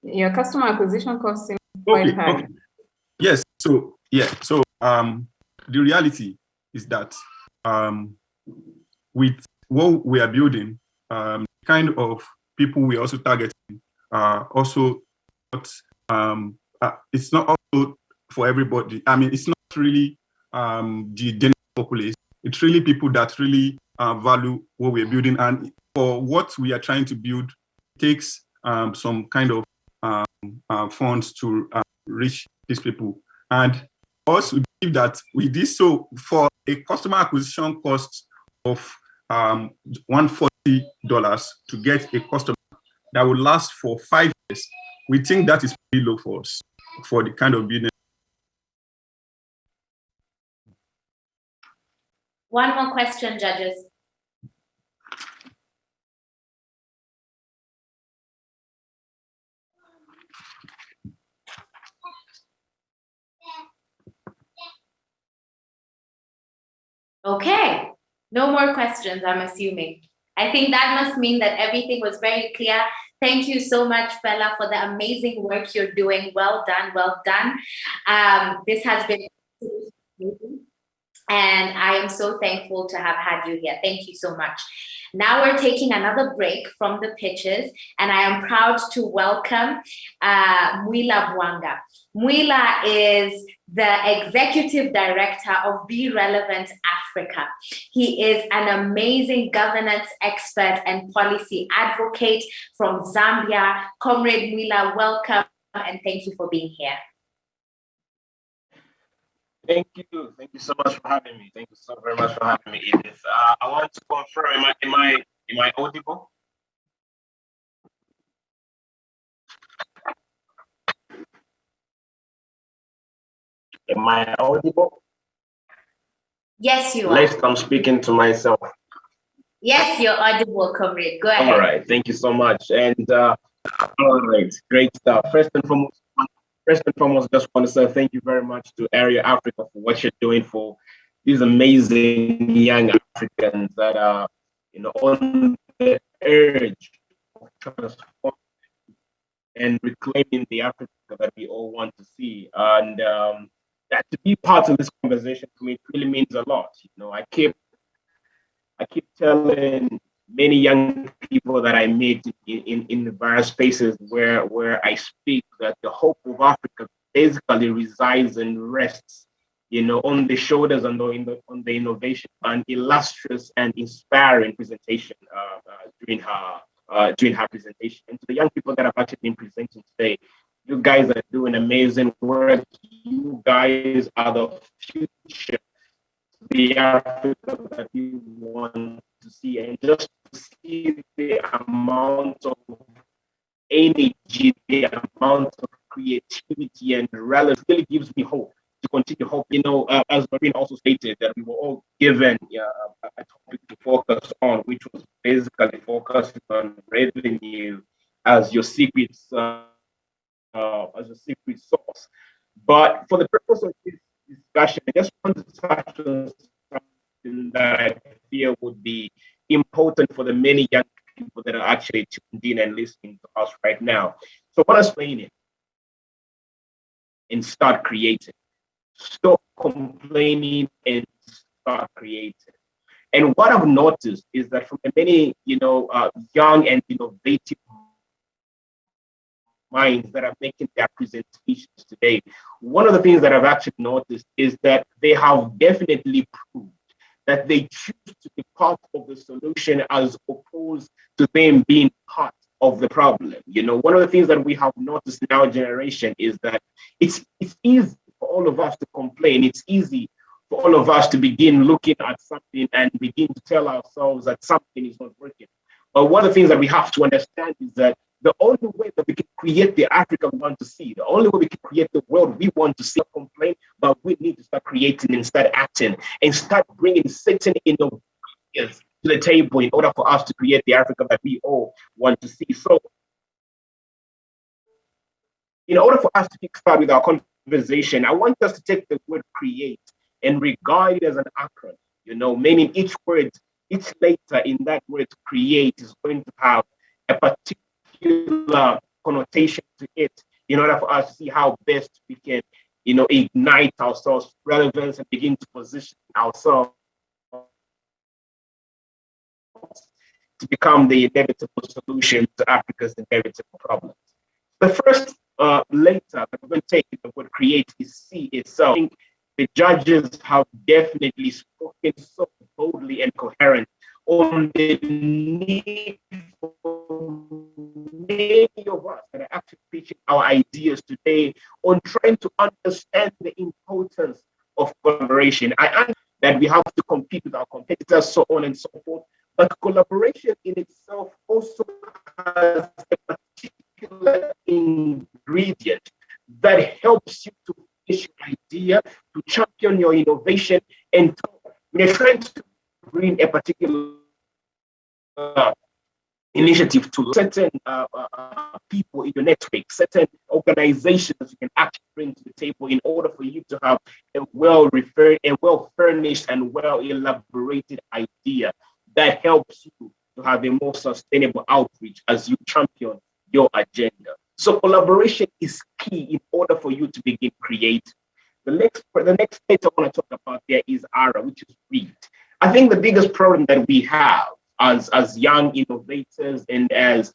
Your customer acquisition cost seems quite high. Okay. Yes, so the reality is that with what we are building, kind of people we are also targeting also not, it's not also for everybody. I mean, it's not really the populace. It's really people that really value what we're building. And for what we are trying to build, it takes some kind of funds to reach these people. And also, we believe that we did so for a customer acquisition cost of $140 to get a customer that will last for 5 years. We think that is pretty low for us, for the kind of business. One more question, judges. Okay, no more questions, I'm assuming. I think that must mean that everything was very clear. Thank you so much, Fela, for the amazing work you're doing. Well done, well done. This has been amazing, and I am so thankful to have had you here. Thank you so much. Now we're taking another break from the pitches, and I am proud to welcome Mwila Bwanga. Mwila is the Executive Director of Be Relevant Africa. He is an amazing governance expert and policy advocate from Zambia. Comrade Mwila, welcome, and thank you for being here. Thank you. Thank you so much for having me. Thank you so very much for having me, Edith. I want to confirm, am I audible? Am I audible? Yes, you are. At least I'm speaking to myself. Yes, you're audible, comrade. Go ahead. All right. Thank you so much. And all right, great stuff. First and foremost, just want to say thank you very much to Area Africa for what you're doing for these amazing young Africans that are, on the urge of transforming and reclaiming the Africa that we all want to see. And that to be part of this conversation for me, it really means a lot. I keep telling many young people that I meet in the various spaces where I speak that the hope of Africa basically resides and rests, on the shoulders and on the innovation and illustrious and inspiring presentation during her presentation. And to the young people that have actually been presenting today, you guys are doing amazing work. You guys are the future, the Africa that you want to see, and just to see the amount of energy, the amount of creativity and relevance really gives me hope to continue hope. As Marine also stated, that we were all given a topic to focus on, which was basically focusing on revenue as your secret source. But for the purpose of this discussion, I just want to touch on something that I feel would be important for the many young people that are actually tuned in and listening to us right now. So what I'm saying is, and start creating. Stop complaining and start creating. And what I've noticed is that from the many, young and innovative minds that are making their presentations today, one of the things that I've actually noticed is that they have definitely proved that they choose to be part of the solution as opposed to them being part of the problem. One of the things that we have noticed in our generation is that it's easy for all of us to complain. It's easy for all of us to begin looking at something and begin to tell ourselves that something is not working. But one of the things that we have to understand is that the only way that we can create the Africa we want to see, the only way we can create the world we want to see, complain, but we need to start creating and start acting and start bringing certain innovations to the table in order for us to create the Africa that we all want to see. So, in order for us to kickstart with our conversation, I want us to take the word create and regard it as an acronym, meaning each word, each letter in that word create is going to have a particular connotation to it in order for us to see how best we can, ignite ourselves relevance and begin to position ourselves to become the inevitable solution to Africa's inevitable problems. The first letter that we're going to take in the word create is C itself. the judges have definitely spoken so boldly and coherent on the need for many of us that are actually pitching our ideas today on trying to understand the importance of collaboration. I understand that we have to compete with our competitors, so on and so forth, but collaboration in itself also has a particular ingredient that helps you to finish your idea, to champion your innovation, and to, when you're trying to bring a particular initiative to certain people in your network, certain organizations you can actually bring to the table in order for you to have a well-furnished and well-elaborated idea that helps you to have a more sustainable outreach as you champion your agenda. So collaboration is key in order for you to begin creating. The next state I want to talk about there is ARA, which is read. I think the biggest problem that we have as young innovators and as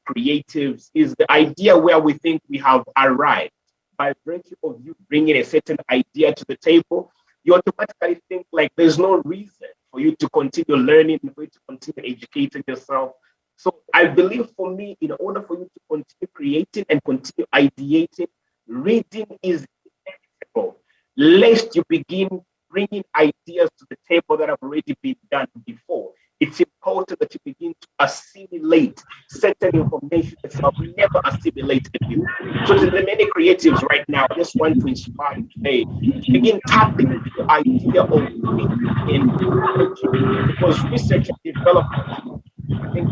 creatives is the idea where we think we have arrived. By virtue of you bringing a certain idea to the table, you automatically think like there's no reason for you to continue learning, for you to continue educating yourself. So I believe for me, in order for you to continue creating and continue ideating, reading is inevitable, lest you begin bringing ideas to the table that have already been done before. It's important that you begin to assimilate certain information that you have never assimilated before. So to the many creatives right now, I just want to inspire you today to begin tapping into the idea of reading and researching, because research and development, I think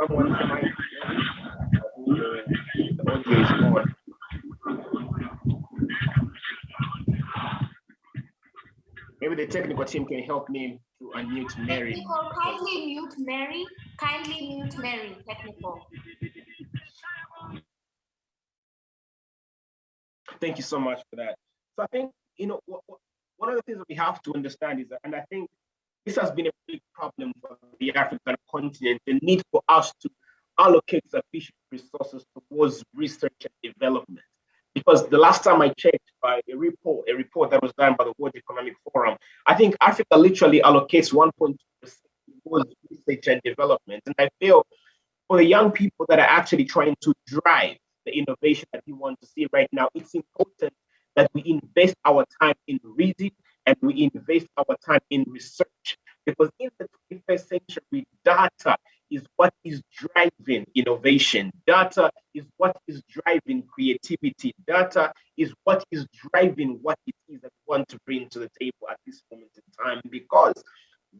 someone might the audio is on. Maybe the technical team can help me to unmute Mary. Technical, kindly mute Mary. Kindly mute Mary, technical. Thank you so much for that. So I think, one of the things that we have to understand is that, and I think this has been a big problem for the African continent, the need for us to allocate sufficient resources towards research and development. Because the last time I checked by a report that was done by the World Economic Forum, I think Africa literally allocates 1.2% towards research and development. And I feel for the young people that are actually trying to drive the innovation that we want to see right now, it's important that we invest our time in reading and we invest our time in research. Because in the 21st century, data is what is driving innovation. Data is what is driving creativity. Data is what is driving what it is that we want to bring to the table at this moment in time. Because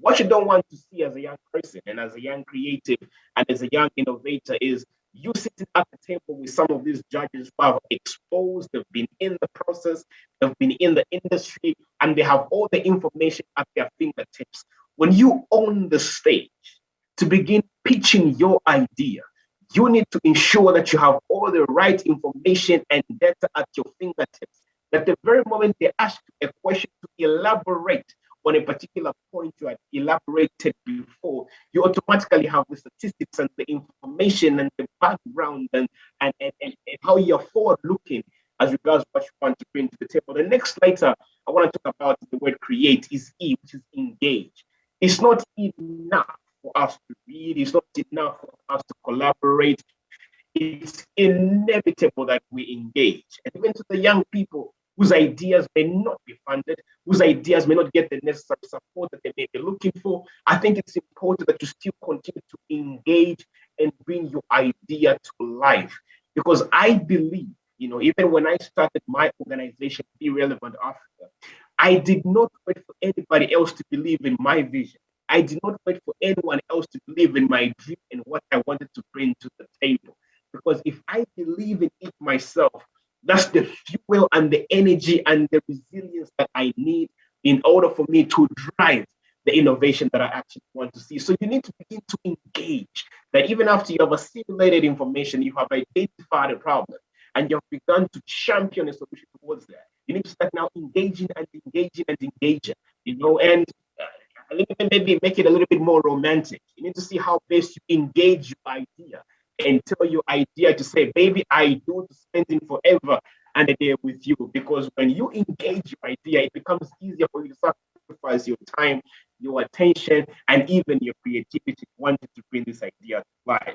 what you don't want to see as a young person and as a young creative and as a young innovator is you sitting at the table with some of these judges who have exposed, they've been in the process, they've been in the industry, and they have all the information at their fingertips. When you own the stage to begin pitching your idea, you need to ensure that you have all the right information and data at your fingertips. That the very moment they ask you a question to elaborate on a particular point you had elaborated before, you automatically have the statistics and the information and the background and how you're forward looking as regards what you want to bring to the table. The next later I want to talk about the word create is E, which is engage. It's not enough for us to read, it's not enough for us to collaborate. It's inevitable that we engage. And even to the young people whose ideas may not be funded, whose ideas may not get the necessary support that they may be looking for, I think it's important that you still continue to engage and bring your idea to life. Because I believe, even when I started my organization, Be Relevant Africa, I did not wait for anybody else to believe in my vision. I did not wait for anyone else to believe in my dream and what I wanted to bring to the table. Because if I believe in it myself, that's the fuel and the energy and the resilience that I need in order for me to drive the innovation that I actually want to see. So you need to begin to engage, that even after you have assimilated information, you have identified a problem, and you have begun to champion a solution towards that. You need to start now engaging and engaging and engaging, and maybe make it a little bit more romantic. You need to see how best you engage your idea and tell your idea to say, baby, I do this thing forever. and a day with you, because when you engage your idea, it becomes easier for you to sacrifice your time, your attention, and even your creativity wanting to bring this idea to life.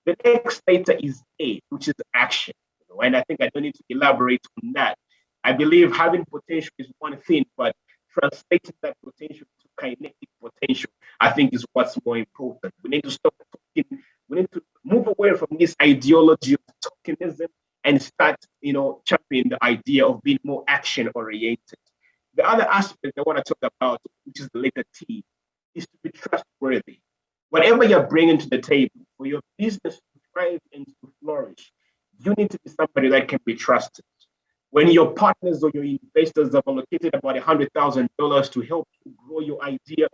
The next letter is A, which is action. And I think I don't need to elaborate on that. I believe having potential is one thing, but translating that potential to kinetic potential, I think, is what's more important. We need to stop talking. We need to move away from this ideology of tokenism and start, championing the idea of being more action oriented. The other aspect I want to talk about, which is the letter T, is to be trustworthy. Whatever you're bringing to the table for your business to thrive and to flourish, you need to be somebody that can be trusted. When your partners or your investors have allocated about $100,000 to help you grow your idea,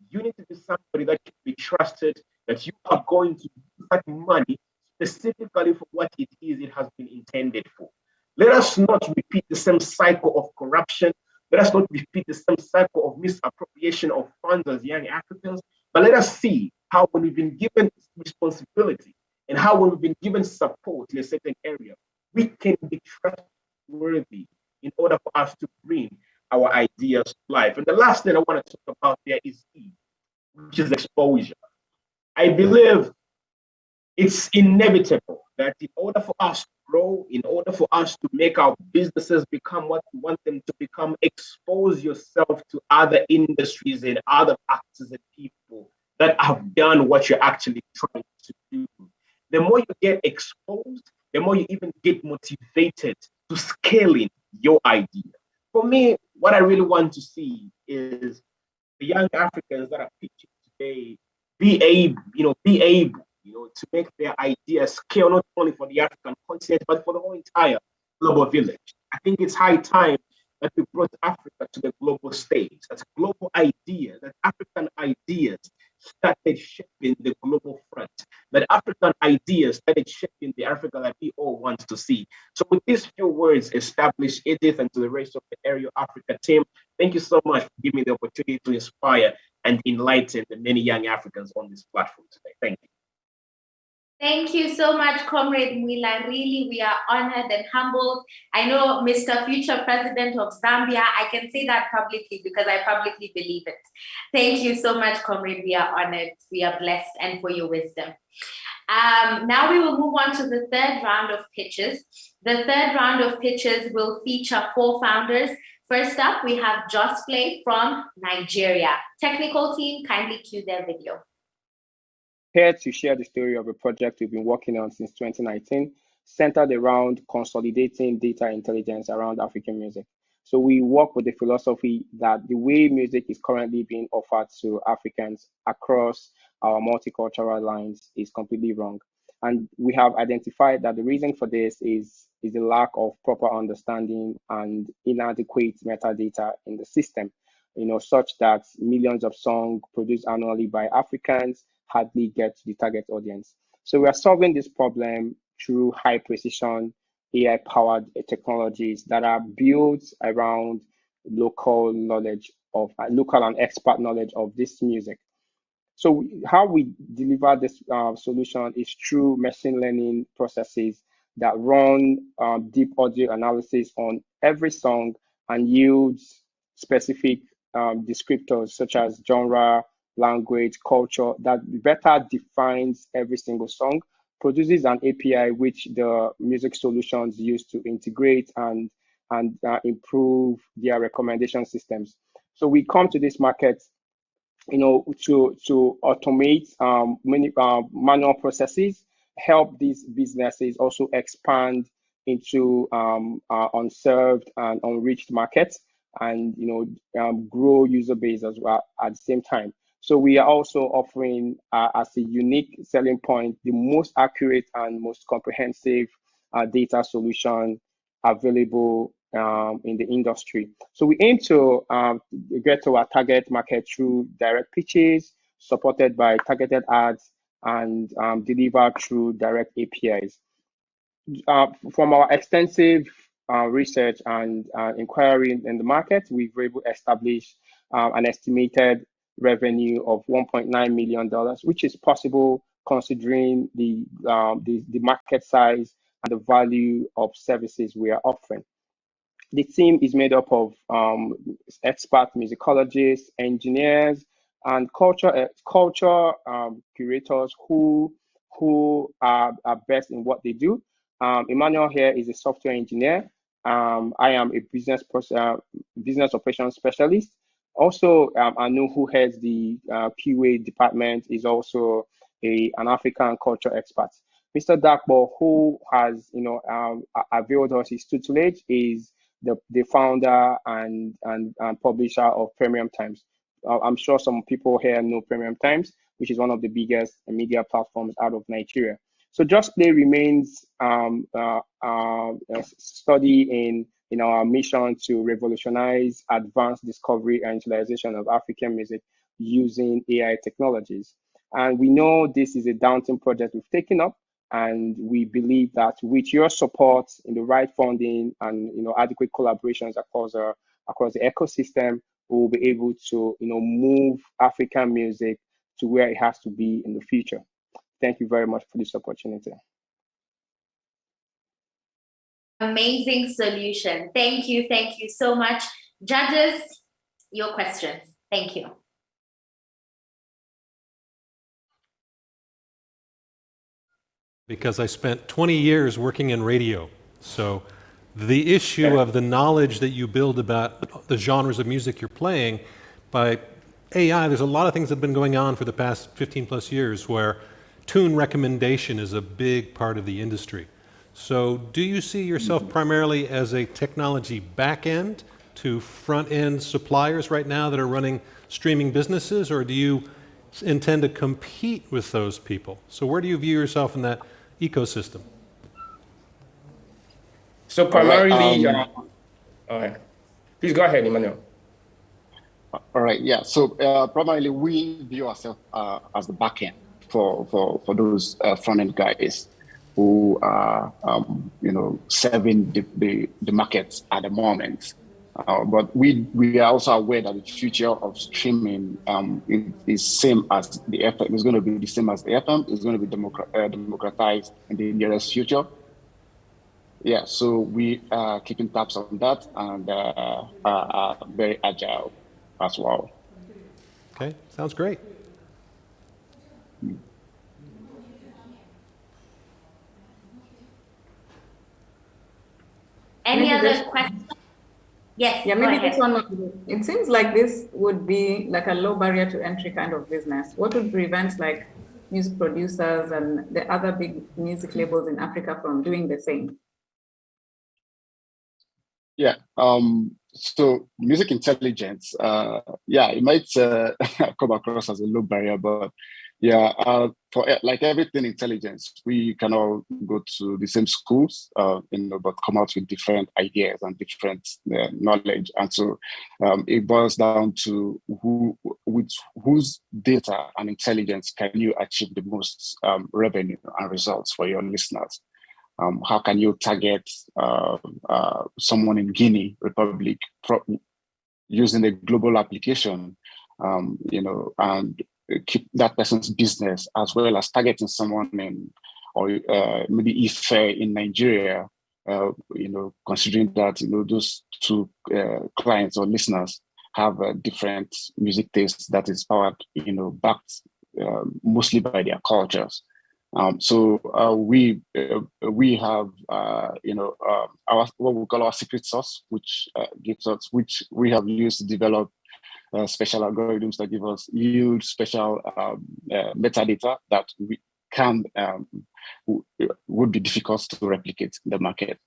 you need to be somebody that can be trusted, that you are going to use that money specifically for what it is it has been intended for. Let us not repeat the same cycle of corruption. Let us not repeat the same cycle of misappropriation of funds as young Africans, but let us see how when we've been given responsibility and how when we've been given support in a certain area, we can be trustworthy in order for us to bring our ideas to life. And the last thing I want to talk about there is E, which is exposure. I believe it's inevitable that in order for us to grow, in order for us to make our businesses become what we want them to become, expose yourself to other industries and other actors and people that have done what you're actually trying to do. The more you get exposed, the more you even get motivated to scaling your idea. For me, what I really want to see is the young Africans that are pitching today be able to make their ideas scale not only for the African continent, but for the whole entire global village. I think it's high time that we brought Africa to the global stage. That's global idea, that African ideas started shaping the global front, that African ideas started shaping the Africa that we all want to see. So with these few words, establish Edith and to the rest of the Arielle Africa team, thank you so much for giving me the opportunity to inspire and enlighten the many young Africans on this platform today. Thank you. Thank you so much, Comrade Mwila. Really, we are honored and humbled. I know Mr. Future President of Zambia, I can say that publicly because I publicly believe it. Thank you so much, Comrade. We are honored, we are blessed, and for your wisdom. Now we will move on to the third round of pitches. The third round of pitches will feature 4 founders. First up, we have Josplay from Nigeria. Technical team, kindly cue their video. Here to share the story of a project we've been working on since 2019, centered around consolidating data intelligence around African music. So we work with the philosophy that the way music is currently being offered to Africans across our multicultural lines is completely wrong. And we have identified that the reason for this is the lack of proper understanding and inadequate metadata in the system, such that millions of songs produced annually by Africans hardly get to the target audience. So we are solving this problem through high precision AI-powered technologies that are built around local and expert knowledge of this music. So how we deliver this solution is through machine learning processes that run deep audio analysis on every song and yields specific descriptors such as genre, language, culture that better defines every single song, produces an API which the music solutions use to integrate and improve their recommendation systems. So we come to this market, to automate many manual processes, help these businesses also expand into unserved and unreached markets, and grow user base as well at the same time. So we are also offering as a unique selling point the most accurate and most comprehensive data solution available in the industry. So we aim to get to our target market through direct pitches, supported by targeted ads, and delivered through direct APIs. From our extensive research and inquiry in the market, we've been able to establish an estimated revenue of $1.9 million, which is possible considering the market size and the value of services we are offering. The team is made up of expert musicologists, engineers, and culture curators who are best in what they do. Emmanuel here is a software engineer. I am a business operations specialist. Also, Anu, who heads the QA department, is also an African culture expert. Mr. Dakbo, who has availed us his tutelage, is the founder and publisher of Premium Times. I'm sure some people here know Premium Times, which is one of the biggest media platforms out of Nigeria. So Josplay remains study in our mission to revolutionize advanced discovery and utilization of African music using AI technologies. And we know this is a daunting project we've taken up, and we believe that with your support in the right funding and adequate collaborations across the ecosystem, we will be able to move African music to where it has to be in the future. Thank you very much for this opportunity. Amazing solution. Thank you so much. Judges, your questions. Thank you. Because I spent 20 years working in radio. So the issue of the knowledge that you build about the genres of music you're playing by AI, there's a lot of things that have been going on for the past 15 plus years where tune recommendation is a big part of the industry. So do you see yourself primarily as a technology back end to front end suppliers right now that are running streaming businesses, or do you intend to compete with those people? So where do you view yourself in that ecosystem? So primarily, all right. Please go ahead, Emmanuel. All right, yeah. So primarily we view ourselves as the back end for those front end guys who are serving the markets at the moment. But we are also aware that the future of streaming is same as the FM. It's going to be the same as the FM. It's going to be democratized in the nearest future. Yeah, so we are keeping tabs on that and are very agile as well. Okay, sounds great. Any other questions? Yes. Yeah, maybe this one. It seems like this would be like a low barrier to entry kind of business. What would prevent like music producers and the other big music labels in Africa from doing the same? Yeah. So music intelligence. Yeah, it might come across as a low barrier, but yeah, for like everything intelligence, we can all go to the same schools, but come out with different ideas and different knowledge. And so it boils down to whose data and intelligence can you achieve the most revenue and results for your listeners? How can you target someone in Guinea Republic using a global application, and keep that person's business, as well as targeting someone in, or maybe Efua in Nigeria, considering that those two clients or listeners have different music tastes that is powered, backed mostly by their cultures. So we have our what we call our secret sauce, which we have used to develop special algorithms that give us huge special metadata that we can would be difficult to replicate in the market.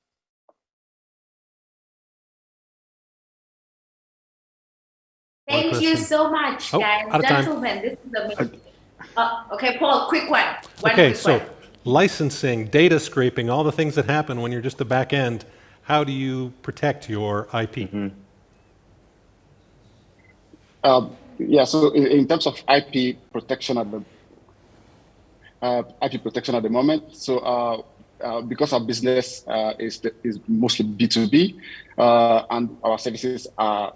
Thank you so much, guys. Gentlemen, this is amazing. Okay, Paul, quick one. Okay, so licensing, data scraping, all the things that happen when you're just the back end, how do you protect your IP? Mm-hmm. Yeah, so in terms of IP protection at the moment, so because our business is mostly B2B, and our services are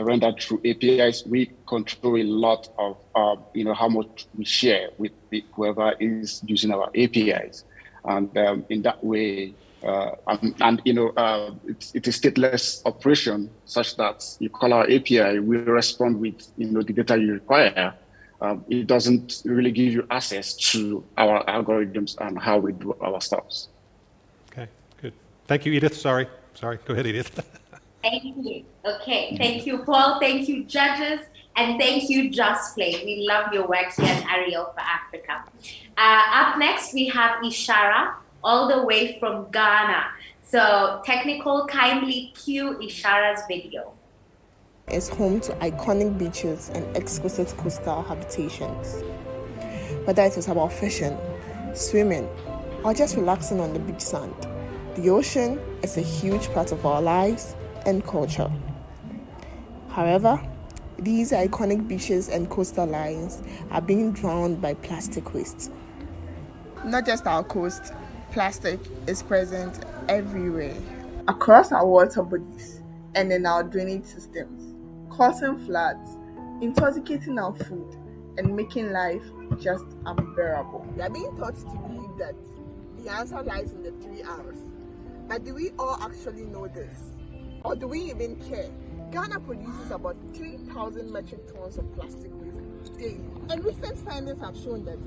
rendered through APIs, we control a lot of how much we share with whoever is using our APIs. And in that way, it is stateless operation such that you call our API, we respond with the data you require. It doesn't really give you access to our algorithms and how we do our stuff. Okay, good. Thank you, Edith. Sorry, go ahead, Edith. Thank you. Okay, thank you, Paul. Thank you, judges. And thank you, Josplay. We love your work here at Arielle for Africa. Up next, we have Ishara, all the way from Ghana. So technical, kindly cue Ishara's video. Is home to iconic beaches and exquisite coastal habitations. Whether it is about fishing, swimming, or just relaxing on the beach sand, the ocean is a huge part of our lives and culture. However, these iconic beaches and coastal lines are being drowned by plastic waste. Not just our coast, plastic is present everywhere. Across our water bodies and in our drainage systems, causing floods, intoxicating our food, and making life just unbearable. We are being taught to believe that the answer lies in the 3 R's. But do we all actually know this? Or do we even care? Ghana produces about 3,000 metric tons of plastic waste daily. And recent findings have shown that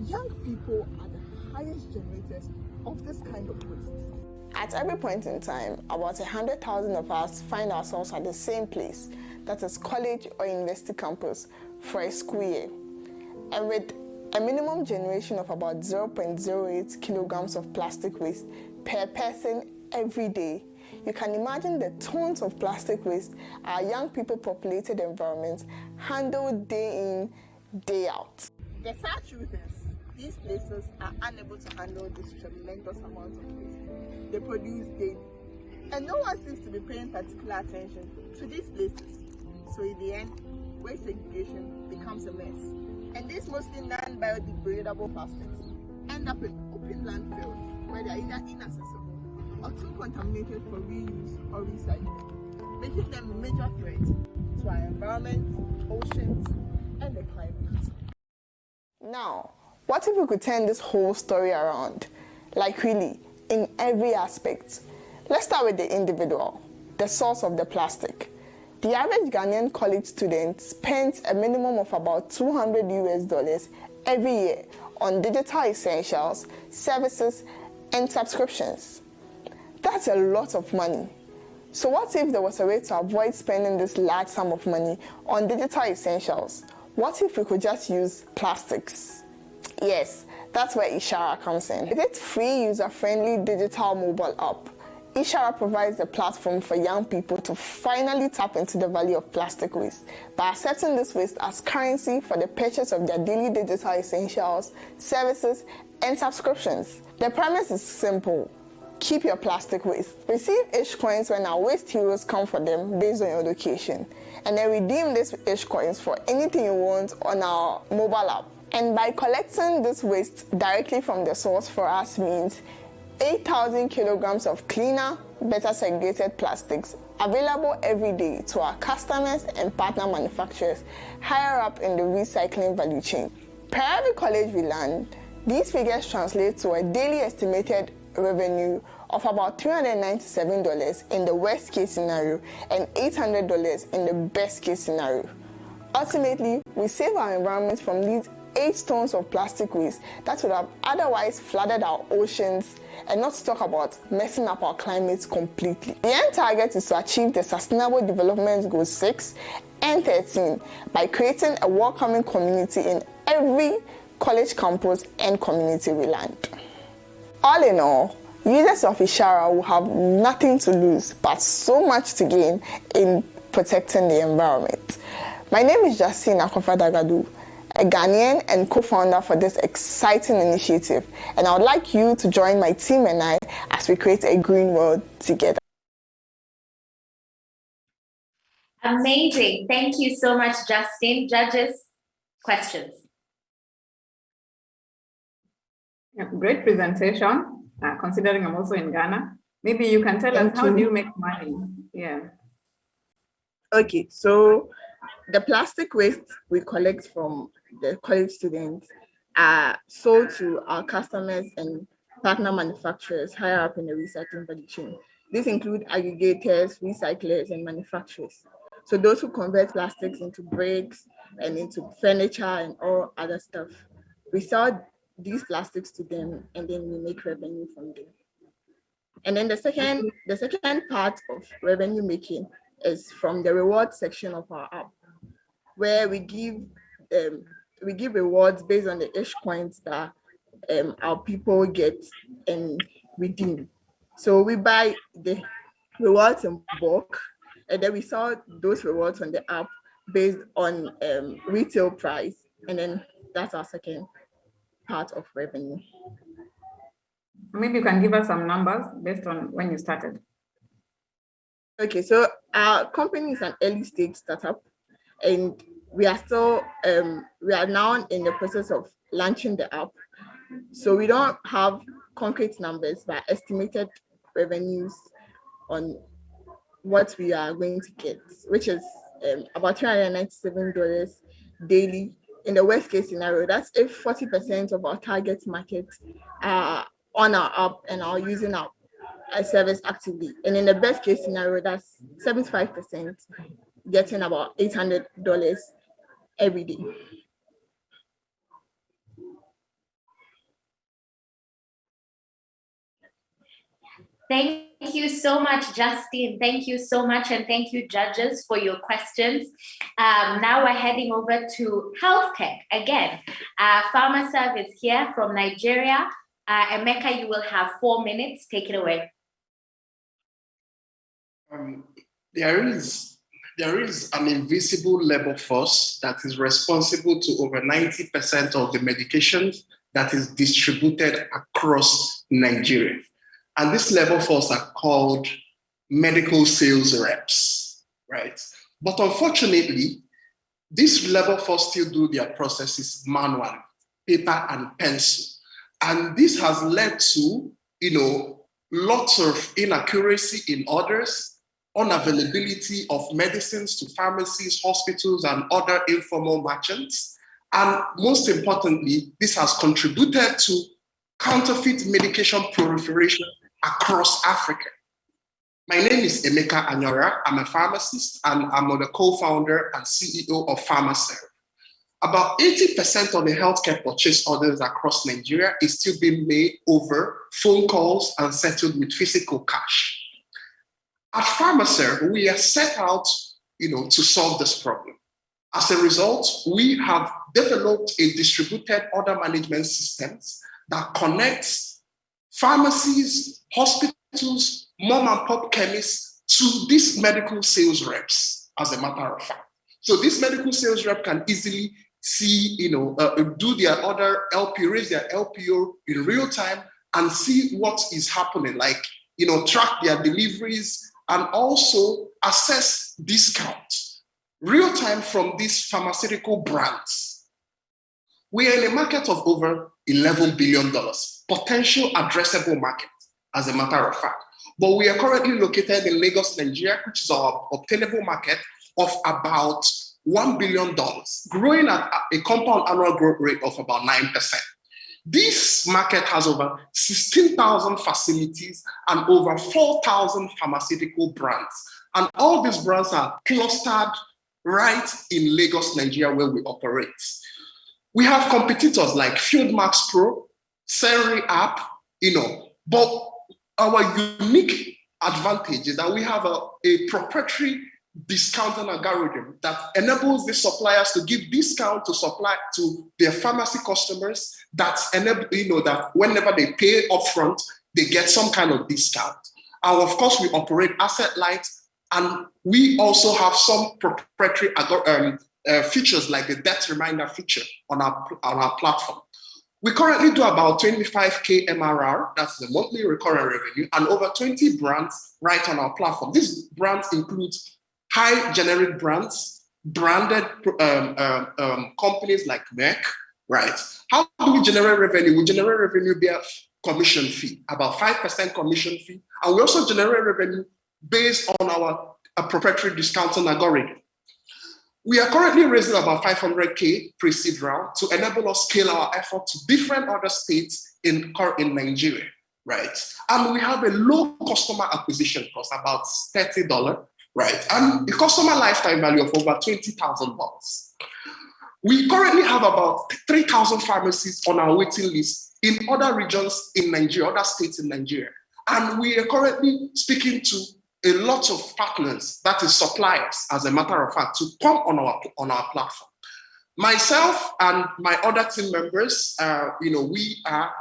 young people are the highest generators of this kind of waste. At every point in time, about 100,000 of us find ourselves at the same place, that is college or university campus, for a school year. And with a minimum generation of about 0.08 kilograms of plastic waste per person every day, you can imagine the tons of plastic waste our young people populated environments handle day in, day out. The sad truth is, these places are unable to handle this tremendous amount of waste they produce daily. And no one seems to be paying particular attention to these places. So in the end, waste segregation becomes a mess. And these mostly non-biodegradable plastics end up in open landfills where they are either inaccessible or too contaminated for reuse or recycling, making them a major threat to our environment, oceans, and the climate. Now, what if we could turn this whole story around? Like really, in every aspect. Let's start with the individual, the source of the plastic. The average Ghanaian college student spends a minimum of about $200 every year on digital essentials, services, and subscriptions. That's a lot of money. So what if there was a way to avoid spending this large sum of money on digital essentials? What if we could just use plastics? Yes, that's where Ishara comes in. With its free, user-friendly digital mobile app, Ishara provides a platform for young people to finally tap into the value of plastic waste by accepting this waste as currency for the purchase of their daily digital essentials, services, and subscriptions. The premise is simple. Keep your plastic waste. Receive Ish coins when our waste heroes come for them based on your location. And then redeem these Ish coins for anything you want on our mobile app. And by collecting this waste directly from the source for us means 8,000 kilograms of cleaner, better segregated plastics available every day to our customers and partner manufacturers higher up in the recycling value chain. Per every college we land, these figures translate to a daily estimated revenue of about $397 in the worst case scenario and $800 in the best case scenario. Ultimately, we save our environment from these 8 tons of plastic waste that would have otherwise flooded our oceans, and not to talk about messing up our climate completely. The end target is to achieve the Sustainable Development Goals 6 and 13 by creating a welcoming community in every college campus and community we land. All in all, users of Ishara will have nothing to lose but so much to gain in protecting the environment. My name is Justine Akorfa Dagadu, a Ghanaian and co-founder for this exciting initiative, and I would like you to join my team and I as we create a green world together. Amazing. Thank you so much, Justine. Judges, questions? Yeah, great presentation. Considering I'm also in Ghana, maybe you can tell us how do you make money? Yeah. Okay, so the plastic waste we collect from the college students are sold to our customers and partner manufacturers higher up in the recycling value chain. These include aggregators, recyclers, and manufacturers. So those who convert plastics into bricks and into furniture and all other stuff. We sell these plastics to them, and then we make revenue from them. And then the second part of revenue making is from the reward section of our app, where we give rewards based on the ish coins that our people get and redeem. So we buy the rewards in bulk, and then we sell those rewards on the app based on retail price, and then that's our second part of revenue. Maybe you can give us some numbers based on when you started. Okay, so our company is an early stage startup, and we are still we are now in the process of launching the app. So we don't have concrete numbers, but estimated revenues on what we are going to get, which is about $397 daily. In the worst case scenario, that's if 40% of our target market are on our app and are using our service actively. And in the best case scenario, that's 75% getting about $800 every day. Thank you so much, Justine. Thank you so much, and thank you, judges, for your questions. Now we're heading over to health tech again. PharmaServ is here from Nigeria. Emeka, you will have 4 minutes. Take it away. There is an invisible labor force that is responsible to over 90% of the medications that is distributed across Nigeria. And this labor force are called medical sales reps, right? But unfortunately, this labor force still do their processes manually, paper and pencil. And this has led to, lots of inaccuracy in orders, unavailability of medicines to pharmacies, hospitals, and other informal merchants. And most importantly, this has contributed to counterfeit medication proliferation across Africa. My name is Emeka Anyaorah. I'm a pharmacist, and I'm the co-founder and CEO of PharmaServ. About 80% of the healthcare purchase orders across Nigeria is still being made over phone calls and settled with physical cash. At PharmaServ, we are set out, to solve this problem. As a result, we have developed a distributed order management systems that connects pharmacies, hospitals, mom and pop chemists to these medical sales reps, as a matter of fact. So this medical sales rep can easily see, do their order LP, raise their LPO in real time and see what is happening, like, track their deliveries and also assess discounts real time from these pharmaceutical brands. We are in a market of over $11 billion, potential addressable market, as a matter of fact. But we are currently located in Lagos, Nigeria, which is our obtainable market of about $1 billion, growing at a compound annual growth rate of about 9%. This market has over 16,000 facilities and over 4,000 pharmaceutical brands. And all these brands are clustered right in Lagos, Nigeria, where we operate. We have competitors like Fieldmax Pro, Senri app, but our unique advantage is that we have a proprietary discounting algorithm that enables the suppliers to give discount to supply to their pharmacy customers that enable, that whenever they pay upfront, they get some kind of discount. And of course, we operate asset light, and we also have some proprietary features like the debt reminder feature on our platform. We currently do about 25K MRR, that's the monthly recurring revenue, and over 20 brands right on our platform. These brands include high generic brands, branded companies like Merck, right? How do we generate revenue? We generate revenue via commission fee, about 5% commission fee. And we also generate revenue based on our proprietary discounting algorithm. We are currently raising about 500K pre-seed round to enable us scale our effort to different other states in Nigeria, right? And we have a low customer acquisition cost, about $30, right? And a customer lifetime value of over $20,000. We currently have about 3,000 pharmacies on our waiting list in other regions in Nigeria, other states in Nigeria. And we are currently speaking to a lot of partners, that is suppliers, as a matter of fact, to come on our platform. Myself and my other team members, we are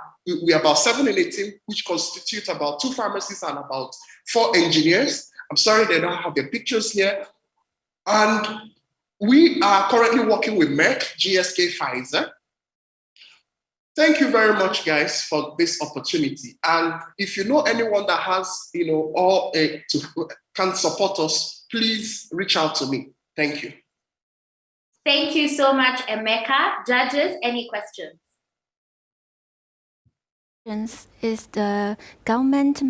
about 7 in a team, which constitutes about 2 pharmacists and about 4 engineers. I'm sorry they don't have their pictures here. And we are currently working with Merck, GSK, Pfizer. Thank you very much, guys, for this opportunity. And if you know anyone that has, can support us, please reach out to me. Thank you. Thank you so much, Emeka. Judges, any questions? Is the government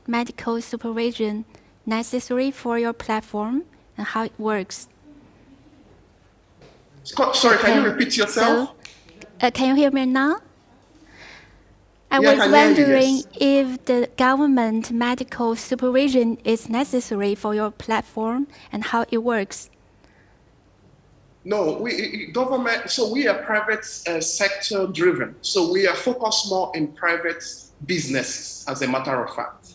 medical supervision necessary for your platform and how it works? Sorry, can you repeat yourself? So, can you hear me now? I was wondering if the government medical supervision is necessary for your platform and how it works. No, we are private sector driven. So we are focused more in private businesses, as a matter of fact.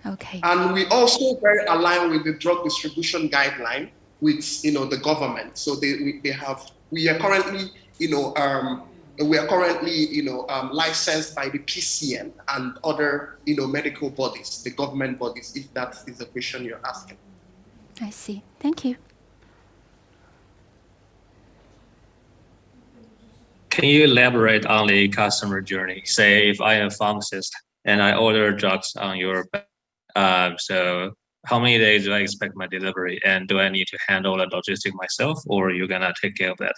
Okay. And we also very aligned with the drug distribution guideline with the government. So we are currently licensed by the PCN and other medical bodies, the government bodies, if that is the question you're asking. I see. Thank you. Can you elaborate on the customer journey? Say if I am a pharmacist and I order drugs on your so how many days do I expect my delivery? And do I need to handle the logistics myself, or are you gonna take care of that?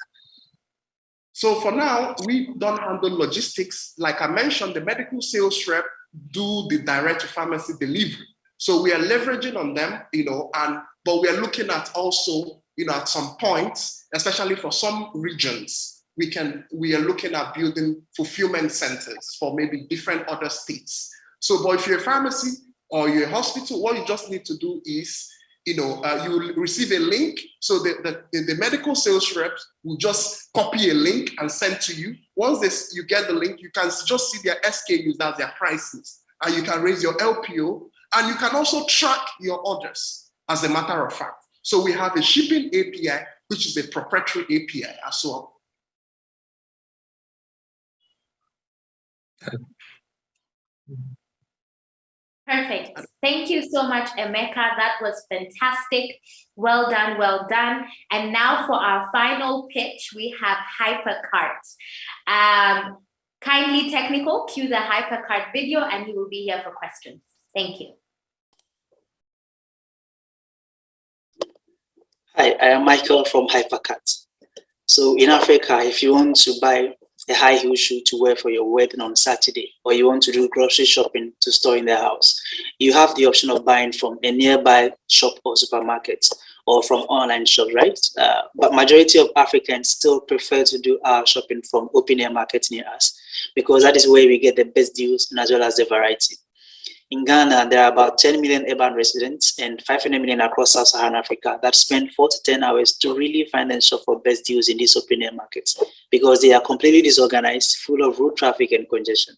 So for now, we don't handle logistics. Like I mentioned, the medical sales rep do the direct to pharmacy delivery. So we are leveraging on them, but we are looking at also, at some points, especially for some regions, we are looking at building fulfillment centers for maybe different other states. So, but if you're a pharmacy or you're a hospital, what you just need to do is, you will receive a link. So the medical sales reps will just copy a link and send to you. Once you get the link, you can just see their SKUs, that's their prices, and you can raise your LPO, and you can also track your orders, as a matter of fact. So we have a shipping API, which is a proprietary API as well. Perfect. Thank you so much, Emeka. That was fantastic. Well done, well done. And now for our final pitch, we have Hypacart. Kindly technical, cue the Hypacart video, and he will be here for questions. Thank you. Hi, I am Michael from Hypacart. So in Africa, if you want to buy a high heel shoe to wear for your wedding on Saturday, or you want to do grocery shopping to store in the house, you have the option of buying from a nearby shop or supermarket or from online shop, right? But majority of Africans still prefer to do our shopping from open air markets near us, because that is where we get the best deals and as well as the variety. In Ghana, there are about 10 million urban residents and 500 million across Sub-Saharan Africa that spend 4 to 10 hours to really find and shop for best deals in these open air markets, because they are completely disorganized, full of road traffic and congestion.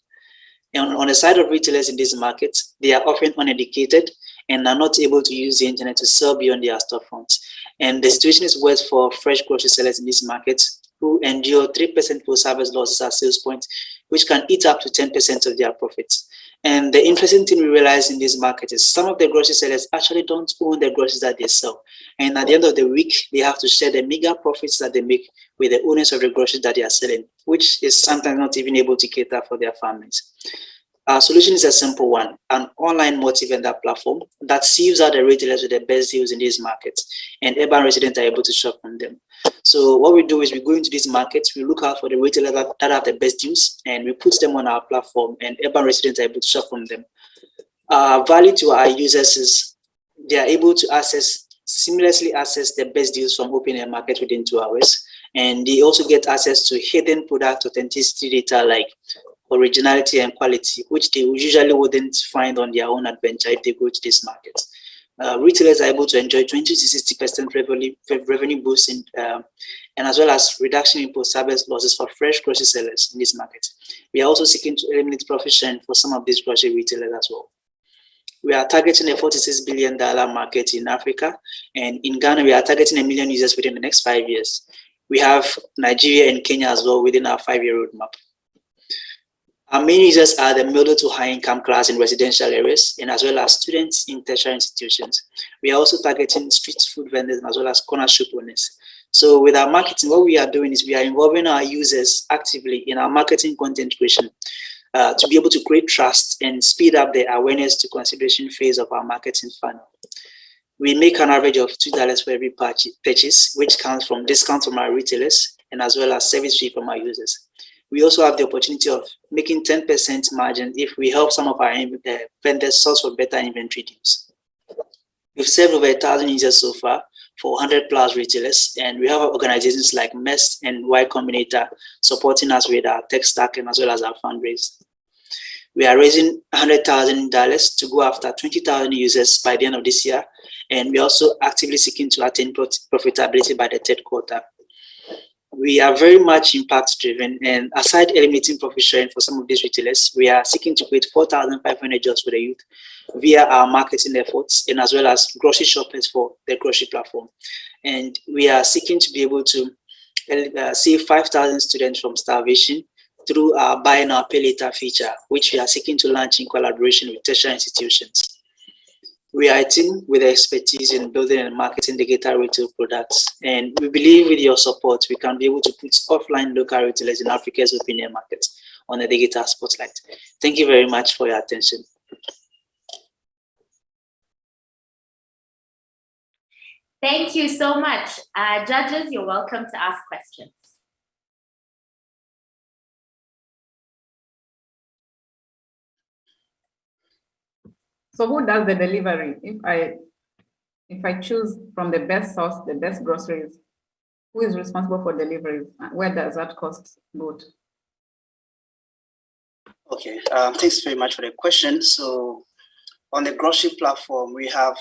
And on the side of retailers in these markets, they are often uneducated and are not able to use the internet to sell beyond their storefronts. And the situation is worse for fresh grocery sellers in these markets, who endure 3% post-harvest losses at sales points, which can eat up to 10% of their profits. And the interesting thing we realize in this market is some of the grocery sellers actually don't own the groceries that they sell. And at the end of the week, they have to share the meager profits that they make with the owners of the groceries that they are selling, which is sometimes not even able to cater for their families. Our solution is a simple one: an online multi-vendor platform that sieves out the retailers with the best deals in these markets, and urban residents are able to shop from them. So what we do is we go into these markets, we look out for the retailers that have the best deals, and we put them on our platform, and urban residents are able to shop from them. Value to our users is they are able to access seamlessly access the best deals from open air market within 2 hours. And they also get access to hidden product authenticity data like originality and quality, which they usually wouldn't find on their own adventure if they go to this market. Retailers are able to enjoy 20 to 60% revenue boost and as well as reduction in post-harvest losses for fresh grocery sellers in this market. We are also seeking to eliminate profit sharing for some of these grocery retailers as well. We are targeting a $46 billion market in Africa, and in Ghana, we are targeting 1 million users within the next 5 years. We have Nigeria and Kenya as well within our 5-year roadmap. Our main users are the middle to high income class in residential areas, and as well as students in tertiary institutions. We are also targeting street food vendors and as well as corner shop owners. So with our marketing, what we are doing is we are involving our users actively in our marketing content creation to be able to create trust and speed up the awareness to consideration phase of our marketing funnel. We make an average of $2 for every purchase, which comes from discounts from our retailers and as well as service fee from our users. We also have the opportunity of making 10% margin if we help some of our vendors source for better inventory deals. We've served over 1,000 users so far for 100 plus retailers, and we have organizations like MEST and Y Combinator supporting us with our tech stack and as well as our fundraise. We are raising $100,000 to go after 20,000 users by the end of this year, and we're also actively seeking to attain profitability by the third quarter. We are very much impact driven, and aside eliminating profit sharing for some of these retailers, we are seeking to create 4,500 jobs for the youth via our marketing efforts and as well as grocery shoppers for the grocery platform. And we are seeking to be able to save 5,000 students from starvation through our buy now pay later feature, which we are seeking to launch in collaboration with tertiary institutions. We are a team with expertise in building and marketing digital retail products, and we believe with your support, we can be able to put offline local retailers in Africa's open air market on the digital spotlight. Thank you very much for your attention. Thank you so much. Judges, you're welcome to ask questions. So who does the delivery? If I choose from the best source, the best groceries, who is responsible for deliveries? Where does that cost go to? Okay, thanks very much for the question. So on the grocery platform, we have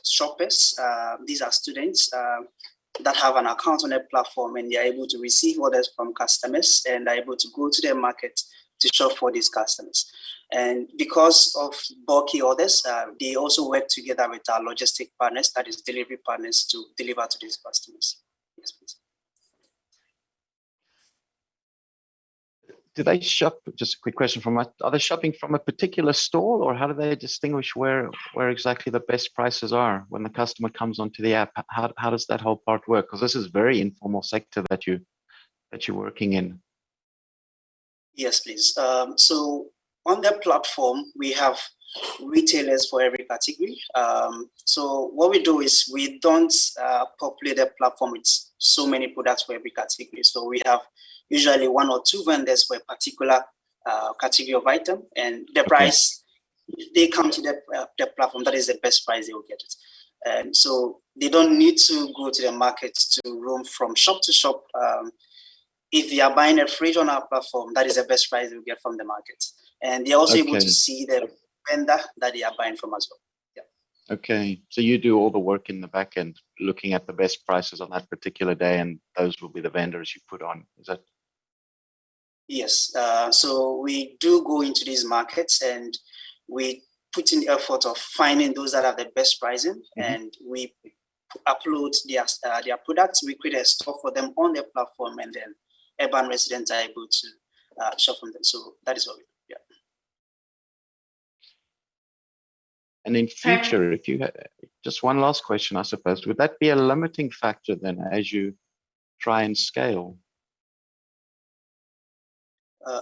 shoppers. These are students that have an account on the platform, and they are able to receive orders from customers and are able to go to their market to shop for these customers. And because of bulky orders, they also work together with our logistic partners, that is delivery partners, to deliver to these customers. Yes, please. Do they shop, just a quick question from us, are they shopping from a particular stall, or how do they distinguish where exactly the best prices are when the customer comes onto the app? How does that whole part work? Because this is very informal sector that you're working in. Yes, please. So on the platform, we have retailers for every category. So what we do is we don't populate the platform with so many products for every category. So we have usually 1 or 2 vendors for a particular category of item, and the price, if they come to the platform, that is the best price they will get it. And so they don't need to go to the market to roam from shop to shop. If they are buying a fridge on our platform, that is the best price they will get from the market. And they're also able to see the vendor that they are buying from as well. Yeah. Okay, so you do all the work in the back end, looking at the best prices on that particular day, and those will be the vendors you put on. Is that? Yes. So we do go into these markets and we put in the effort of finding those that have the best pricing, and we upload their products. We create a store for them on their platform, and then urban residents are able to shop from them. So that is what we do. Yeah. And in future, if you had just one last question, I suppose, would that be a limiting factor then as you try and scale?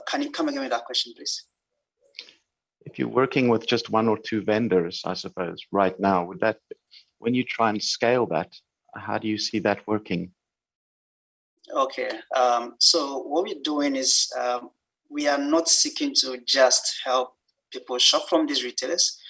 Can you come again with that question, please? If you're working with just 1 or 2 vendors, I suppose, right now, would that, when you try and scale that, how do you see that working? Okay, so what we're doing is we are not seeking to just help people shop from these retailers.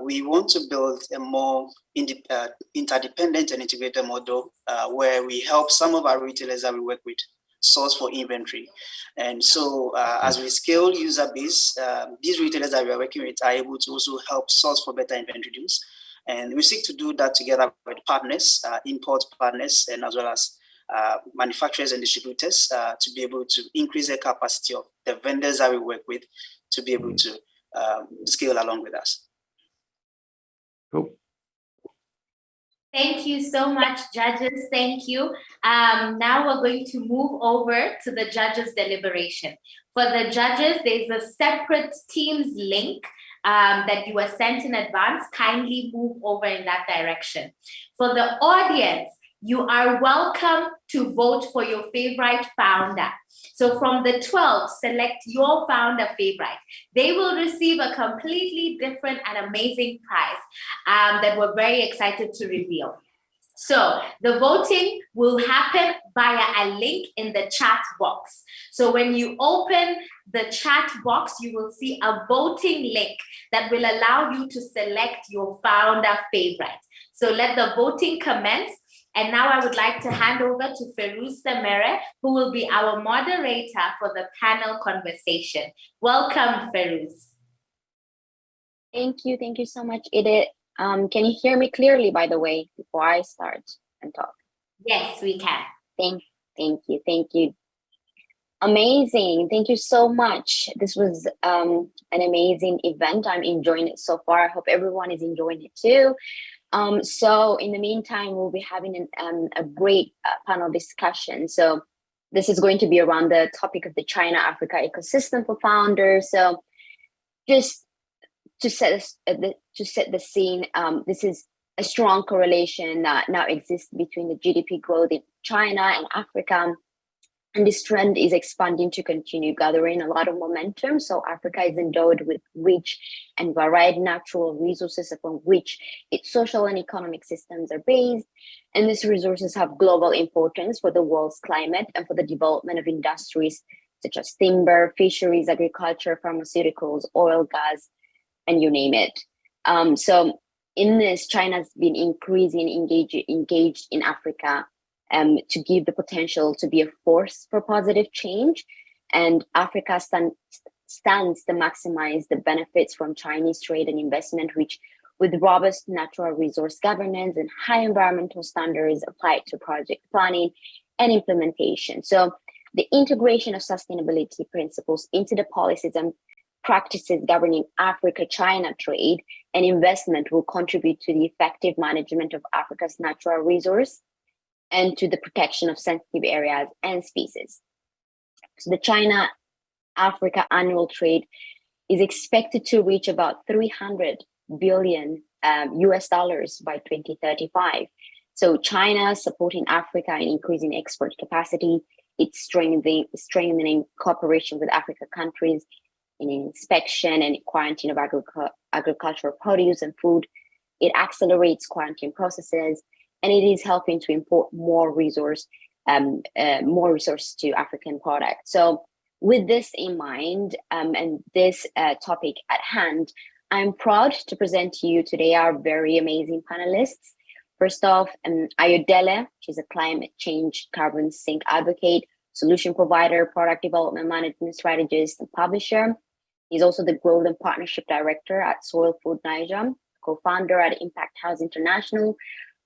We want to build a more interdependent and integrated model where we help some of our retailers that we work with source for inventory. And so as we scale user base, these retailers that we are working with are able to also help source for better inventory deals. And we seek to do that together with partners, import partners, and as well as manufacturers and distributors to be able to increase the capacity of the vendors that we work with to be able to scale along with us. Cool. Thank you so much, judges. Thank you. Now we're going to move over to the judges' deliberation. For the judges, there's a separate Teams link that you were sent in advance. Kindly move over in that direction. For the audience, you are welcome to vote for your favorite founder. So from the 12, select your founder favorite. They will receive a completely different and amazing prize that we're very excited to reveal. So the voting will happen via a link in the chat box. So when you open the chat box, you will see a voting link that will allow you to select your founder favorite. So let the voting commence. And now I would like to hand over to Ferouz Samere, who will be our moderator for the panel conversation. Welcome, Ferouz. Thank you so much, Edith. Can you hear me clearly, by the way, before I start and talk? Yes, we can. Thank you. Amazing, thank you so much. This was an amazing event. I'm enjoying it so far. I hope everyone is enjoying it too. So in the meantime, we'll be having a great panel discussion. So this is going to be around the topic of the China-Africa ecosystem for founders. So just to set the scene, this is a strong correlation that now exists between the GDP growth in China and Africa. And this trend is expanding to continue gathering a lot of momentum. So Africa is endowed with rich and varied natural resources upon which its social and economic systems are based. And these resources have global importance for the world's climate and for the development of industries such as timber, fisheries, agriculture, pharmaceuticals, oil, gas, and you name it. So in this, China's been increasingly engaged in Africa to give the potential to be a force for positive change. And Africa stands to maximize the benefits from Chinese trade and investment, which with robust natural resource governance and high environmental standards applied to project planning and implementation. So the integration of sustainability principles into the policies and practices governing Africa-China trade and investment will contribute to the effective management of Africa's natural resource and to the protection of sensitive areas and species. So the China-Africa annual trade is expected to reach about $300 billion US dollars by 2035. So China supporting Africa in increasing export capacity, it's strengthening cooperation with Africa countries in inspection and quarantine of agricultural produce and food. It accelerates quarantine processes, and it is helping to import more resource to African products. So with this in mind and this topic at hand, I'm proud to present to you today our very amazing panelists. First off, Arielle, she's a climate change carbon sink advocate, solution provider, product development management strategist, and publisher. He's also the Growth and Partnership Director at Soil Food Niger, co-founder at Impact House International,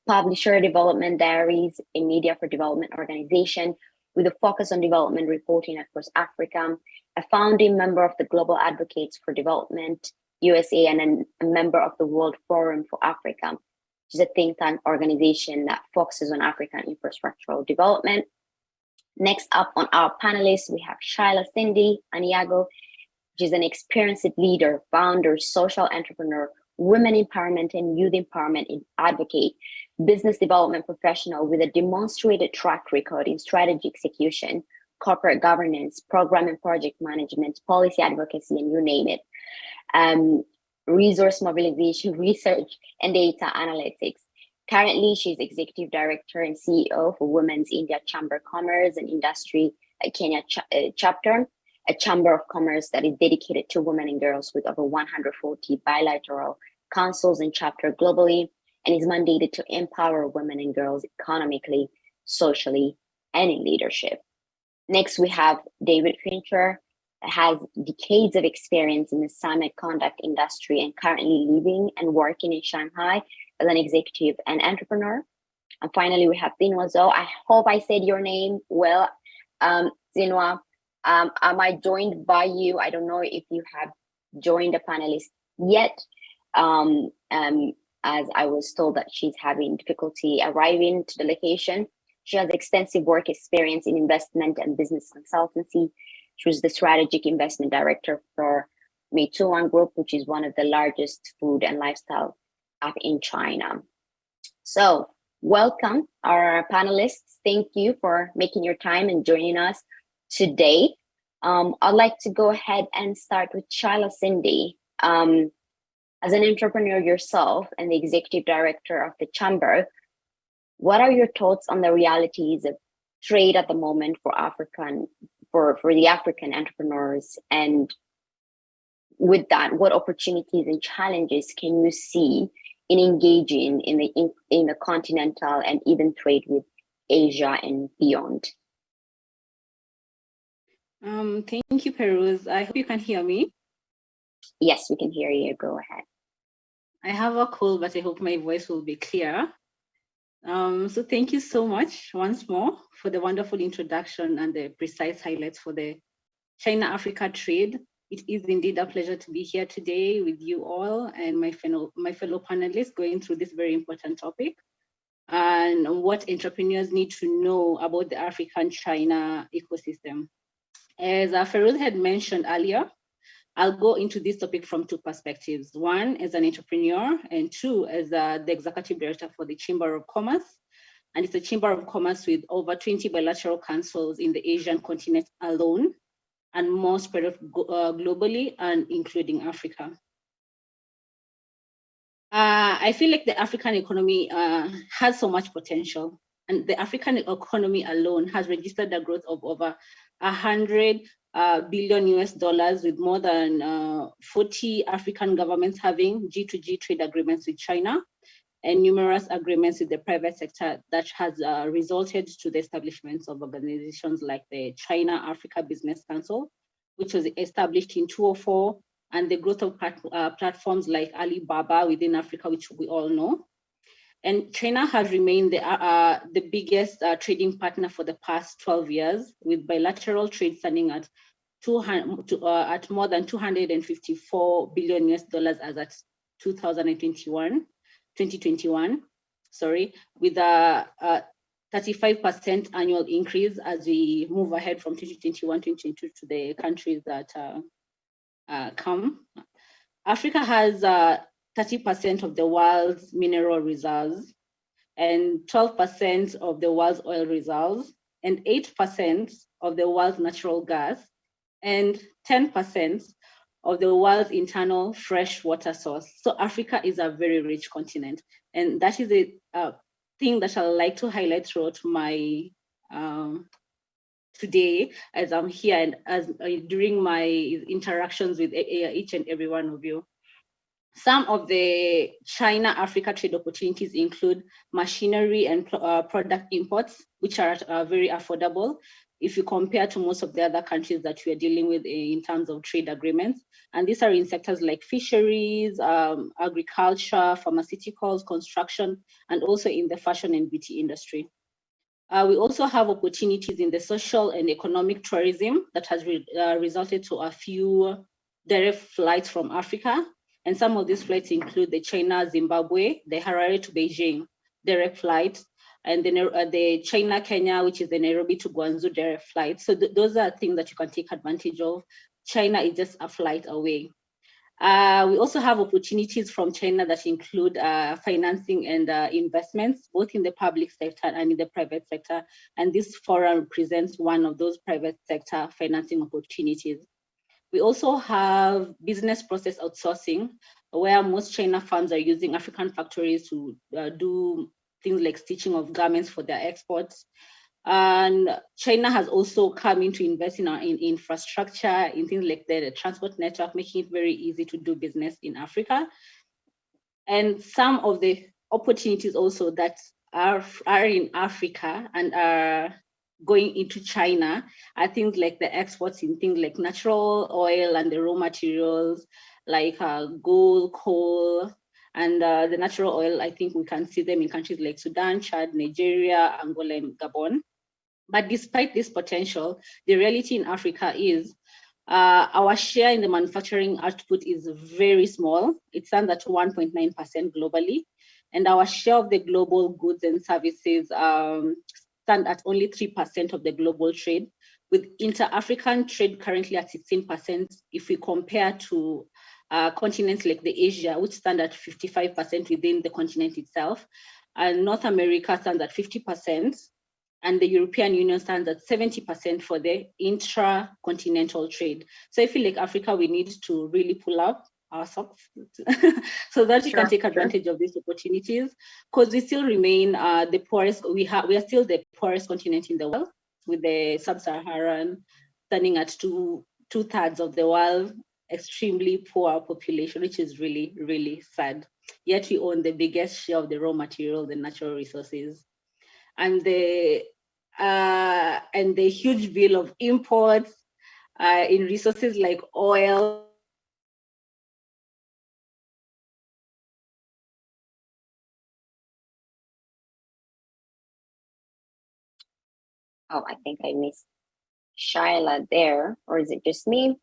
publisher Development Diaries, a media for development organization with a focus on development reporting across Africa, a founding member of the Global Advocates for Development, USA, and a member of the World Forum for Africa, which is a think tank organization that focuses on African infrastructural development. Next up on our panelists, we have Shaila Cindy Aniago. She's an experienced leader, founder, social entrepreneur, women empowerment and youth empowerment advocate, business development professional with a demonstrated track record in strategy execution, corporate governance, program and project management, policy advocacy, and you name it. Resource mobilization, research, and data analytics. Currently, she's executive director and CEO for Women's India Chamber of Commerce and Industry Kenya chapter, a chamber of commerce that is dedicated to women and girls with over 140 bilateral councils and chapters globally, and is mandated to empower women and girls economically, socially, and in leadership. Next, we have David Fincher, has decades of experience in the semiconductor industry and currently living and working in Shanghai as an executive and entrepreneur. And finally, we have Zinwa Zo. I hope I said your name well. Zinwa, am I joined by you? I don't know if you have joined the panelist yet, as I was told that she's having difficulty arriving to the location. She has extensive work experience in investment and business consultancy. She was the strategic investment director for Meituan Group, which is one of the largest food and lifestyle app in China. So welcome our panelists. Thank you for making your time and joining us today. I'd like to go ahead and start with Shyla Cindy. As an entrepreneur yourself and the executive director of the Chamber, what are your thoughts on the realities of trade at the moment for the African entrepreneurs? And with that, what opportunities and challenges can you see in engaging in the continental and even trade with Asia and beyond? Thank you, Peruz. I hope you can hear me. Yes, we can hear you. Go ahead. I have a cold, but I hope my voice will be clear. So thank you so much once more for the wonderful introduction and the precise highlights for the China-Africa trade. It is indeed a pleasure to be here today with you all and my fellow panelists going through this very important topic and what entrepreneurs need to know about the African-China ecosystem. As Feroz had mentioned earlier, I'll go into this topic from two perspectives. One, as an entrepreneur, and two, as the executive director for the Chamber of Commerce. And it's a Chamber of Commerce with over 20 bilateral councils in the Asian continent alone, and more spread out globally and including Africa. I feel like the African economy has so much potential, and the African economy alone has registered a growth of over 100 billion US dollars, with more than 40 African governments having G2G trade agreements with China and numerous agreements with the private sector that has resulted to the establishments of organizations like the China-Africa Business Council, which was established in 2004, and the growth of platforms like Alibaba within Africa, which we all know. And China has remained the biggest trading partner for the past 12 years, with bilateral trade standing at more than 254 billion US dollars as at 2021, with a 35% annual increase as we move ahead from 2021, 2022 to the countries that come. Africa has 30% of the world's mineral reserves, and 12% of the world's oil reserves, and 8% of the world's natural gas, and 10% of the world's internal fresh water source. So Africa is a very rich continent. And that is a thing that I like to highlight throughout my today as I'm here and as during my interactions with each and every one of you. Some of the China-Africa trade opportunities include machinery and product imports, which are very affordable if you compare to most of the other countries that we are dealing with in terms of trade agreements. And these are in sectors like fisheries, agriculture, pharmaceuticals, construction, and also in the fashion and beauty industry. We also have opportunities in the social and economic tourism that has resulted to a few direct flights from Africa. And some of these flights include the China-Zimbabwe, the Harare to Beijing direct flight, and the China-Kenya, which is the Nairobi to Guangzhou direct flight. So those are things that you can take advantage of. China is just a flight away. We also have opportunities from China that include financing and investments, both in the public sector and in the private sector. And this forum represents one of those private sector financing opportunities. We also have business process outsourcing, where most China firms are using African factories to do things like stitching of garments for their exports. And China has also come in to invest in infrastructure, in things like the transport network, making it very easy to do business in Africa. And some of the opportunities also that are in Africa and are going into China are things like the exports in things like natural oil and the raw materials like gold, coal, and the natural oil. I think we can see them in countries like Sudan, Chad, Nigeria, Angola, and Gabon. But despite this potential, the reality in Africa is our share in the manufacturing output is very small. It stands at 1.9% globally. And our share of the global goods and services stand at only 3% of the global trade, with inter-African trade currently at 16% if we compare to continents like the Asia, which stand at 55% within the continent itself. And North America stands at 50%. And the European Union stands at 70% for the intra-continental trade. So I feel like Africa, we need to really pull up our socks so that we can take advantage of these opportunities, because we still remain the poorest. We are still the poorest continent in the world, with the sub-Saharan standing at two-thirds of the world, extremely poor population, which is really, really sad. Yet we own the biggest share of the raw materials and natural resources. And the huge bill of imports in resources like oil. Oh, I think I missed Shyla there, or is it just me?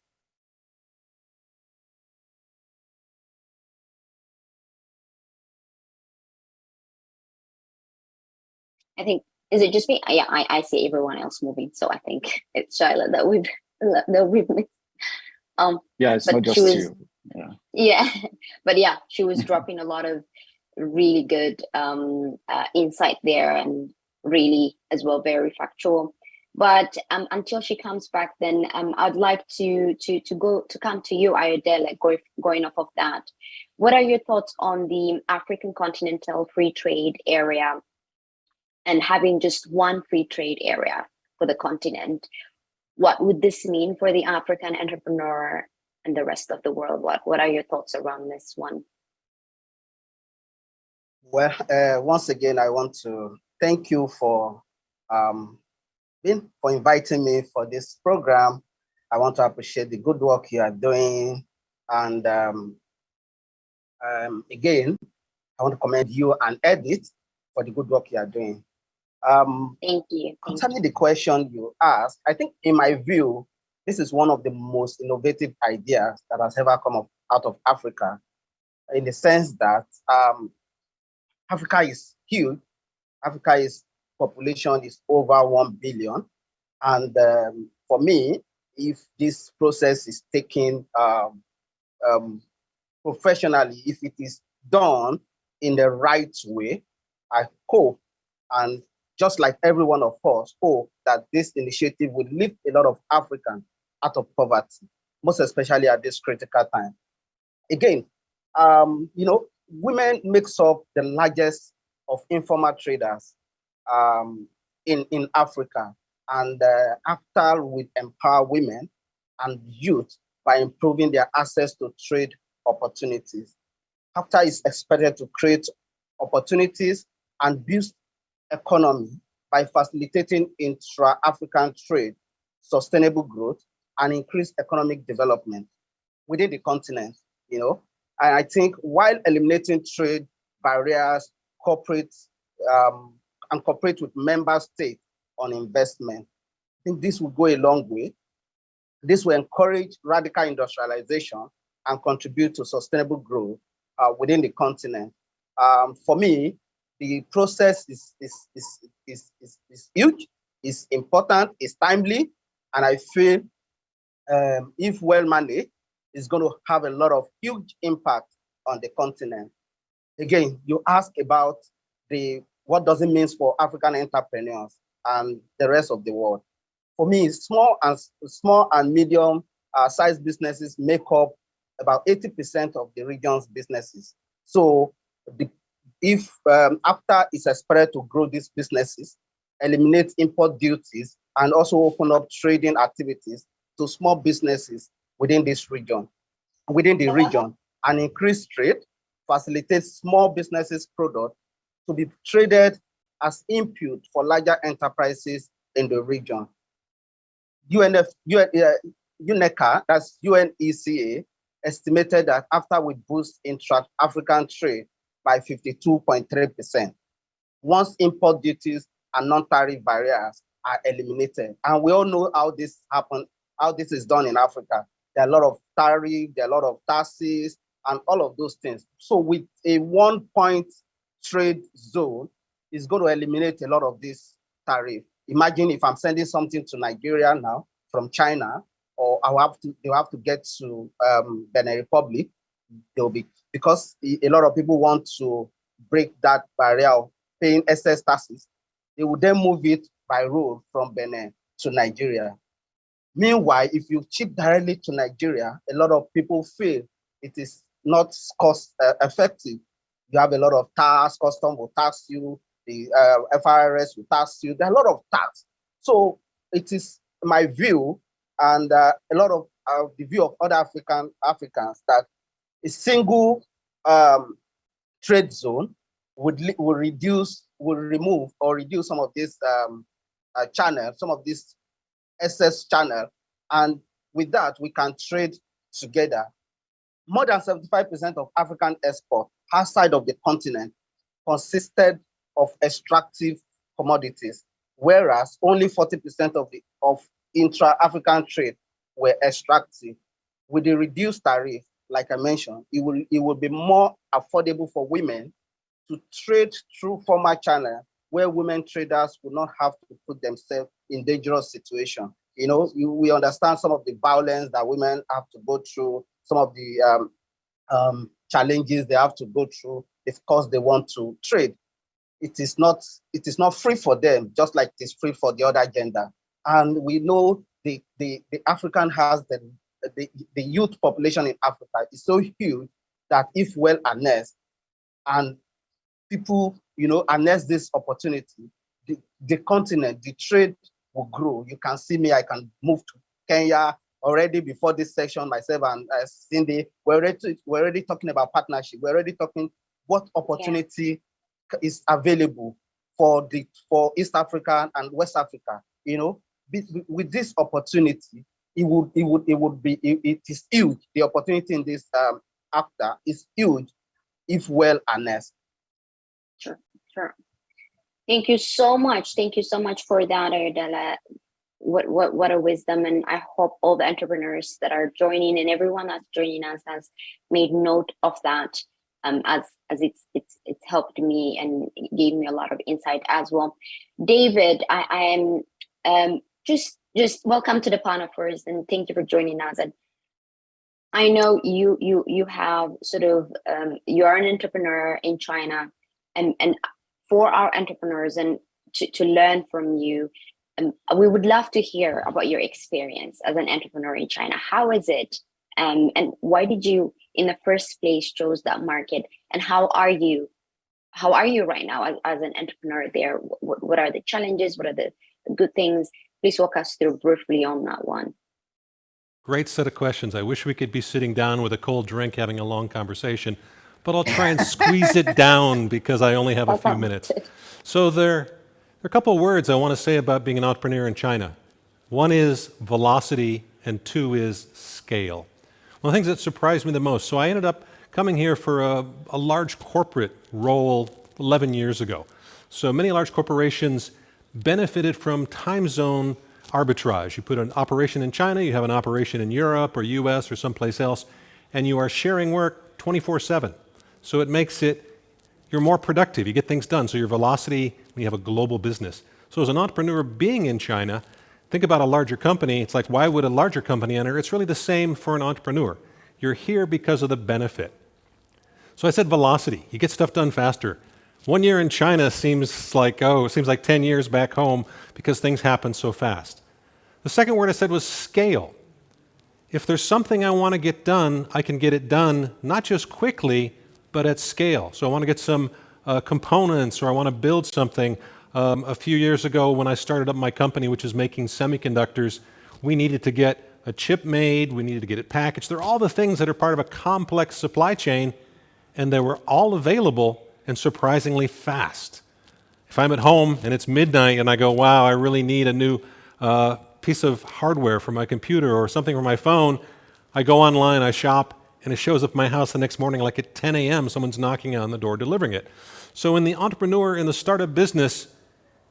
I think, is it just me? Yeah, I see everyone else moving, so I think it's Shyla that we've missed. Yeah, it's not just you. Yeah, but yeah, she was dropping a lot of really good insight there, and really as well very factual. But until she comes back, then I'd like to come to you, Arielle, going off of that. What are your thoughts on the African continental free trade area and having just one free trade area for the continent? What would this mean for the African entrepreneur and the rest of the world? What are your thoughts around this one? Well, once again, I want to thank you for inviting me for this program. I want to appreciate the good work you are doing. And again, I want to commend you and Edith for the good work you are doing. Thank you. Concerning the question you asked, I think in my view, this is one of the most innovative ideas that has ever come out of Africa, in the sense that Africa is huge. Africa's population is over 1 billion. And for me, if this process is taken professionally, if it is done in the right way, I hope, and just like every one of us, hope that this initiative would lift a lot of Africans out of poverty, most especially at this critical time. Again, women makes up the largest of informal traders in Africa. And after we empower women and youth by improving their access to trade opportunities, after is expected to create opportunities and boost economy by facilitating intra-African trade, sustainable growth, and increased economic development within the continent. And I think while eliminating trade barriers, cooperate with member states on investment, I think this will go a long way. This will encourage radical industrialization and contribute to sustainable growth within the continent. For me, the process is huge, is important, is timely, and I feel if well managed, it's going to have a lot of huge impact on the continent. Again, you ask about what does it mean for African entrepreneurs and the rest of the world. For me, small and medium sized businesses make up about 80% of the region's businesses. So if after it's expected to grow these businesses, eliminate import duties, and also open up trading activities to small businesses within the region, and increase trade, facilitates small businesses' product to be traded as input for larger enterprises in the region. UNECA, that's UNECA, estimated that after we boost intra-African trade by 52.3%, once import duties and non-tariff barriers are eliminated. And we all know how this happens, how this is done in Africa. There are a lot of tariff, there are a lot of taxes, and all of those things. So with a 1-point trade zone, it's going to eliminate a lot of this tariff. Imagine if I'm sending something to Nigeria now from China, or they'll have to get to Benin Republic. They'll be, because a lot of people want to break that barrier of paying excess taxes, they will then move it by road from Benin to Nigeria. Meanwhile, if you ship directly to Nigeria, a lot of people feel it is not cost effective. You have a lot of tax, custom will tax you, the FRS will tax you. There are a lot of tax. So it is my view, and a lot of the view of other Africans, that a single trade zone will remove or reduce some of this channel, some of this excess channel, and with that we can trade together. More than 75% of African export outside of the continent consisted of extractive commodities, whereas only 40% of intra-African trade were extractive. With the reduced tariff, like I mentioned, it will be more affordable for women to trade through formal channels where women traders will not have to put themselves in dangerous situations. You know, we understand some of the violence that women have to go through, some of the challenges they have to go through because they want to trade. It is not free for them, just like it is free for the other gender. And we know the African has the youth population in Africa is so huge that if well harnessed and people, you know, harness this opportunity, the continent, the trade will grow. You can see me, I can move to Kenya already before this session, myself and Cindy, we're already talking about partnership. We're already talking what opportunity is available for East Africa and West Africa. You know, with this opportunity, it is huge. The opportunity in this after is huge if well harnessed. Sure. Thank you so much. Thank you so much for that, Arielle. What a wisdom, and I hope all the entrepreneurs that are joining and everyone that's joining us has made note of that, as it's helped me and gave me a lot of insight as well. David, I am just welcome to the panel first, and thank you for joining us. And I know you have sort of you are an entrepreneur in China, and for our entrepreneurs and to learn from you. We would love to hear about your experience as an entrepreneur in China. How is it? And why did you, in the first place, chose that market? And how are you right now as an entrepreneur there? What are the challenges? What are the good things? Please walk us through briefly on that one. Great set of questions. I wish we could be sitting down with a cold drink having a long conversation, but I'll try and squeeze it down because I only have a few minutes. So there are a couple of words I want to say about being an entrepreneur in China. One is velocity, and two is scale. One of the things that surprised me the most, so I ended up coming here for a large corporate role 11 years ago. So many large corporations benefited from time zone arbitrage. You put an operation in China, you have an operation in Europe or US or someplace else, and you are sharing work 24/7. So it makes you're more productive, you get things done. So your velocity when you have a global business. So as an entrepreneur being in China, think about a larger company. It's like, why would a larger company enter? It's really the same for an entrepreneur. You're here because of the benefit. So I said velocity. You get stuff done faster. 1 year in China seems like 10 years back home because things happen so fast. The second word I said was scale. If there's something I want to get done, I can get it done, not just quickly, but at scale. So I want to get some components, or I want to build something. A few years ago when I started up my company, which is making semiconductors, we needed to get a chip made, we needed to get it packaged. They're all the things that are part of a complex supply chain, and they were all available and surprisingly fast. If I'm at home and it's midnight and I go, wow, I really need a new piece of hardware for my computer or something for my phone, I go online, I shop, and it shows up at my house the next morning like at 10 a.m. someone's knocking on the door delivering it. So in the entrepreneur, in the startup business,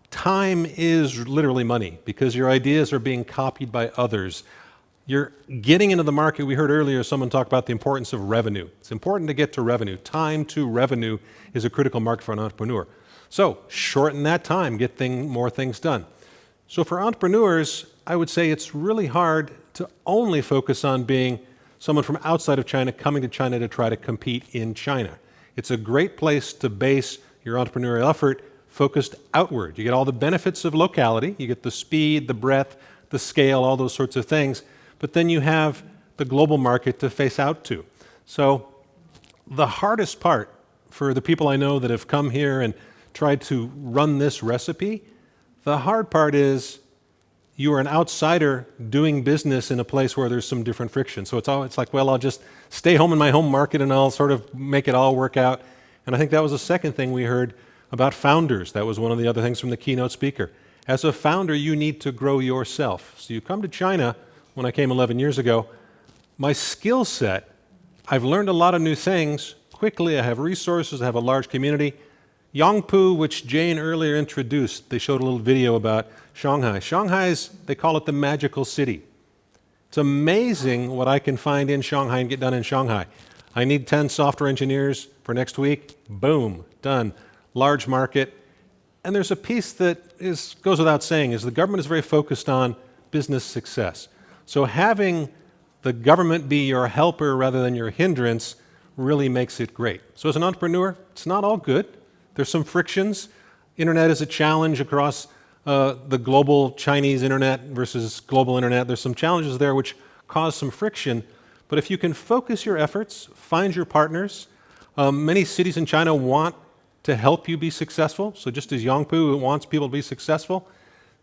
time is literally money because your ideas are being copied by others. You're getting into the market. We heard earlier someone talk about the importance of revenue. It's important to get to revenue. Time to revenue is a critical market for an entrepreneur. So shorten that time, get more things done. So for entrepreneurs, I would say it's really hard to only focus on being someone from outside of China coming to China to try to compete in China. It's a great place to base your entrepreneurial effort focused outward. You get all the benefits of locality. You get the speed, the breadth, the scale, all those sorts of things. But then you have the global market to face out to. So the hardest part for the people I know that have come here and tried to run this recipe, the hard part is you are an outsider doing business in a place where there's some different friction. So it's like, well, I'll just stay home in my home market and I'll sort of make it all work out. And I think that was the second thing we heard about founders. That was one of the other things from the keynote speaker. As a founder, you need to grow yourself. So you come to China, when I came 11 years ago, my skill set, I've learned a lot of new things quickly. I have resources, I have a large community. Yangpu, which Jane earlier introduced, they showed a little video about Shanghai. Shanghai's, they call it the magical city. It's amazing what I can find in Shanghai and get done in Shanghai. I need 10 software engineers for next week. Boom, done. Large market. And there's a piece that goes without saying, is the government is very focused on business success. So having the government be your helper rather than your hindrance really makes it great. So as an entrepreneur, it's not all good. There's some frictions. Internet is a challenge across the global Chinese internet versus global internet. There's some challenges there which cause some friction. But if you can focus your efforts, find your partners, many cities in China want to help you be successful. So just as Yangpu wants people to be successful,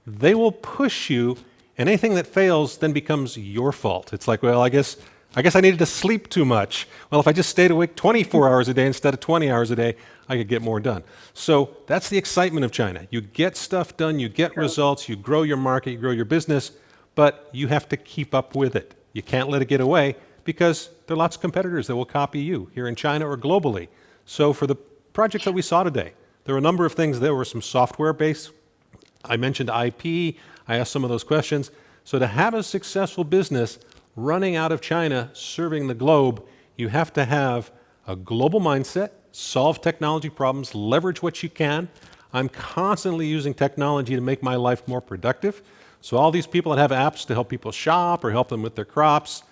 they will push you, and anything that fails then becomes your fault. It's like, well, I guess I needed to sleep too much. Well, if I just stayed awake 24 hours a day instead of 20 hours a day, I could get more done. So that's the excitement of China. You get stuff done, you get results, you grow your market, you grow your business, but you have to keep up with it. You can't let it get away because there are lots of competitors that will copy you here in China or globally. So for the projects that we saw today, there were a number of things. There were some software-based. I mentioned IP. I asked some of those questions. So to have a successful business running out of China, serving the globe, you have to have a global mindset, solve technology problems, leverage what you can. I'm constantly using technology to make my life more productive. So all these people that have apps to help people shop or help them with their crops,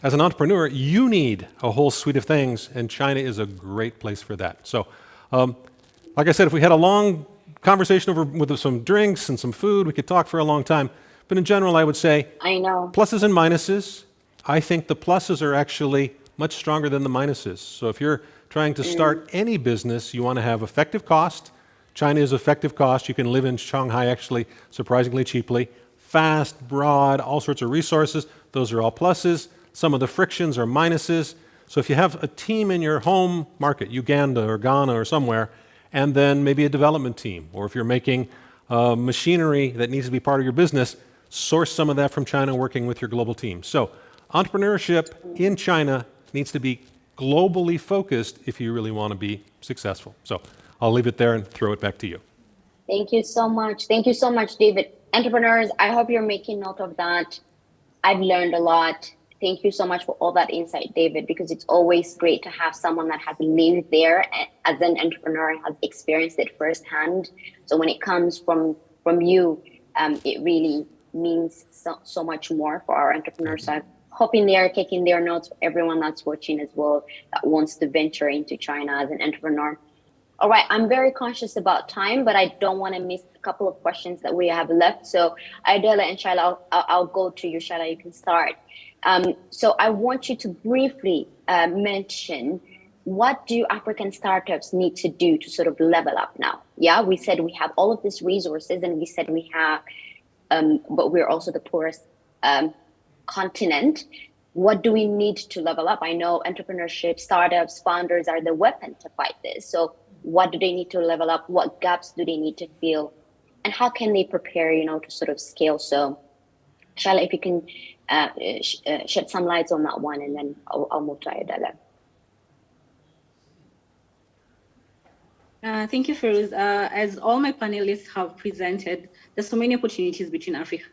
as an entrepreneur, you need a whole suite of things, and China is a great place for that. So, like I said, if we had a long conversation over with some drinks and some food, we could talk for a long time. But in general, I would say I know pluses and minuses. I think the pluses are actually much stronger than the minuses. So if you're trying to start any business, you want to have effective cost. China is effective cost. You can live in Shanghai actually surprisingly cheaply. Fast, broad, all sorts of resources. Those are all pluses. Some of the frictions are minuses. So if you have a team in your home market, Uganda or Ghana or somewhere, and then maybe a development team, or if you're making machinery that needs to be part of your business, source some of that from China working with your global team. So entrepreneurship in China needs to be globally focused if you really want to be successful. So I'll leave it there and throw it back to you. Thank you so much. Thank you so much, David. Entrepreneurs, I hope you're making note of that. I've learned a lot. Thank you so much for all that insight, David, because it's always great to have someone that has lived there as an entrepreneur, has experienced it firsthand. So when it comes from you, it really means so much more for our entrepreneurs. So I'm hoping they are taking their notes for everyone that's watching as well that wants to venture into China as an entrepreneur. All right, I'm very conscious about time, but I don't want to miss a couple of questions that we have left. So Arielle and Shila, I'll go to you. Shila, you can start. So I want you to briefly mention, what do African startups need to do to sort of level up now? Yeah, we said we have all of these resources, and we said we have, but we're also the poorest continent. what do we need to level up? I know entrepreneurship, startups, founders are the weapon to fight this. So what do they need to level up? What gaps do they need to fill? And how can they prepare, to sort of scale? So, Shala, if you can shed some lights on that one, and then I'll move to Arielle. Thank you, Ferouz. As all my panelists have presented, there's so many opportunities between Africa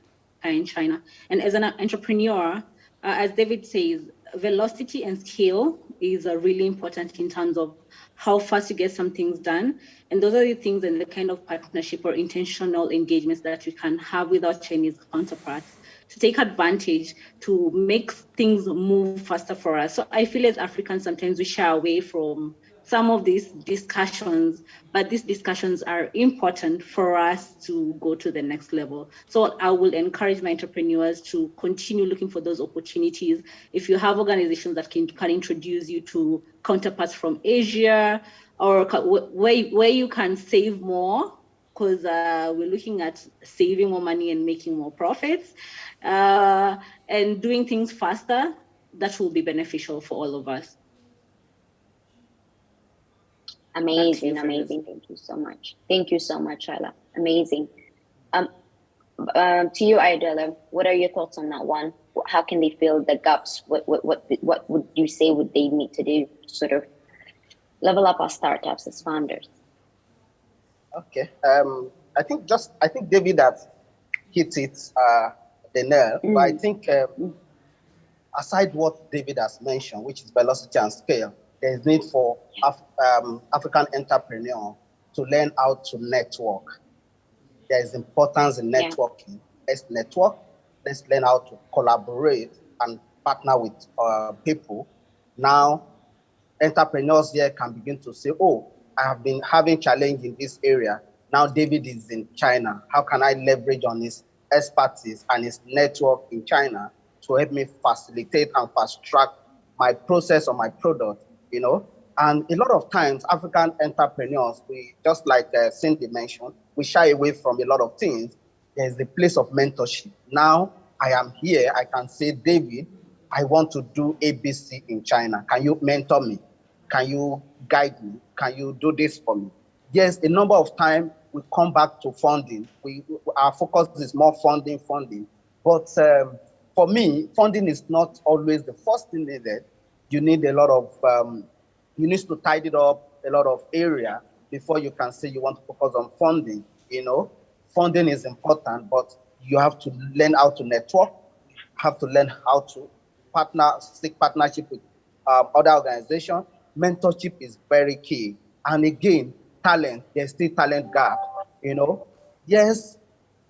and China. And as an entrepreneur, as David says, velocity and scale is really important in terms of how fast you get some things done. And those are the things and the kind of partnership or intentional engagements that we can have with our Chinese counterparts to take advantage to make things move faster for us. So I feel as Africans, sometimes we shy away from some of these discussions, but these discussions are important for us to go to the next level. So I will encourage my entrepreneurs to continue looking for those opportunities. If you have organizations that can introduce you to counterparts from Asia, or where you can save more, because we're looking at saving more money and making more profits, and doing things faster, that will be beneficial for all of us. Amazing. Thank you so much. Thank you so much, Shala. Amazing. To you, Arielle, what are your thoughts on that one? How can they fill the gaps? What would you say would they need to do to sort of level up our startups as founders? Okay. I think David has hit it the nail. But I think aside what David has mentioned, which is velocity and scale, there is need for African entrepreneurs to learn how to network. There is importance in networking. Let's network. Let's learn how to collaborate and partner with people. Now, entrepreneurs here can begin to say, oh, I have been having challenge in this area. Now David is in China. How can I leverage on his expertise and his network in China to help me facilitate and fast track my process or my product? And a lot of times African entrepreneurs, we just like Cindy mentioned, we shy away from a lot of things. There's the place of mentorship. Now I am here, I can say, David, I want to do ABC in China. Can you mentor me? Can you guide me? Can you do this for me? Yes, a number of times we come back to funding. Our focus is more funding. But for me, funding is not always the first thing needed. You need a lot of, you need to tidy up a lot of area before you can say you want to focus on funding. Funding is important, but you have to learn how to network, have to learn how to seek partnership with other organizations. Mentorship is very key. And again, talent, there's still talent gap, Yes,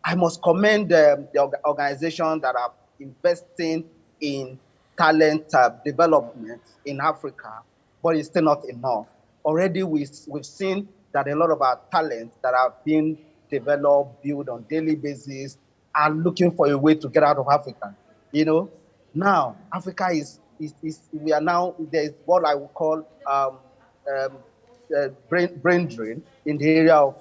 I must commend the organizations that are investing in talent development in Africa, but it's still not enough. Already we've seen that a lot of our talents that have been developed, built on daily basis are looking for a way to get out of Africa. Now Africa we are now, there's what I would call brain drain in the area of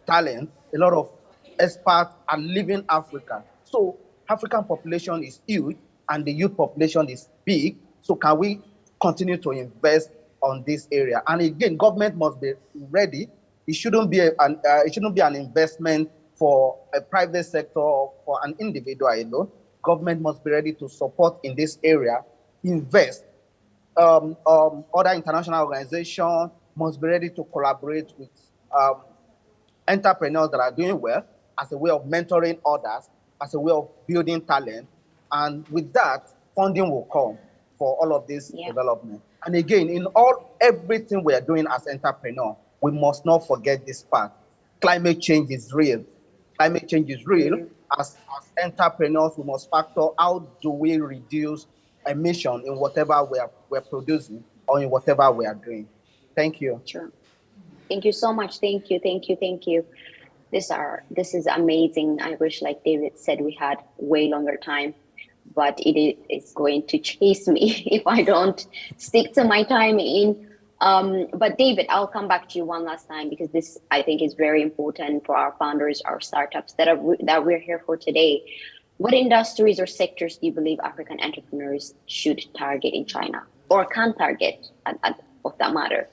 talent. A lot of experts are leaving Africa. So African population is huge and the youth population is big. So can we continue to invest on this area? And again, government must be ready. It shouldn't be an investment for a private sector or for an individual alone. Government must be ready to support in this area, invest. Other international organizations must be ready to collaborate with entrepreneurs that are doing well as a way of mentoring others, as a way of building talent. And with that, funding will come for all of this development. And again, in everything we are doing as entrepreneurs, we must not forget this part. Climate change is real. Climate change is real. As entrepreneurs, we must factor how do we reduce emission in whatever we're producing or in whatever we are doing. Thank you. Sure. Thank you so much. Thank you. This is amazing. I wish, like David said, we had way longer time, but it is going to chase me if I don't stick to my time in. But David, I'll come back to you one last time because this, I think, is very important for our founders, our startups that we're here for today. what industries or sectors do you believe African entrepreneurs should target in China, or can target of that matter?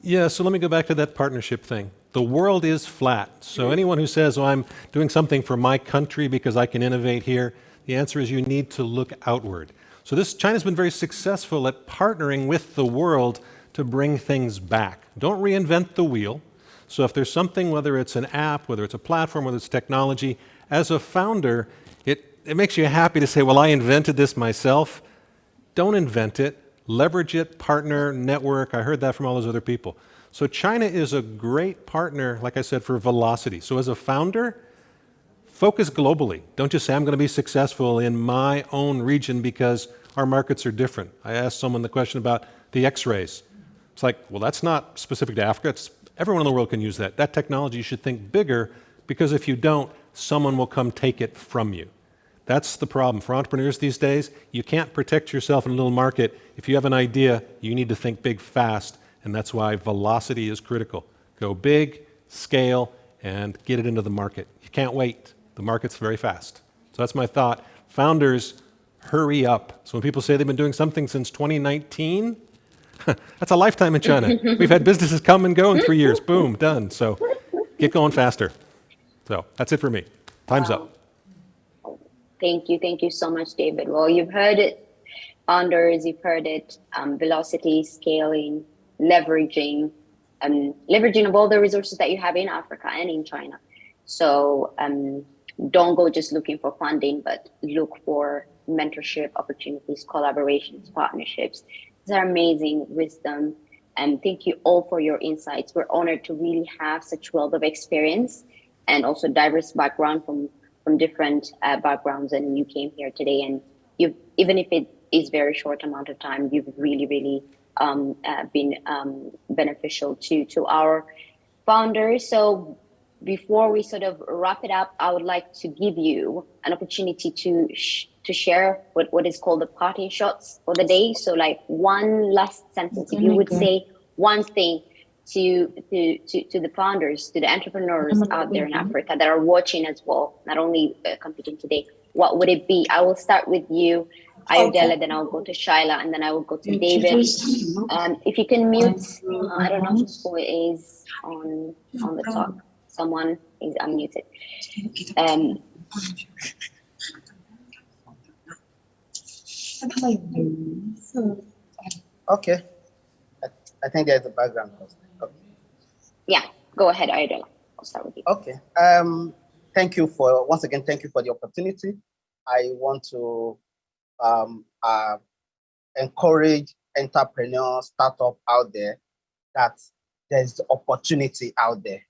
Yeah, so let me go back to that partnership thing. The world is flat. So anyone who says, oh, I'm doing something for my country because I can innovate here, the answer is you need to look outward. So China's been very successful at partnering with the world to bring things back. Don't reinvent the wheel. So if there's something, whether it's an app, whether it's a platform, whether it's technology, as a founder, it makes you happy to say, well, I invented this myself. Don't invent it. Leverage it, partner, network. I heard that from all those other people. So China is a great partner, like I said, for velocity. So as a founder, focus globally. Don't just say, I'm going to be successful in my own region because our markets are different. I asked someone the question about the X-rays. It's like, well, that's not specific to Africa. Everyone in the world can use that. That technology, you should think bigger, because if you don't, someone will come take it from you. That's the problem. For entrepreneurs these days, you can't protect yourself in a little market. If you have an idea, you need to think big fast, and that's why velocity is critical. Go big, scale, and get it into the market. You can't wait. The market's very fast. So that's my thought. Founders, hurry up. So when people say they've been doing something since 2019, that's a lifetime in China. We've had businesses come and go in 3 years. Boom, done. So get going faster. So that's it for me. Time's up. Thank you so much, David. Well, you've heard it, founders, you've heard it, velocity, scaling, leveraging of all the resources that you have in Africa and in China. So don't go just looking for funding, but look for mentorship opportunities, collaborations, partnerships. These are amazing wisdom. And thank you all for your insights. We're honored to really have such wealth of experience and also diverse background from different backgrounds, and you came here today, and you've, even if it is very short amount of time, you've really been beneficial to our founders. So before we sort of wrap it up, I would like to give you an opportunity to share what is called the parting shots for the day. So like one last sentence, if you would say one thing to the founders, to the entrepreneurs out there in Africa that are watching as well, not only competing today, what would it be? I will start with you, Arielle, then I'll go to Shyla, and then I will go to David. If you can mute, I don't know who is on the top. Someone is unmuted. Okay. I think there's a background. Okay. Yeah, go ahead, Arielle. I'll start with you. Okay. Thank you once again, thank you for the opportunity. I want to encourage entrepreneurs, startup out there, that there's opportunity out there.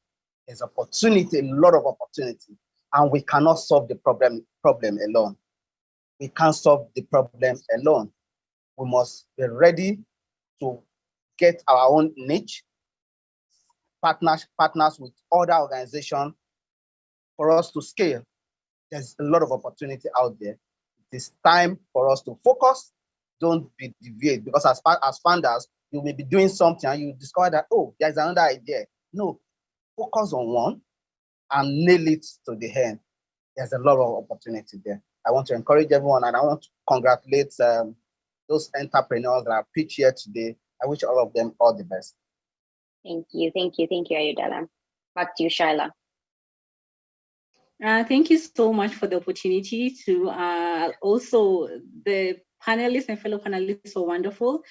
There's opportunity, a lot of opportunity, and we cannot solve the problem alone. We can't solve the problem alone. We must be ready to get our own niche, partners with other organizations for us to scale. There's a lot of opportunity out there. It is time for us to focus. Don't be deviate, because as founders, you may be doing something and you discover that, oh, there's another idea. No, focus on one and nail it to the end. There's a lot of opportunity there. I want to encourage everyone, and I want to congratulate those entrepreneurs that are pitched here today. I wish all of them all the best. Thank you, Arielle. Back to you, Shyla. Thank you so much for the opportunity to also the panelists and fellow panelists were wonderful.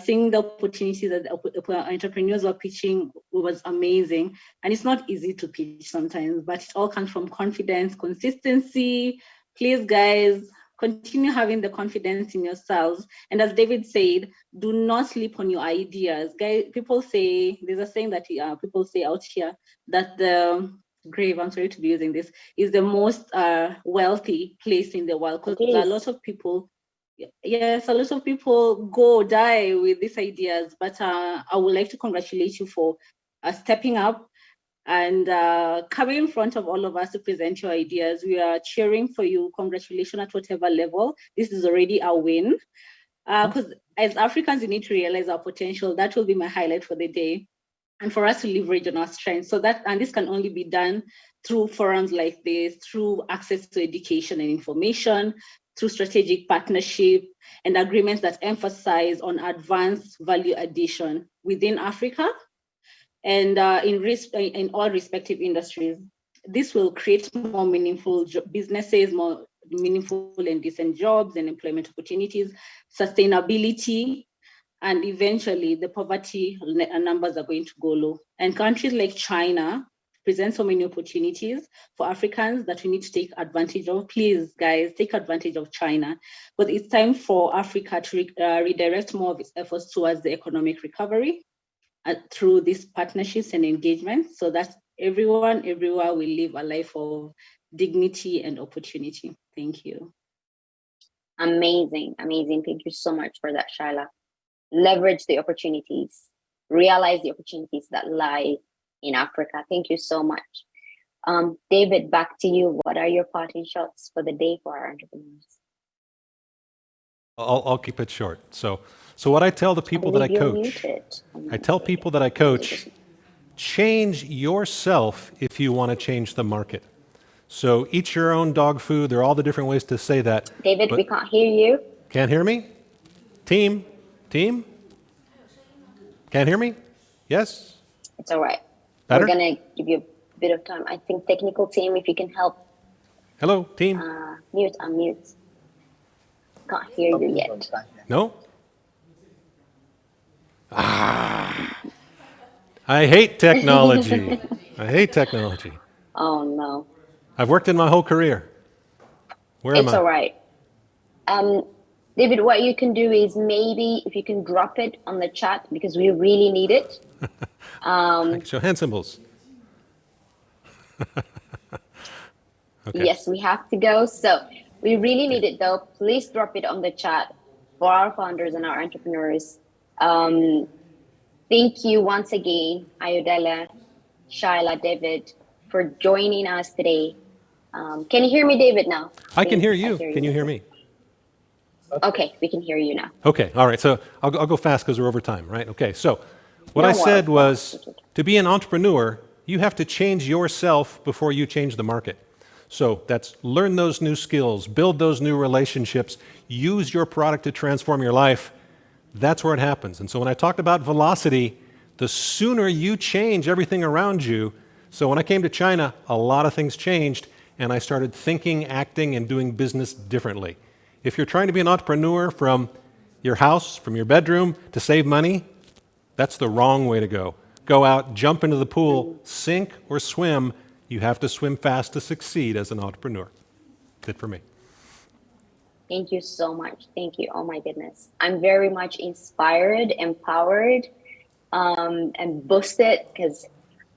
Seeing the opportunities that entrepreneurs were pitching was amazing. And it's not easy to pitch sometimes, but it all comes from confidence, consistency. Please, guys, continue having the confidence in yourselves. And as David said, do not sleep on your ideas. Guys, people say, there's a saying that people say out here that the grave, I'm sorry to be using this, is the most wealthy place in the world, because a lot of people, yes, a lot of people die with these ideas. But I would like to congratulate you for stepping up and coming in front of all of us to present your ideas. We are cheering for you. Congratulations at whatever level. This is already a win. Because as Africans, we need to realize our potential. That will be my highlight for the day. And for us to leverage on our strengths. So that, and this can only be done through forums like this, through access to education and information, through strategic partnership and agreements that emphasize on advanced value addition within Africa and in all respective industries. This will create more meaningful businesses, more meaningful and decent jobs and employment opportunities, sustainability, and eventually the poverty numbers are going to go low. And countries like China present so many opportunities for Africans that we need to take advantage of. Please, guys, take advantage of China. But it's time for Africa to redirect more of its efforts towards the economic recovery through these partnerships and engagements so that everyone, everywhere will live a life of dignity and opportunity. Thank you. Amazing, amazing. Thank you so much for that, Shaila. Leverage the opportunities, realize the opportunities that lie in Africa. Thank you so much. David, back to you. What are your parting shots for the day for our entrepreneurs? I'll keep it short. So what I tell the people that I coach, I tell people that I coach, change yourself if you want to change the market. So eat your own dog food. There are all the different ways to say that. David, we can't hear you. Can't hear me? Team? Can't hear me? Yes? It's all right. Better? We're going to give you a bit of time. I think technical team, if you can help. Hello, team? Unmute. Can't hear you yet. No? I hate technology. I hate technology. Oh, no. I've worked in my whole career. Where am I? It's all right. David, what you can do is maybe if you can drop it on the chat because we really need it. Show hand symbols. Okay. Yes, we have to go. So we really need it though. Please drop it on the chat for our founders and our entrepreneurs. Thank you once again, Ayodele, Shaila, David, for joining us today. Can you hear me, David, now? I can hear you. Can you hear me? Okay, we can hear you now. Okay, all right. So I'll go fast because we're over time, right? Okay, so what I said was to be an entrepreneur, you have to change yourself before you change the market. So that's learn those new skills, build those new relationships, use your product to transform your life. That's where it happens. And so when I talked about velocity, the sooner you change everything around you. So when I came to China, a lot of things changed and I started thinking, acting, and doing business differently. If you're trying to be an entrepreneur from your house, from your bedroom to save money, that's the wrong way to go. Go out, jump into the pool, sink or swim. You have to swim fast to succeed as an entrepreneur. Good for me. Thank you so much. Thank you. Oh my goodness. I'm very much inspired, empowered, and boosted because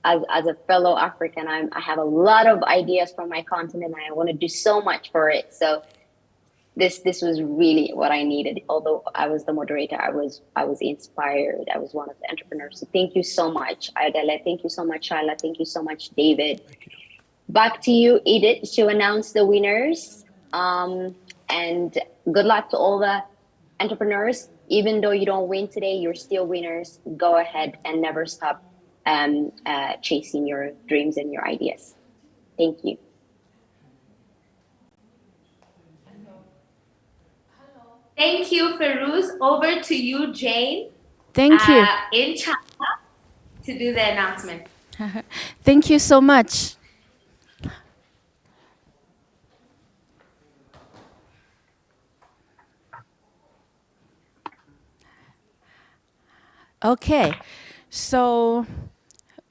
as a fellow African, I have a lot of ideas from my continent and I want to do so much for it. So this was really what I needed. Although I was the moderator, I was inspired. I was one of the entrepreneurs. So thank you so much, Ayodele. Thank you so much, Shaila. Thank you so much, David. Back to you, Edith, to announce the winners. And good luck to all the entrepreneurs. Even though you don't win today, you're still winners. Go ahead and never stop chasing your dreams and your ideas. Thank you. Thank you, Ferouz. Over to you, Jane. Thank you. In China to do the announcement. Thank you so much. Okay, so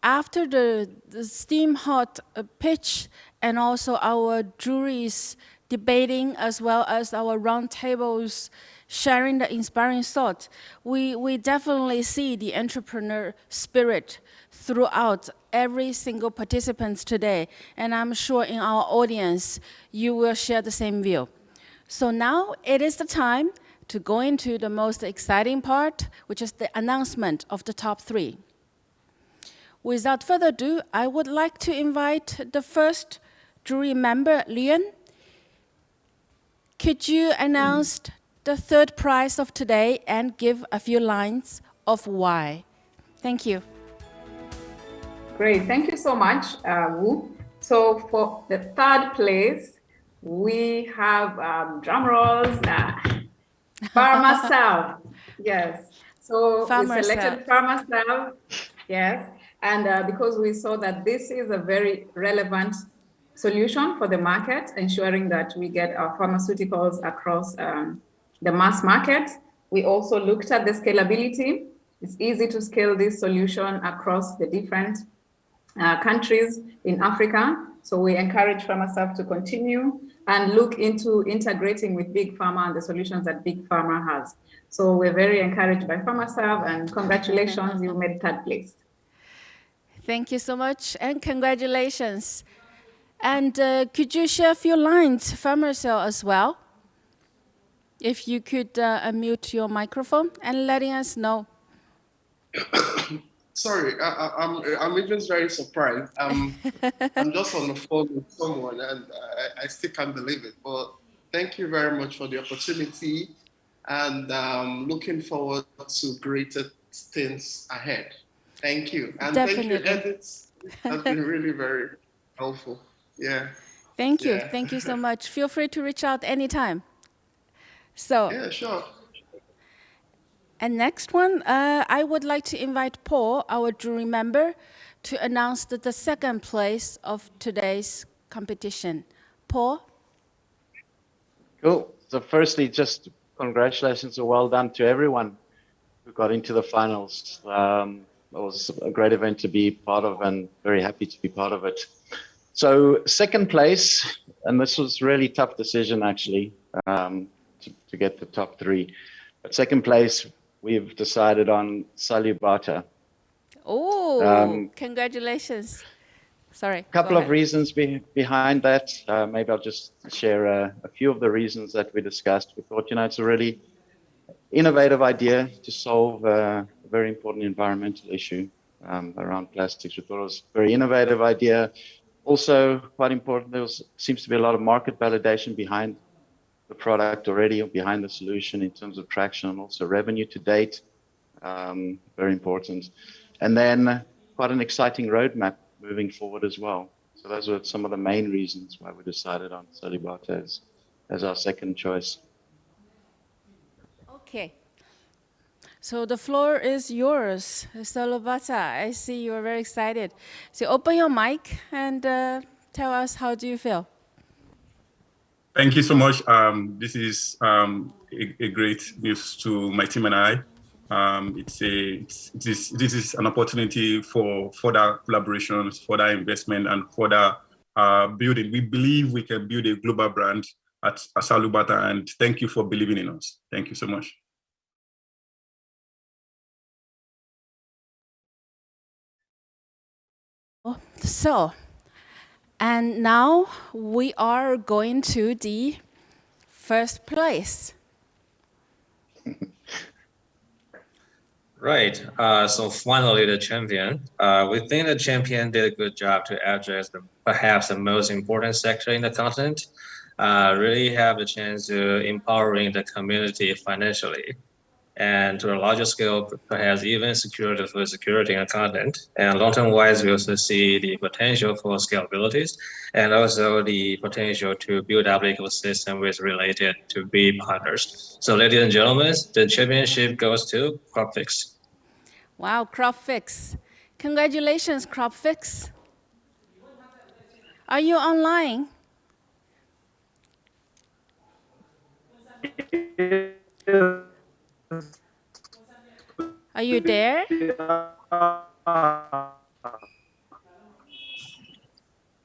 after the steam hot pitch and also our juries debating as well as our roundtables sharing the inspiring thought, we definitely see the entrepreneur spirit throughout every single participant today. And I'm sure in our audience, you will share the same view. So now it is the time to go into the most exciting part, which is the announcement of the top 3. Without further ado, I would like to invite the first jury member, Leon. Could you announce the 3rd prize of today and give a few lines of why? Thank you. Great, thank you so much, Wu. So for the third place, we have drum rolls, PharmaServ. Yes. So we selected PharmaServ. Yes. And because we saw that this is a very relevant solution for the market, ensuring that we get our pharmaceuticals across the mass market. We also looked at the scalability. It's easy to scale this solution across the different countries in Africa. So we encourage PharmaServ to continue and look into integrating with Big Pharma and the solutions that Big Pharma has. So we're very encouraged by PharmaServ, and congratulations, you made third place. Thank you so much, and congratulations. And could you share a few lines, PharmaServ, as well? If you could unmute your microphone and letting us know. Sorry, I'm even very surprised. I'm just on the phone with someone, and I still can't believe it. But thank you very much for the opportunity, and looking forward to greater things ahead. Thank you, and Definitely. thank you, edits. That's been really very helpful. Yeah. Thank you. Thank you so much. Feel free to reach out anytime. So. Yeah, sure. And next one, I would like to invite Paul, our jury member, to announce the second place of today's competition. Paul? Cool. So firstly, just congratulations and well done to everyone who got into the finals. It was a great event to be part of, and very happy to be part of it. So second place, and this was a really tough decision actually, to get the top three. But second place, we've decided on SALUBATA. Oh, congratulations. Sorry. A couple of reasons behind that. Maybe I'll just share a few of the reasons that we discussed. We thought, it's a really innovative idea to solve a very important environmental issue around plastics. We thought it was a very innovative idea. Also, quite important, there seems to be a lot of market validation behind the product already, or behind the solution in terms of traction and also revenue to date. Very important. And then quite an exciting roadmap moving forward as well. So those were some of the main reasons why we decided on SALUBATA as our second choice. Okay. So the floor is yours, SALUBATA. I see you're very excited. So open your mic and tell us, how do you feel? Thank you so much. This is a great news to my team and I. This is an opportunity for further collaborations, further investment, and further building. We believe we can build a global brand at SALUBATA, and thank you for believing in us. Thank you so much. So, and now we are going to the first place. Right. So finally, the champion. We think the champion did a good job to address perhaps the most important sector in the continent. Really have the chance to empowering the community financially, and to a larger scale, perhaps even secure the food security in the continent. And long-term wise, we also see the potential for scalabilities, and also the potential to build up ecosystem with related to be partners. So ladies and gentlemen, the championship goes to CropFix. Wow, CropFix. Congratulations, CropFix. Are you online? Are you there?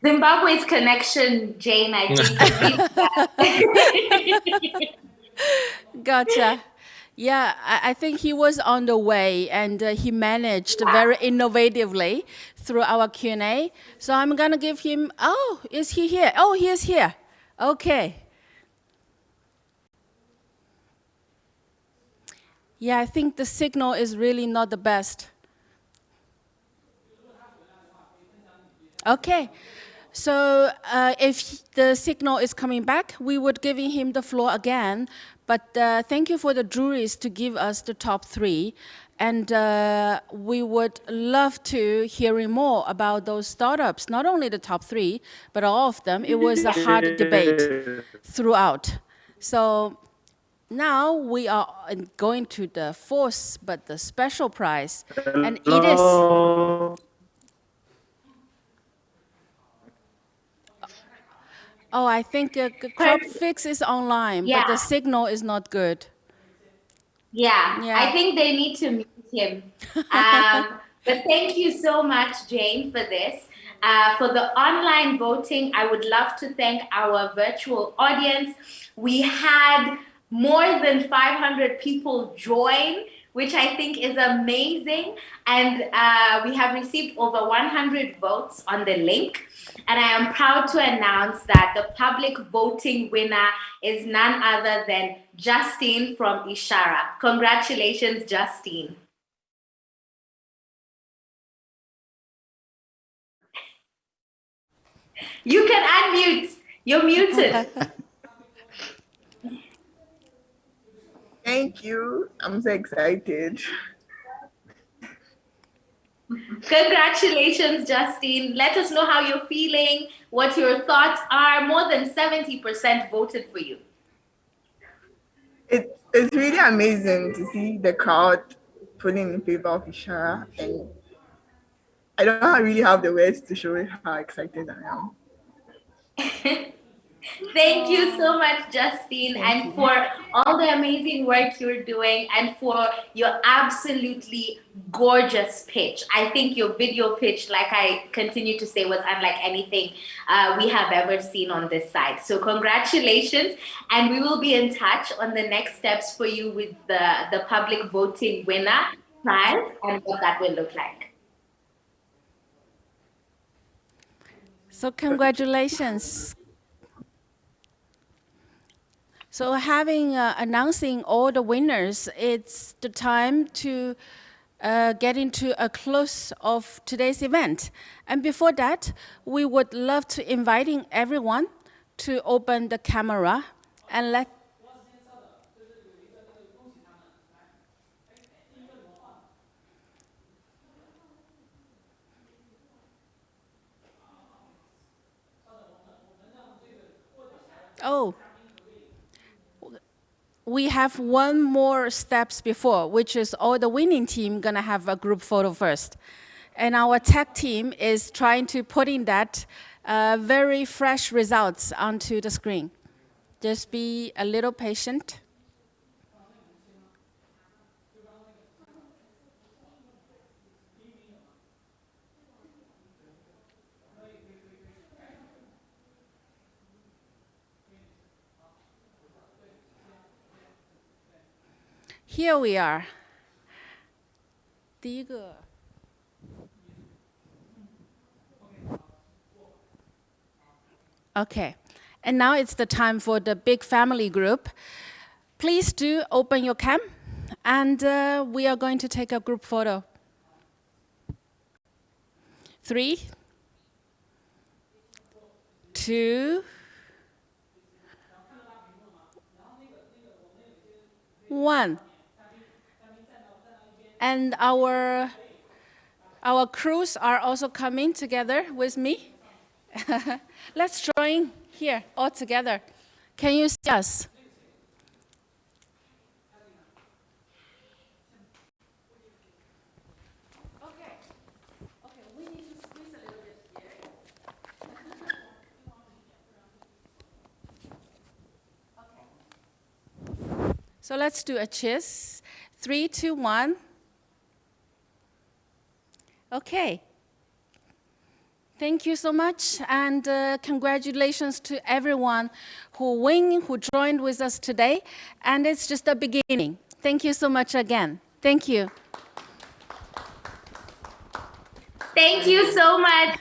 Zimbabwe's connection, Jane, I think. Gotcha. Yeah, I think he was on the way, and he managed very innovatively through our Q&A. So I'm going to give him, oh, is he here? Oh, he is here. Okay. Yeah, I think the signal is really not the best. Okay, so if the signal is coming back, we would give him the floor again. But thank you for the juries to give us the top 3. And we would love to hear more about those startups, not only the top 3, but all of them. It was a hard debate throughout. So now we are going to the 4th, but the special prize. And it is... Oh, I think Crop Fix is online, but the signal is not good. Yeah, I think they need to mute him. But thank you so much, Jane, for this. For the online voting, I would love to thank our virtual audience. We had more than 500 people join, which I think is amazing. And we have received over 100 votes on the link. And I am proud to announce that the public voting winner is none other than Justine from Ishara. Congratulations, Justine. You can unmute. You're muted. Thank you. I'm so excited. Congratulations, Justine. Let us know how you're feeling, what your thoughts are. More than 70% voted for you. It's really amazing to see the crowd pulling in favor of Ishara, and I don't really have the words to show how excited I am. Thank you so much, Justine, and for all the amazing work you're doing and for your absolutely gorgeous pitch. I think your video pitch, like I continue to say, was unlike anything we have ever seen on this side. So congratulations, and we will be in touch on the next steps for you with the public voting winner prize and what that will look like. So congratulations. So having announcing all the winners, it's the time to get into a close of today's event. And before that, we would love to inviting everyone to open the camera and let we have one more steps before, which is all the winning team gonna have a group photo first. And our tech team is trying to put in that very fresh results onto the screen. Just be a little patient. Here we are. Okay, and now it's the time for the big family group. Please do open your cam, and we are going to take a group photo. 3, 2, 1. And our crews are also coming together with me. Let's join here all together. Can you see us? Okay, we need to squeeze a little bit here. Okay. So let's do a cheers. 3, 2, 1. Okay. Thank you so much, and congratulations to everyone who joined with us today. And it's just the beginning. Thank you so much again. Thank you. Thank you so much.